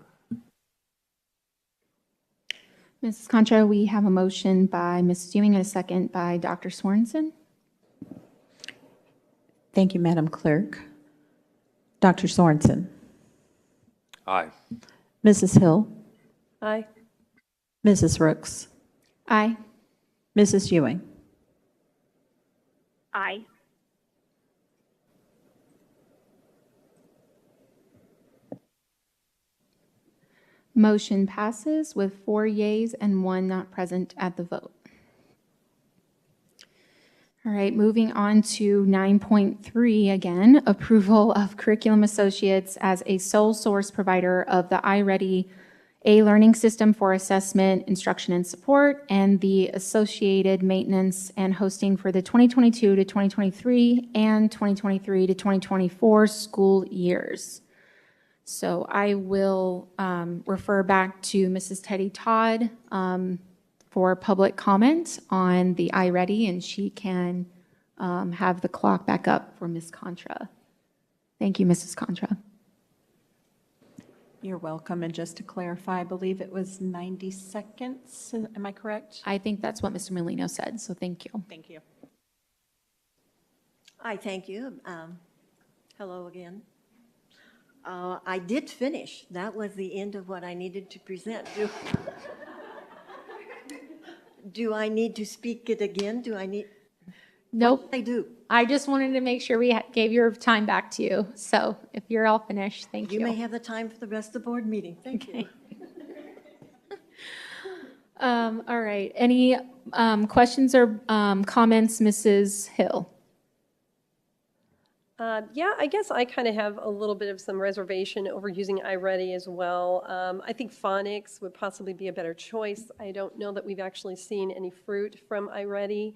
Mrs. Concha, we have a motion by Mrs. Ewing and a second by Dr. Sorensen. Thank you, Madam Clerk. Dr. Sorensen. Aye. Mrs. Hill. Aye. Mrs. Rooks. Aye. Mrs. Ewing. Aye. Motion passes with 4 yeas and 1 not present at the vote. All right, moving on to 9.3 again, approval of Curriculum Associates as a sole source provider of the iReady learning system for assessment, instruction, and support, and the associated maintenance and hosting for the 2022 to 2023 and 2023 to 2024 school years. So I will refer back to Mrs. Teddy Todd for public comment on the iReady, and she can have the clock back up for Ms. Contra. Thank you, Mrs. Contra. You're welcome. And just to clarify, I believe it was 90 seconds. Am I correct? I think that's what Mr. Molino said, so thank you. Thank you. I thank you. Hello again. I did finish. That was the end of what I needed to present. Do I need to speak it again? Do I need? Nope. I do. I just wanted to make sure we gave your time back to you. So if you're all finished, thank you. You may have the time for the rest of the board meeting. Thank you. All right. Any questions or comments, Mrs. Hill? Yeah, I guess I kind of have a little bit of some reservation over using iReady as well. I think phonics would possibly be a better choice. I don't know that we've actually seen any fruit from iReady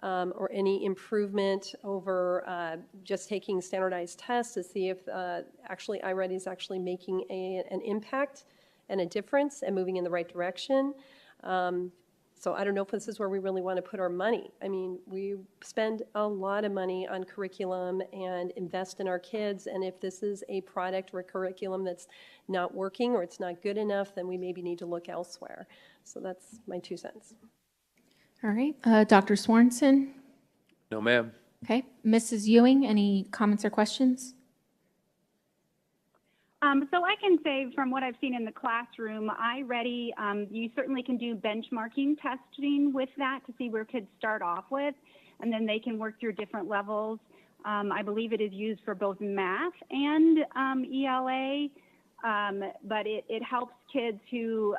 or any improvement over just taking standardized tests to see if actually iReady is actually making an impact and a difference and moving in the right direction. So I don't know if this is where we really want to put our money. I mean, we spend a lot of money on curriculum and invest in our kids, and if this is a product or a curriculum that's not working or it's not good enough, then we maybe need to look elsewhere. So that's my 2 cents. All right. Dr. Sorensen? No, ma'am. Okay. Mrs. Ewing, any comments or questions? So I can say from what I've seen in the classroom, iReady, you certainly can do benchmarking testing with that to see where kids start off with, and then they can work through different levels. I believe it is used for both math and ELA, but it helps kids who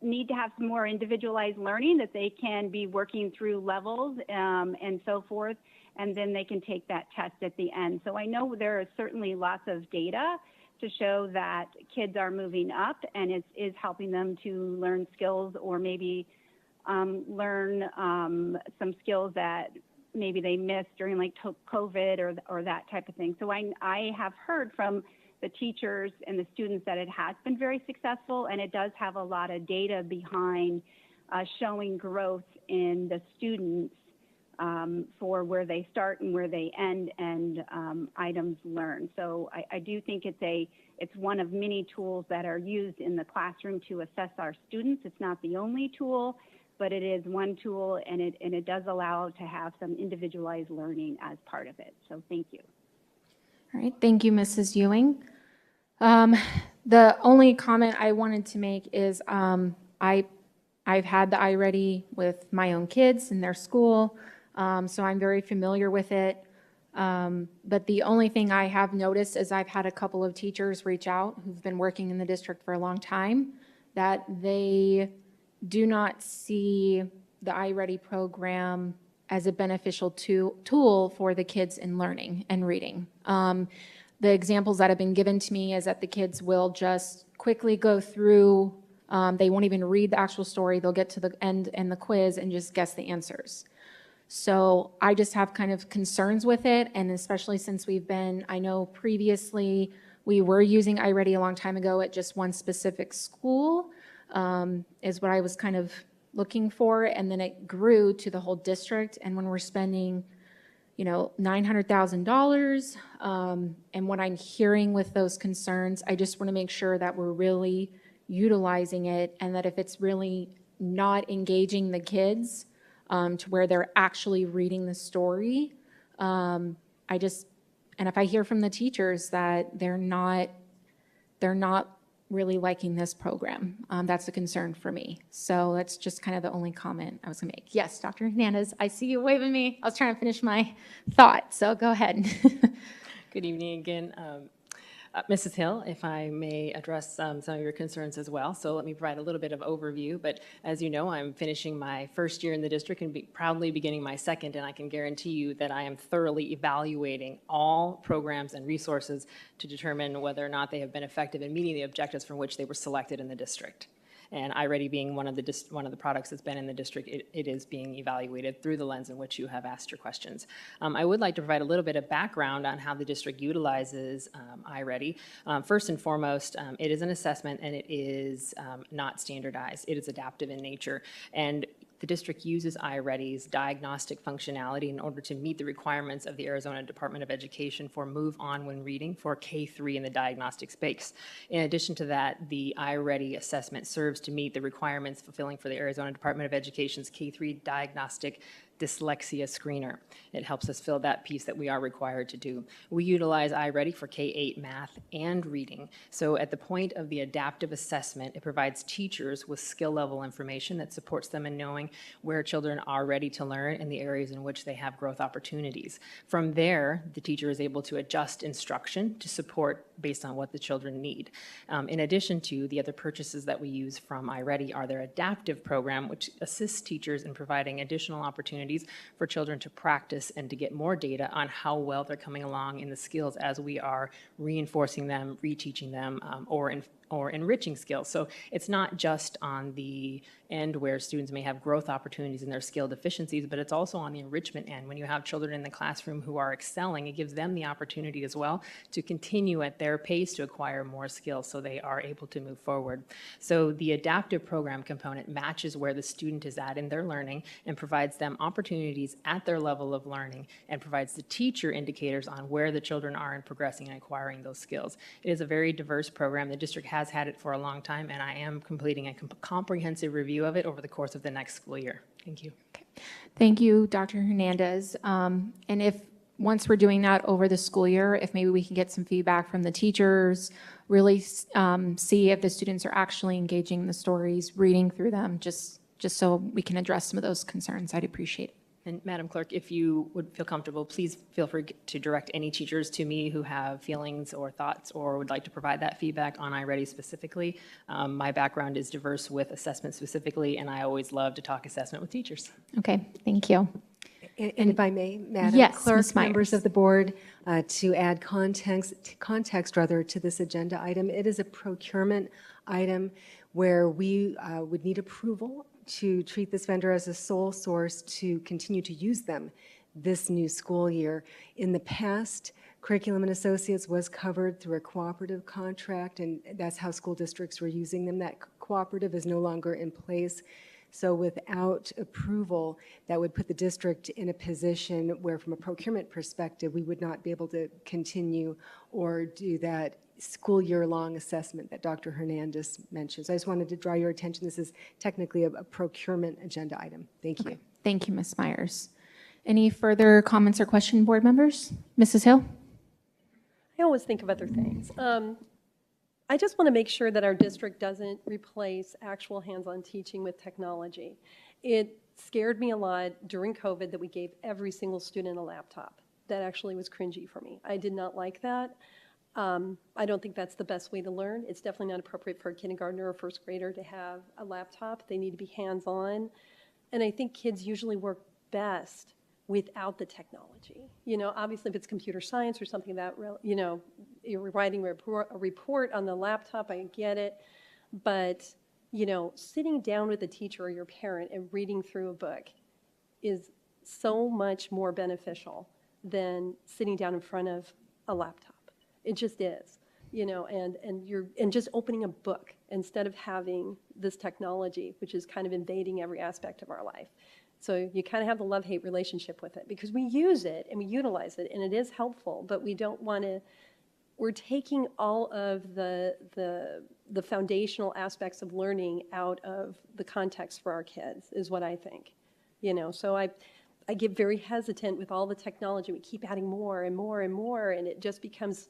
need to have some more individualized learning, that they can be working through levels and so forth, and then they can take that test at the end. So I know there is certainly lots of data to show that kids are moving up, and it is helping them to learn skills, or maybe learn some skills that maybe they missed during like COVID or that type of thing. So I have heard from the teachers and the students that it has been very successful, and it does have a lot of data behind showing growth in the students for where they start and where they end, and items learned. So I do think it's one of many tools that are used in the classroom to assess our students. It's not the only tool, but it is one tool, and it does allow to have some individualized learning as part of it. So thank you. All right, thank you, Mrs. Ewing. The only comment I wanted to make is I've had the iReady with my own kids in their school, so I'm very familiar with it. But the only thing I have noticed is I've had a couple of teachers reach out who've been working in the district for a long time, that they do not see the iReady program as a beneficial tool for the kids in learning and reading. The examples that have been given to me is that the kids will just quickly go through, they won't even read the actual story, they'll get to the end and the quiz and just guess the answers. So I just have kind of concerns with it, and especially since I know previously we were using iReady a long time ago at just one specific school, is what I was kind of looking for, and then it grew to the whole district, and when we're spending $900,000, and what I'm hearing with those concerns, I just want to make sure that we're really utilizing it, and that if it's really not engaging the kids to where they're actually reading the story, and if I hear from the teachers that they're not really liking this program, that's a concern for me. So that's just kind of the only comment I was gonna make. Yes, Dr. Hernandez, I see you waving me. I was trying to finish my thought, so go ahead. Good evening again. Mrs. Hill, if I may address some of your concerns as well. So let me provide a little bit of overview. But as you know, I'm finishing my first year in the district and proudly beginning my second, and I can guarantee you that I am thoroughly evaluating all programs and resources to determine whether or not they have been effective in meeting the objectives from which they were selected in the district. And iReady being one of the products that's been in the district, it is being evaluated through the lens in which you have asked your questions. I would like to provide a little bit of background on how the district utilizes iReady. First and foremost, it is an assessment, and it is not standardized. It is adaptive in nature. And the district uses iReady's diagnostic functionality in order to meet the requirements of the Arizona Department of Education for Move On When Reading for K-3 in the diagnostic space. In addition to that, the iReady assessment serves to meet the requirements fulfilling for the Arizona Department of Education's K-3 diagnostic dyslexia screener. It helps us fill that piece that we are required to do. We utilize iReady for K-8 math and reading. So at the point of the adaptive assessment, it provides teachers with skill level information that supports them in knowing where children are ready to learn and the areas in which they have growth opportunities. From there, the teacher is able to adjust instruction to support based on what the children need. In addition to the other purchases that we use from iReady are their adaptive program, which assists teachers in providing additional opportunities for children to practice and to get more data on how well they're coming along in the skills as we are reinforcing them, reteaching them, or enriching skills. So it's not just on the end where students may have growth opportunities in their skill deficiencies, but it's also on the enrichment end. When you have children in the classroom who are excelling, it gives them the opportunity as well to continue at their pace to acquire more skills so they are able to move forward. So the adaptive program component matches where the student is at in their learning and provides them opportunities at their level of learning and provides the teacher indicators on where the children are in progressing and acquiring those skills. It is a very diverse program. The district has had it for a long time, and I am completing a comprehensive review of it over the course of the next school year. Thank you. Thank you, Dr. Hernandez. And if once we're doing that over the school year, if maybe we can get some feedback from the teachers, really see if the students are actually engaging in the stories, reading through them, just so we can address some of those concerns, I'd appreciate it. And Madam Clerk, if you would feel comfortable, please feel free to direct any teachers to me who have feelings or thoughts or would like to provide that feedback on iReady specifically. My background is diverse with assessment specifically, and I always love to talk assessment with teachers. Okay, thank you. And if I may, Madam Yes, Clerk, Ms. Myers. members of the board, to add context rather to this agenda item, it is a procurement item where we would need approval to treat this vendor as a sole source to continue to use them this new school year. In the past, Curriculum and Associates was covered through a cooperative contract, and that's how school districts were using them. That cooperative is no longer in place. So without approval, that would put the district in a position where, from a procurement perspective, we would not be able to continue or do that school year-long assessment that Dr. Hernandez mentioned. So I just wanted to draw your attention. This is technically a procurement agenda item. Thank you. Okay. Thank you, Ms. Myers. Any further comments or questions, board members? Mrs. Hill? I always think of other things. I just want to make sure that our district doesn't replace actual hands-on teaching with technology. It scared me a lot during COVID that we gave every single student a laptop. That actually was cringy for me. I did not like that. I don't think that's the best way to learn. It's definitely not appropriate for a kindergartner or first grader to have a laptop. They need to be hands-on. And I think kids usually work best without the technology. You know, obviously if it's computer science or something that, you know, you're writing a report on the laptop, I get it. But, you know, sitting down with a teacher or your parent and reading through a book is so much more beneficial than sitting down in front of a laptop. It just is, you know, and just opening a book instead of having this technology, which is kind of invading every aspect of our life. So you kind of have the love-hate relationship with it because we use it and we utilize it and it is helpful, but we don't want to, we're taking all of the foundational aspects of learning out of the context for our kids is what I think, you know. So I get very hesitant with all the technology. We keep adding more and more and more and it just becomes,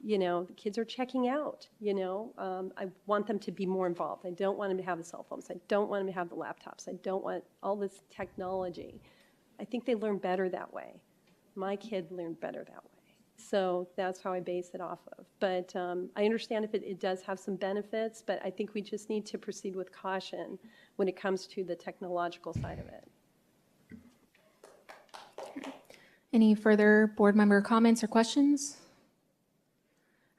you know, the kids are checking out, you know. I want them to be more involved. I don't want them to have the cell phones. I don't want them to have the laptops. I don't want all this technology. I think they learn better that way. My kid learned better that way. So that's how I base it off of. But I understand if it does have some benefits, but I think we just need to proceed with caution when it comes to the technological side of it. Any further board member comments or questions?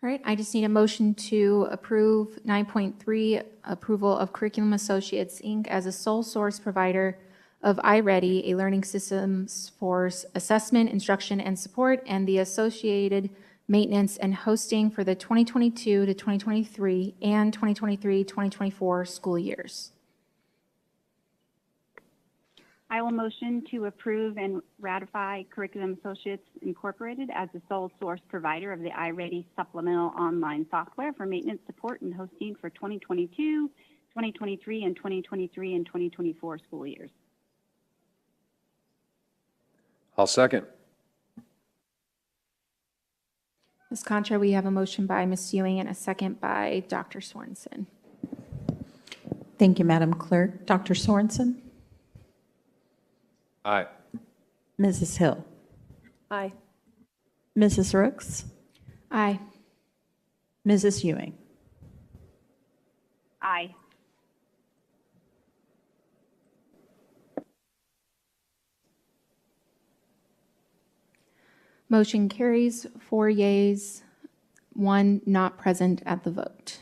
All right, I just need a motion to approve 9.3, approval of Curriculum Associates, Inc. as a sole source provider of iReady, a learning systems for assessment, instruction, and support, and the associated maintenance and hosting for the 2022 to 2023 and 2023-2024 school years. I will motion to approve and ratify Curriculum Associates Incorporated as the sole source provider of the iReady supplemental online software for maintenance, support, and hosting for 2022, 2023, and 2024 school years. I'll second. Ms. Contra, we have a motion by Ms. Ewing and a second by Dr. Sorensen. Thank you, Madam Clerk. Dr. Sorensen? Aye. Mrs. Hill? Aye. Mrs. Rooks? Aye. Mrs. Ewing? Aye. Motion carries 4 yeas, 1 not present at the vote.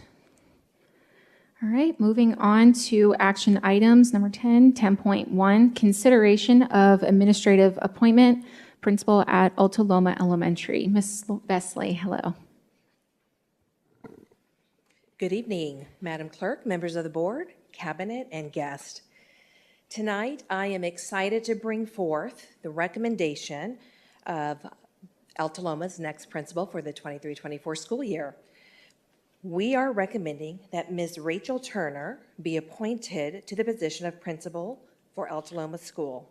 All right, moving on to action items. Number 10, 10.1, consideration of administrative appointment, principal at Alta Loma Elementary. Ms. Vesley, hello. Good evening, Madam Clerk, members of the board, cabinet, and guests. Tonight, I am excited to bring forth the recommendation of Alta Loma's next principal for the 23-24 school year. We are recommending that Ms. Rachel Turner be appointed to the position of principal for Alta Loma School.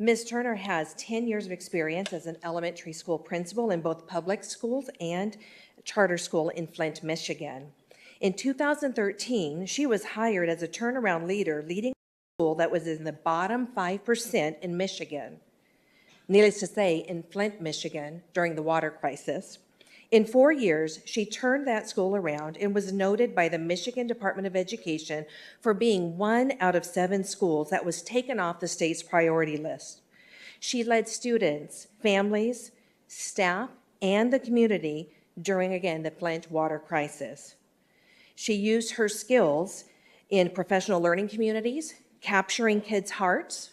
Ms. Turner has 10 years of experience as an elementary school principal in both public schools and charter school in Flint, Michigan. In 2013, she was hired as a turnaround leader, leading a school that was in the bottom 5% in Michigan. Needless to say, in Flint, Michigan, during the water crisis. In 4 years, she turned that school around and was noted by the Michigan Department of Education for being 1 out of 7 schools that was taken off the state's priority list. She led students, families, staff, and the community during, again, the Flint water crisis. She used her skills in professional learning communities, capturing kids' hearts,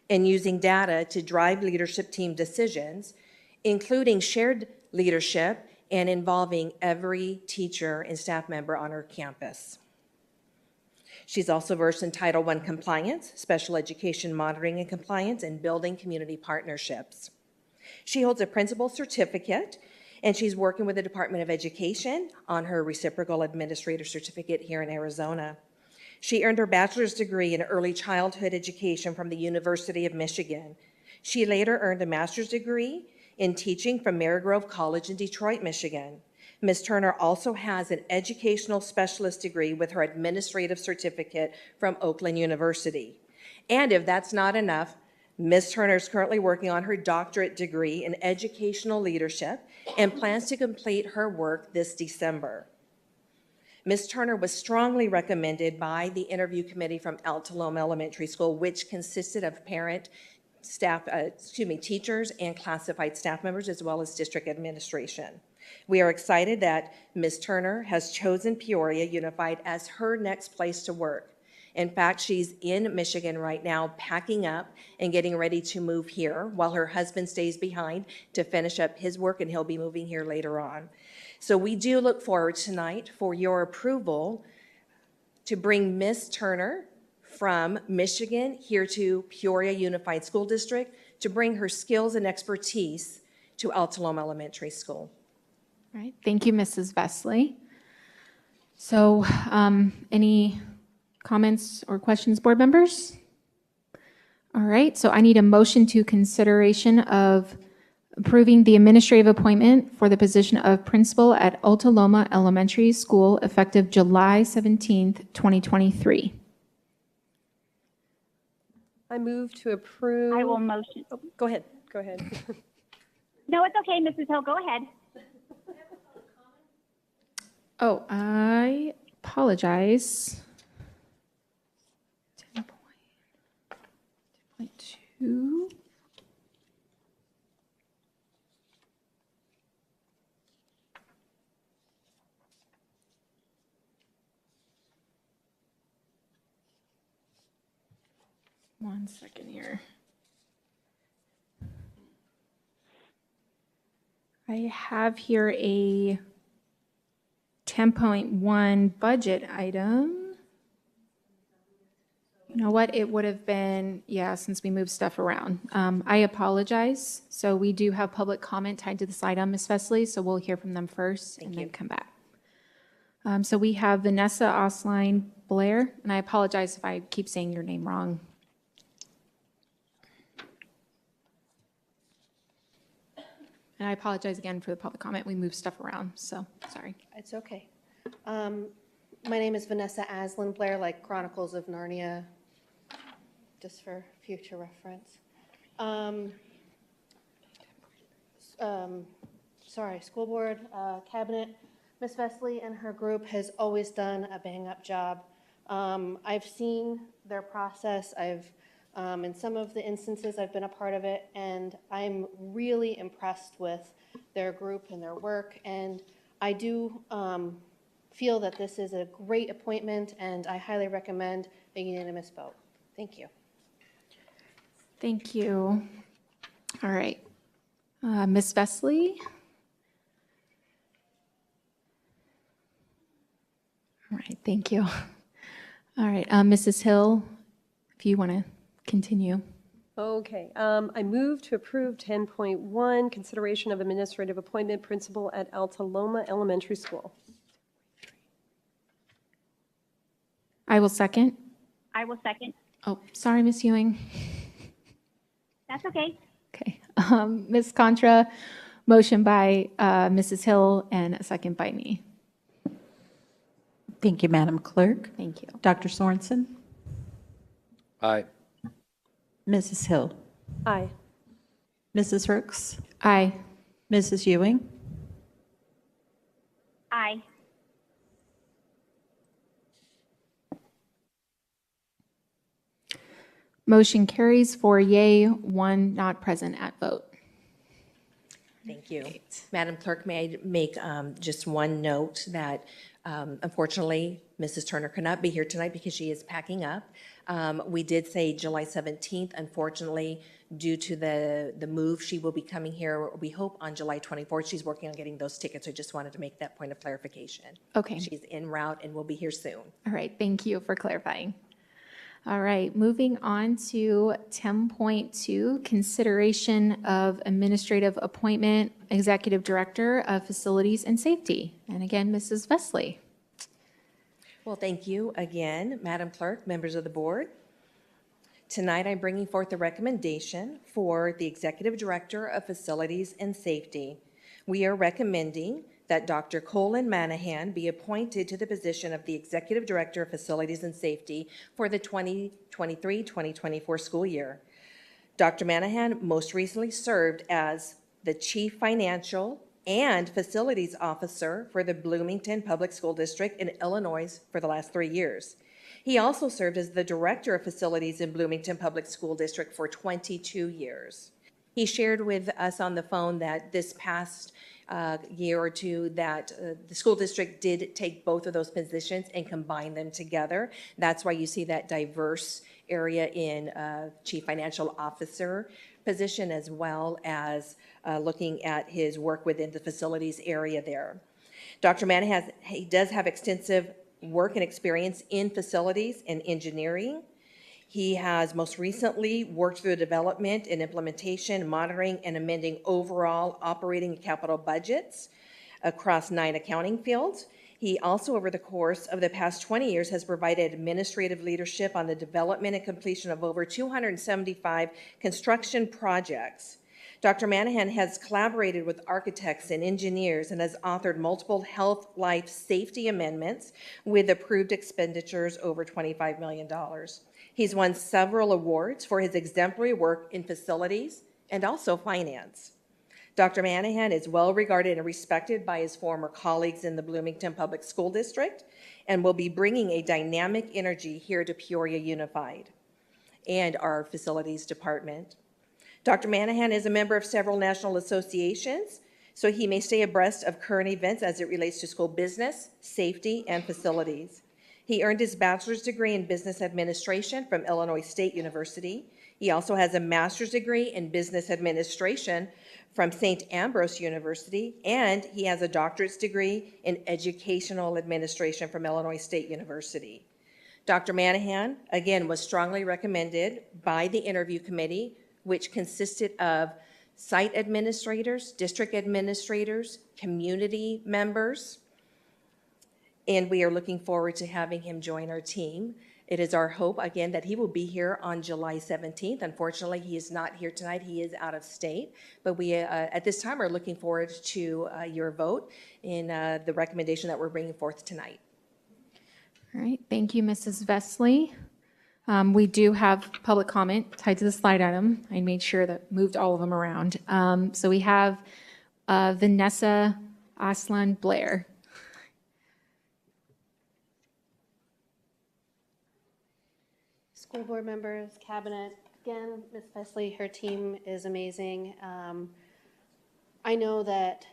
and using data to drive leadership team decisions, including shared leadership and involving every teacher and staff member on her campus. She's also versed in Title I compliance, special education monitoring and compliance, and building community partnerships. She holds a principal certificate, and she's working with the Department of Education on her reciprocal administrator certificate here in Arizona. She earned her bachelor's degree in early childhood education from the University of Michigan. She later earned a master's degree in teaching from Marygrove College in Detroit, Michigan. Ms. Turner also has an educational specialist degree with her administrative certificate from Oakland University. And if that's not enough, Ms. Turner is currently working on her doctorate degree in educational leadership and plans to complete her work this December. Ms. Turner was strongly recommended by the interview committee from Altaloma Elementary School, which consisted of teachers and classified staff members, as well as district administration. We are excited that Ms. Turner has chosen Peoria Unified as her next place to work. In fact, she's in Michigan right now, packing up and getting ready to move here while her husband stays behind to finish up his work, and he'll be moving here later on. So we do look forward tonight for your approval to bring Ms. Turner from Michigan here to Peoria Unified School District to bring her skills and expertise to Altaloma Elementary School. All right, thank you, Mrs. Vesley. So any comments or questions, board members? All right, so I need a motion to consideration of approving the administrative appointment for the position of principal at Altaloma Elementary School effective July 17th, 2023. I move to approve. I will motion. Oh, go ahead. Go ahead. No, it's okay, Mrs. Hill, go ahead. Oh, I apologize. 10.2. One second here. I have here a 10.1 budget item. You know what? It would have been, yeah, since we moved stuff around. I apologize. So we do have public comment tied to this item, Ms. Vesley, so we'll hear from them first and then come back. So we have Vanessa Osline Blair, and I apologize if I keep saying your name wrong. And I apologize again for the public comment. We moved stuff around, so sorry. It's okay. My name is Vanessa Aslan Blair, like Chronicles of Narnia, just for future reference. Sorry, school board, cabinet. Ms. Vesley and her group has always done a bang-up job. I've seen their process. In some of the instances, I've been a part of it, and I'm really impressed with their group and their work. And I do feel that this is a great appointment, and I highly recommend a unanimous vote. Thank you. Thank you. All right. Ms. Vesley? All right, thank you. All right, Mrs. Hill, if you want to continue. Okay, I move to approve 10.1, consideration of administrative appointment principal at Altaloma Elementary School. I will second. I will second. Oh, sorry, Ms. Ewing. That's okay. Okay. Ms. Contra, motion by Mrs. Hill and a second by me. Thank you, Madam Clerk. Thank you. Dr. Sorensen? Aye. Mrs. Hill? Aye. Mrs. Rooks? Aye. Mrs. Ewing? Aye. Motion carries 4 yea, 1 not present at vote. Thank you. Madam Clerk, may I make just one note that unfortunately, Mrs. Turner could not be here tonight because she is packing up. We did say July 17th. Unfortunately, due to the move, she will be coming here, we hope, on July 24th. She's working on getting those tickets. I just wanted to make that point of clarification. Okay. She's en route and will be here soon. All right, thank you for clarifying. All right, moving on to 10.2, consideration of administrative appointment, Executive Director of Facilities and Safety. And again, Mrs. Vesley. Well, thank you again, Madam Clerk, members of the board. Tonight, I'm bringing forth the recommendation for the Executive Director of Facilities and Safety. We are recommending that Dr. Colin Manahan be appointed to the position of the Executive Director of Facilities and Safety for the 2023-2024 school year. Dr. Manahan most recently served as the Chief Financial and Facilities Officer for the Bloomington Public School District in Illinois for the last 3 years. He also served as the Director of Facilities in Bloomington Public School District for 22 years. He shared with us on the phone that this past year or two that the school district did take both of those positions and combine them together. That's why you see that diverse area in Chief Financial Officer position, as well as looking at his work within the facilities area there. Dr. Manahan he does have extensive work and experience in facilities and engineering. He has most recently worked through the development and implementation, monitoring, and amending overall operating and capital budgets across 9 accounting fields. He also, over the course of the past 20 years, has provided administrative leadership on the development and completion of over 275 construction projects. Dr. Manahan has collaborated with architects and engineers and has authored multiple health, life, safety amendments with approved expenditures over $25 million. He's won several awards for his exemplary work in facilities and also finance. Dr. Manahan is well regarded and respected by his former colleagues in the Bloomington Public School District and will be bringing a dynamic energy here to Peoria Unified and our facilities department. Dr. Manahan is a member of several national associations, so he may stay abreast of current events as it relates to school business, safety, and facilities. He earned his bachelor's degree in business administration from Illinois State University. He also has a master's degree in business administration from St. Ambrose University, and he has a doctorate's degree in educational administration from Illinois State University. Dr. Manahan, again, was strongly recommended by the interview committee, which consisted of site administrators, district administrators, community members, and we are looking forward to having him join our team. It is our hope, again, that he will be here on July 17th. Unfortunately, he is not here tonight. He is out of state. But we, at this time, are looking forward to your vote in the recommendation that we're bringing forth tonight. All right, thank you, Mrs. Vesley. We do have public comment tied to the slide item. I made sure that moved all of them around. So we have Vanessa Aslan Blair. School board members, cabinet, again, Ms. Vesley, her team is amazing. I know that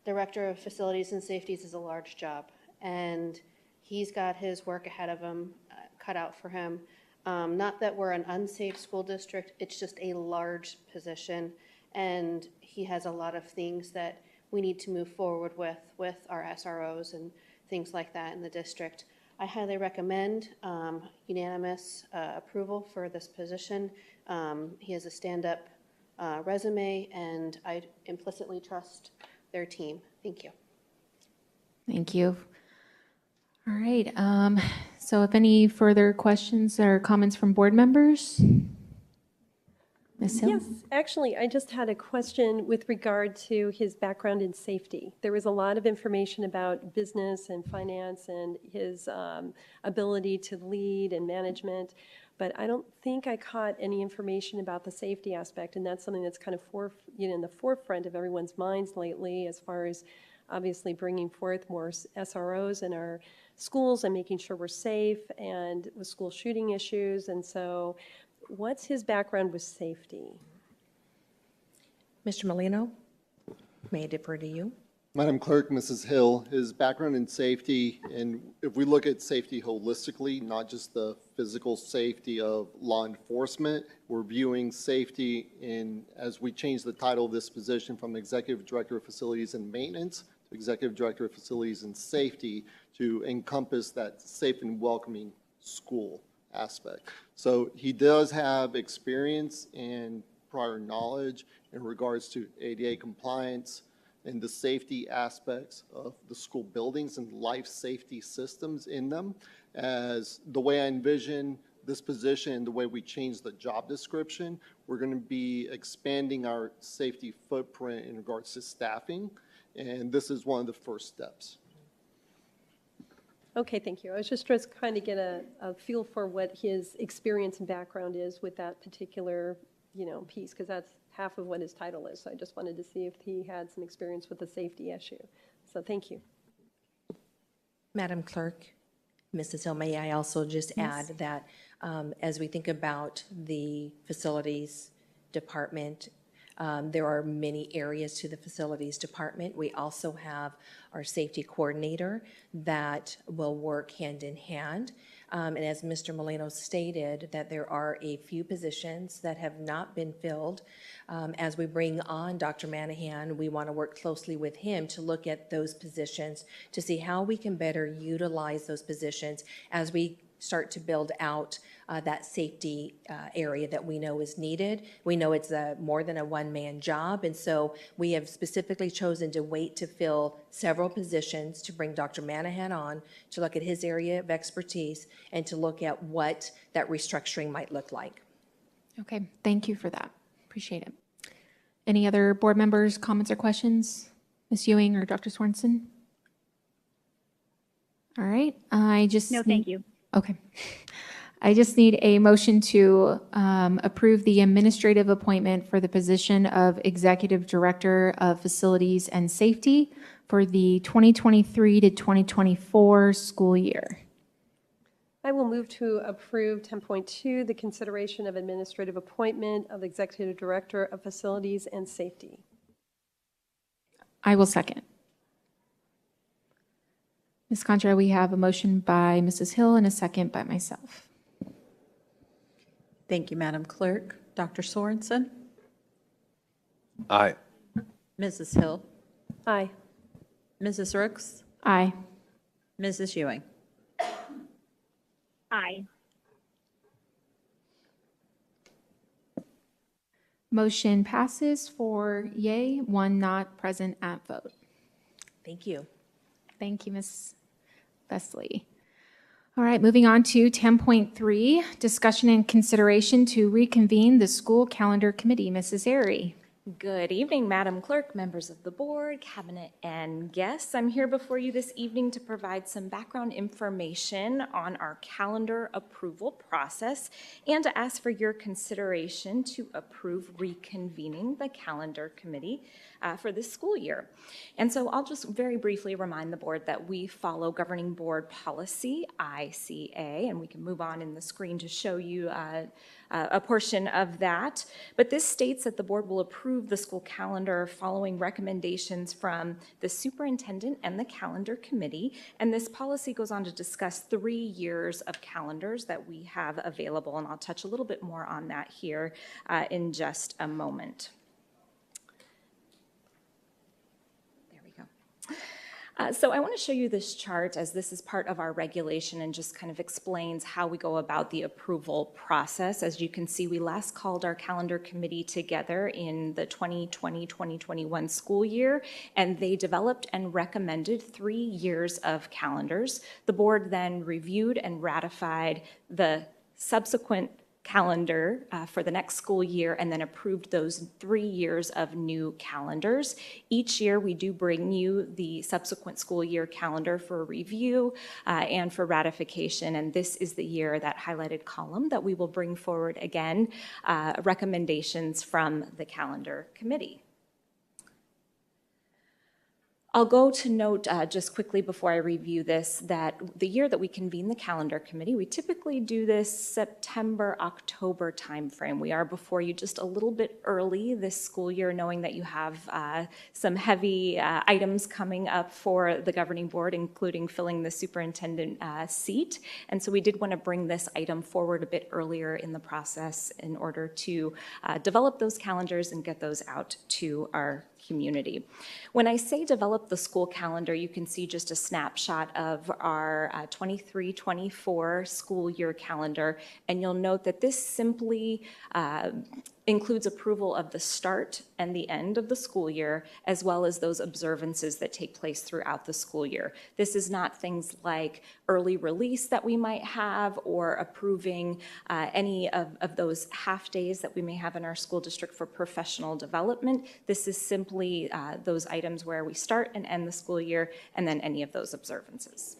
Director of Facilities and Safeties is a large job, and he's got his work ahead of him, cut out for him. Not that we're an unsafe school district, it's just a large position, and he has a lot of things that we need to move forward with our SROs and things like that in the district. I highly recommend unanimous approval for this position. He has a stand-up resume, and I implicitly trust their team. Thank you. Thank you. All right. So if any further questions or comments from board members? Ms. Hill? Yes, actually, I just had a question with regard to his background in safety. There was a lot of information about business and finance and his ability to lead and management, but I don't think I caught any information about the safety aspect, and that's something that's kind of in the forefront of everyone's minds lately as far as obviously bringing forth more SROs in our schools and making sure we're safe and with school shooting issues, and so what's his background with safety? Mr. Molino, may I defer to you? Madam Clerk, Mrs. Hill, his background in safety, and if we look at safety holistically, not just the physical safety of law enforcement, we're viewing safety in, as we change the title of this position from Executive Director of Facilities and Maintenance to Executive Director of Facilities and Safety to encompass that safe and welcoming school aspect. So he does have experience and prior knowledge in regards to ADA compliance and the safety aspects of the school buildings and life safety systems in them. As the way I envision this position and the way we change the job description, we're going to be expanding our safety footprint in regards to staffing, and this is one of the first steps. Okay, thank you. I was just trying to get a feel for what his experience and background is with that particular, piece, because that's half of what his title is. So I just wanted to see if he had some experience with the safety issue. So thank you. Madam Clerk, Mrs. Hill, may I also just add that as we think about the facilities department, there are many areas to the facilities department. We also have our safety coordinator that will work hand in hand. And as Mr. Molino stated, that there are a few positions that have not been filled. As we bring on Dr. Manahan, we want to work closely with him to look at those positions to see how we can better utilize those positions as we start to build out that safety area that we know is needed. We know it's more than a one-man job, and so we have specifically chosen to wait to fill several positions to bring Dr. Manahan on to look at his area of expertise and to look at what that restructuring might look like. Okay, thank you for that. Appreciate it. Any other board members, comments or questions? Ms. Ewing or Dr. Swanson? All right, No, thank you. Okay. I just need a motion to approve the administrative appointment for the position of Executive Director of Facilities and Safety for the 2023 to 2024 school year. I will move to approve 10.2, the consideration of administrative appointment of Executive Director of Facilities and Safety. I will second. Ms. Contra, we have a motion by Mrs. Hill and a second by myself. Thank you, Madam Clerk. Dr. Sorensen? Aye. Mrs. Hill? Aye. Mrs. Rooks? Aye. Mrs. Ewing? Aye. Motion passes 4 yay, 1 not present at vote. Thank you. Thank you, Ms. Besley. All right, moving on to 10.3, discussion and consideration to reconvene the school calendar committee. Mrs. Airy. Good evening, Madam Clerk, members of the board, cabinet, and guests. I'm here before you this evening to provide some background information on our calendar approval process and to ask for your consideration to approve reconvening the calendar committee for this school year. And so I'll just very briefly remind the board that we follow governing board policy ICA, and we can move on in the screen to show you a portion of that. But this states that the board will approve the school calendar following recommendations from the superintendent and the calendar committee. And this policy goes on to discuss 3 years of calendars that we have available. And I'll touch a little bit more on that here in just a moment. So I want to show you this chart as this is part of our regulation and just kind of explains how we go about the approval process. As you can see, we last called our calendar committee together in the 2020-2021 school year, and they developed and recommended 3 years of calendars. The board then reviewed and ratified the subsequent calendar for the next school year and then approved those 3 years of new calendars. Each year, we do bring you the subsequent school year calendar for review and for ratification, and this is the year, that highlighted column, that we will bring forward again recommendations from the calendar committee. I'll go to note just quickly before I review this that the year that we convene the calendar committee, we typically do this September, October timeframe. We are before you just a little bit early this school year, knowing that you have some heavy items coming up for the governing board, including filling the superintendent seat. And so we did want to bring this item forward a bit earlier in the process in order to develop those calendars and get those out to our community. When I say develop the school calendar, you can see just a snapshot of our 23-24 school year calendar, and you'll note that this simply includes approval of the start and the end of the school year, as well as those observances that take place throughout the school year. This is not things like early release that we might have, or approving any of those half days that we may have in our school district for professional development. This is simply those items where we start and end the school year, and then any of those observances.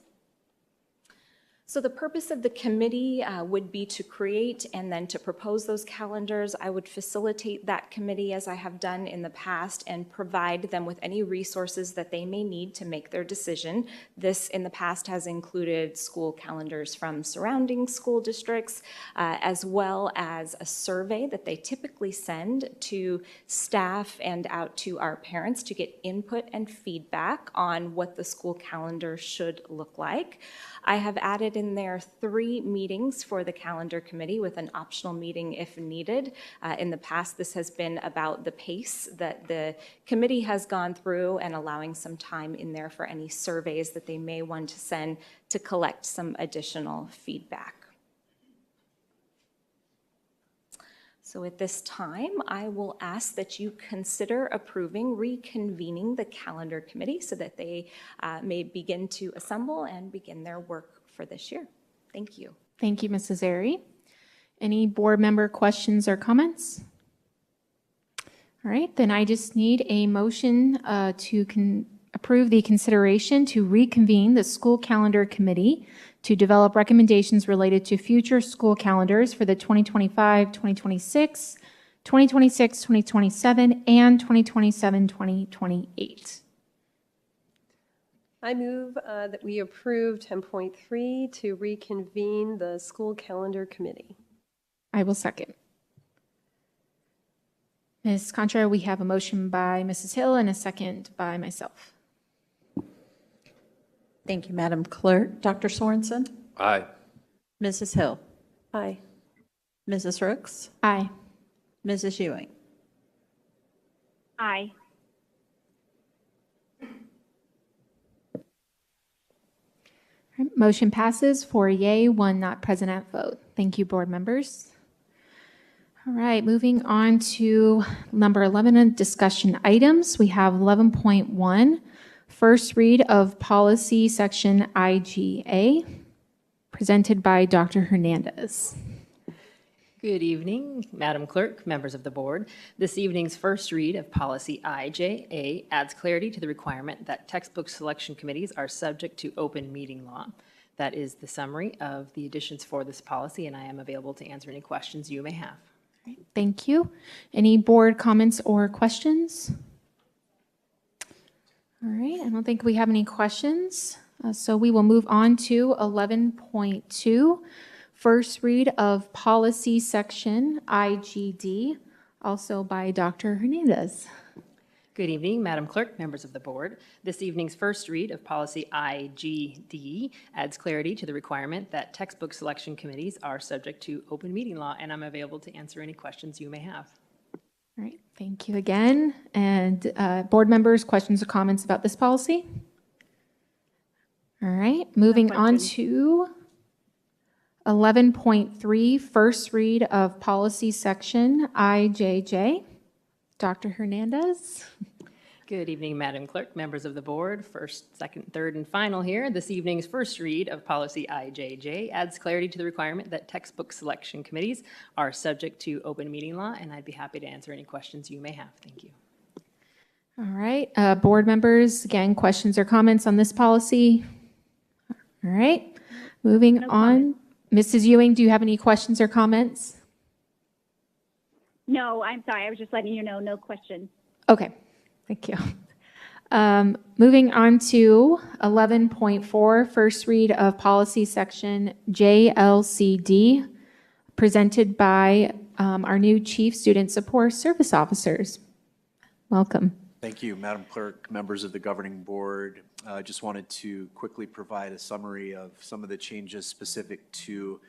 So the purpose of the committee would be to create and then to propose those calendars. I would facilitate that committee as I have done in the past and provide them with any resources that they may need to make their decision. This in the past has included school calendars from surrounding school districts, as well as a survey that they typically send to staff and out to our parents to get input and feedback on what the school calendar should look like. I have added in there 3 meetings for the calendar committee with an optional meeting if needed. In the past, this has been about the pace that the committee has gone through and allowing some time in there for any surveys that they may want to send to collect some additional feedback. So at this time, I will ask that you consider approving reconvening the calendar committee so that they may begin to assemble and begin their work for this year. Thank you. Thank you, Mrs. Airy. Any board member questions or comments? All right, then I just need a motion to approve the consideration to reconvene the school calendar committee to develop recommendations related to future school calendars for the 2025, 2026, 2026, 2027, and 2027, 2028. I move that we approve 10.3 to reconvene the school calendar committee. I will second. Ms. Contra, we have a motion by Mrs. Hill and a second by myself. Thank you, Madam Clerk. Dr. Sorensen? Aye. Mrs. Hill? Aye. Mrs. Rooks? Aye. Mrs. Ewing? Aye. Motion passes 4 yea, 1 not present at vote. Thank you, board members. All right, moving on to number 11, discussion items. We have 11.1, first read of policy section IGA, presented by Dr. Hernandez. Good evening, Madam Clerk, members of the board. This evening's first read of policy IJA adds clarity to the requirement that textbook selection committees are subject to open meeting law. That is the summary of the additions for this policy, and I am available to answer any questions you may have. All right, thank you. Any board comments or questions? All right, I don't think we have any questions. So we will move on to 11.2. First read of policy section IGD, also by Dr. Hernandez. Good evening, Madam Clerk, members of the board. This evening's first read of policy IGD adds clarity to the requirement that textbook selection committees are subject to open meeting law, and I'm available to answer any questions you may have. All right, thank you again. And board members, questions or comments about this policy? All right, moving on to 11.3, first read of policy section IJJ. Dr. Hernandez. Good evening, Madam Clerk, members of the board. First, second, third, and final here. This evening's first read of policy IJJ adds clarity to the requirement that textbook selection committees are subject to open meeting law, and I'd be happy to answer any questions you may have. Thank you. All right, board members, again, questions or comments on this policy? All right, moving on. Mrs. Ewing, do you have any questions or comments? No, I'm sorry. I was just letting you know, no question. Okay, thank you. Moving on to 11.4, first read of policy section JLCD, presented by our new Chief Student Support Service Officers. Welcome. Thank you, Madam Clerk, members of the Governing Board. I just wanted to quickly provide a summary of some of the changes specific to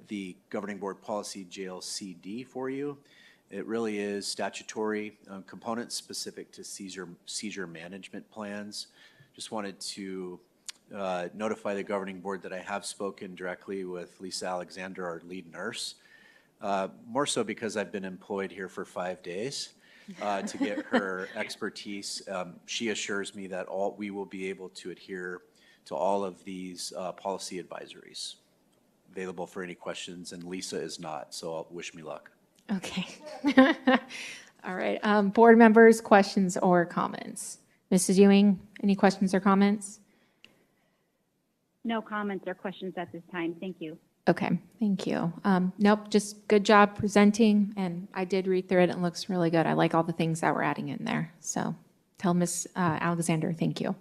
the Governing Board policy JLCD for you. It really is statutory components specific to seizure management plans. Just wanted to notify the Governing Board that I have spoken directly with Lisa Alexander, our lead nurse, more so because I've been employed here for 5 days to get her expertise. She assures me that we will be able to adhere to all of these policy advisories. Available for any questions, and Lisa is not, so wish me luck. Okay. All right. Board members, questions or comments? Mrs. Ewing, any questions or comments? No comments or questions at this time. Thank you. Okay, thank you. Nope, just good job presenting, and I did read through it. It looks really good. I like all the things that we're adding in there. So tell Ms. Alexander, thank you.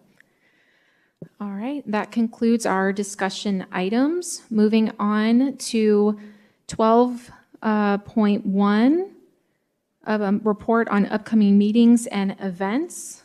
All right, that concludes our discussion items. Moving on to 12.1 of a report on upcoming meetings and events.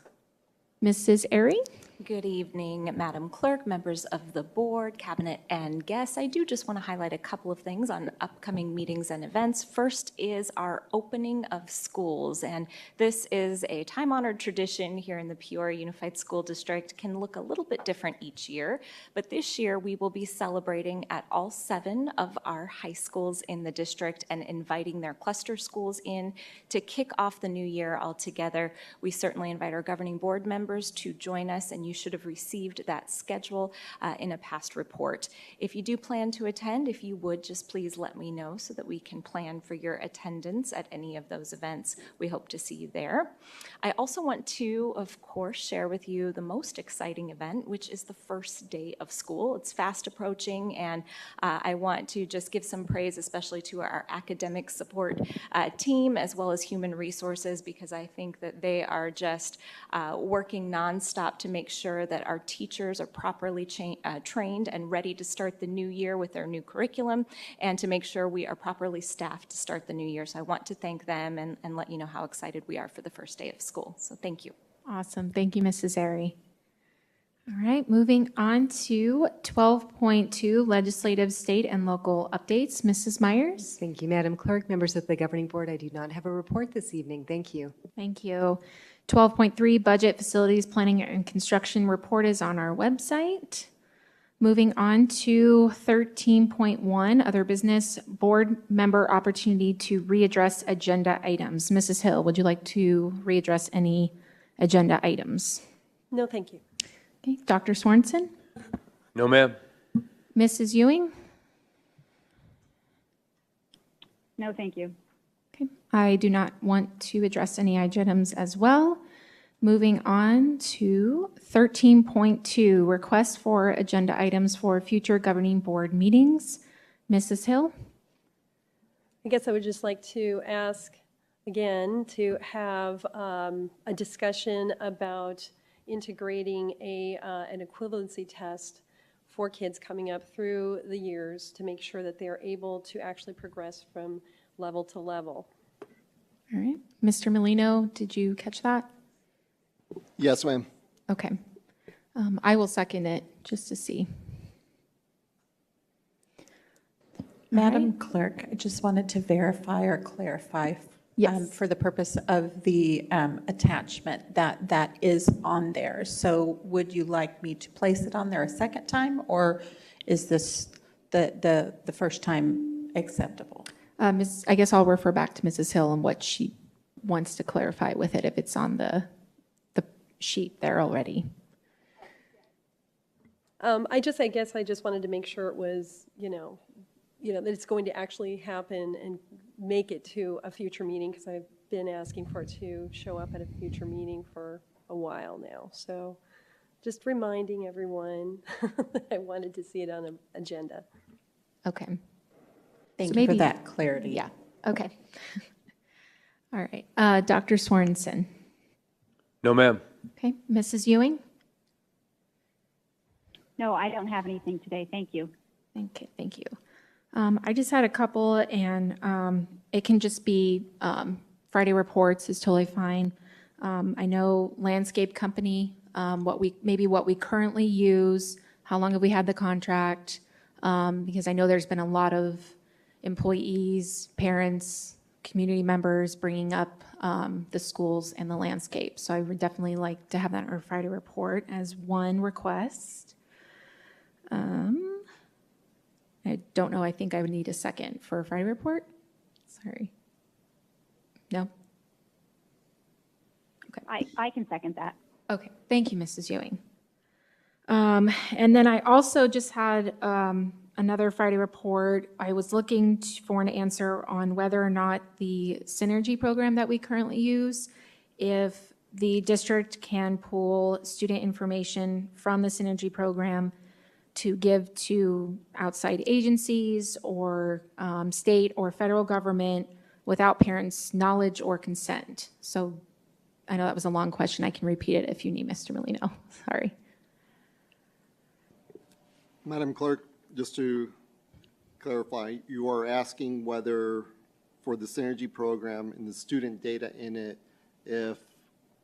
Mrs. Airy? Good evening, Madam Clerk, members of the board, cabinet, and guests. I do just want to highlight a couple of things on upcoming meetings and events. First is our opening of schools, and this is a time-honored tradition here in the Peoria Unified School District. Can look a little bit different each year, but this year we will be celebrating at all 7 of our high schools in the district and inviting their cluster schools in to kick off the new year all together. We certainly invite our governing board members to join us, and you should have received that schedule in a past report. If you do plan to attend, if you would just please let me know so that we can plan for your attendance at any of those events. We hope to see you there. I also want to, of course, share with you the most exciting event, which is the first day of school. It's fast approaching, and I want to just give some praise, especially to our academic support team as well as human resources, because I think that they are just working nonstop to make sure that our teachers are properly trained and ready to start the new year with their new curriculum, and to make sure we are properly staffed to start the new year. So I want to thank them and let you know how excited we are for the first day of school. So thank you. Awesome. Thank you, Mrs. Airy. All right, moving on to 12.2, legislative, state, and local updates. Mrs. Myers? Thank you, Madam Clerk. Members of the Governing Board, I do not have a report this evening. Thank you. Thank you. 12.3, budget, facilities, planning, and construction report is on our website. Moving on to 13.1, other business, board member opportunity to readdress agenda items. Mrs. Hill, would you like to readdress any agenda items? No, thank you. Okay, Dr. Swanson? No, ma'am. Mrs. Ewing? No, thank you. Okay, I do not want to address any items as well. Moving on to 13.2, request for agenda items for future governing board meetings. Mrs. Hill? I guess I would just like to ask again to have a discussion about integrating an equivalency test for kids coming up through the years to make sure that they are able to actually progress from level to level. All right. Mr. Molino, did you catch that? Yes, ma'am. Okay. I will second it just to see. Madam Clerk, I just wanted to verify or clarify for the purpose of the attachment that is on there. So would you like me to place it on there a second time, or is this the first time acceptable? I guess I'll refer back to Mrs. Hill and what she wants to clarify with it if it's on the sheet there already. I guess I just wanted to make sure it was, that it's going to actually happen and make it to a future meeting, because I've been asking for it to show up at a future meeting for a while now. So just reminding everyone that I wanted to see it on an agenda. Okay. Thank you for that clarity. Yeah, okay. All right, Dr. Sorensen. No, ma'am. Okay, Mrs. Ewing? No, I don't have anything today. Thank you. Okay, thank you. I just had a couple, and it can just be Friday reports is totally fine. I know landscape company, what we currently use, how long have we had the contract? Because I know there's been a lot of employees, parents, community members bringing up the schools and the landscape. So I would definitely like to have that in our Friday report as one request. I don't know, I think I would need a second for a Friday report. Sorry. No? Okay. I can second that. Okay, thank you, Mrs. Ewing. And then I also just had another Friday report. I was looking for an answer on whether or not the Synergy program that we currently use, if the district can pull student information from the Synergy program to give to outside agencies or state or federal government without parents' knowledge or consent. So I know that was a long question. I can repeat it if you need, Mr. Molino. Sorry. Madam Clerk, just to clarify, you are asking whether for the Synergy program and the student data in it, if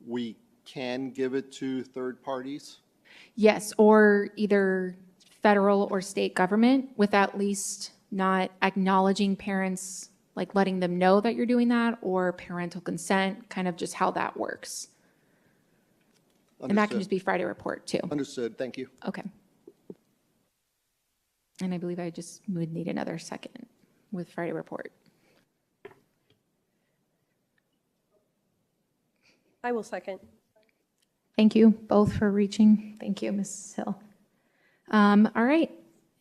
we can give it to third parties? Yes, or either federal or state government with at least not acknowledging parents, like letting them know that you're doing that, or parental consent, kind of just how that works. And that can just be Friday report too. Understood, thank you. Okay. And I believe I just would need another second with Friday report. I will second. Thank you both for reaching. Thank you, Mrs. Hill. All right,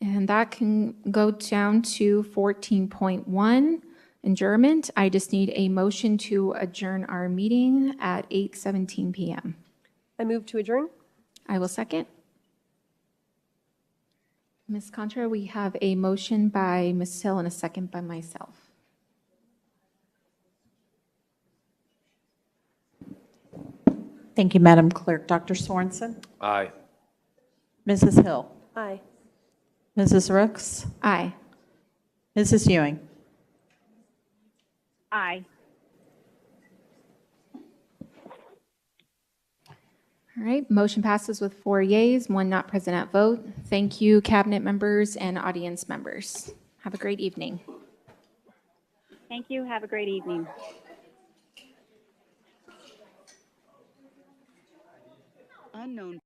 and that can go down to 14.1, adjournment. I just need a motion to adjourn our meeting at 8:17 p.m. I move to adjourn. I will second. Ms. Contra, we have a motion by Ms. Hill and a second by myself. Thank you, Madam Clerk. Dr. Sorensen? Aye. Mrs. Hill? Aye. Mrs. Rooks? Aye. Mrs. Ewing? Aye. All right, motion passes with 4 yeas, 1 not present at vote. Thank you, cabinet members and audience members. Have a great evening. Thank you. Have a great evening. Unknown.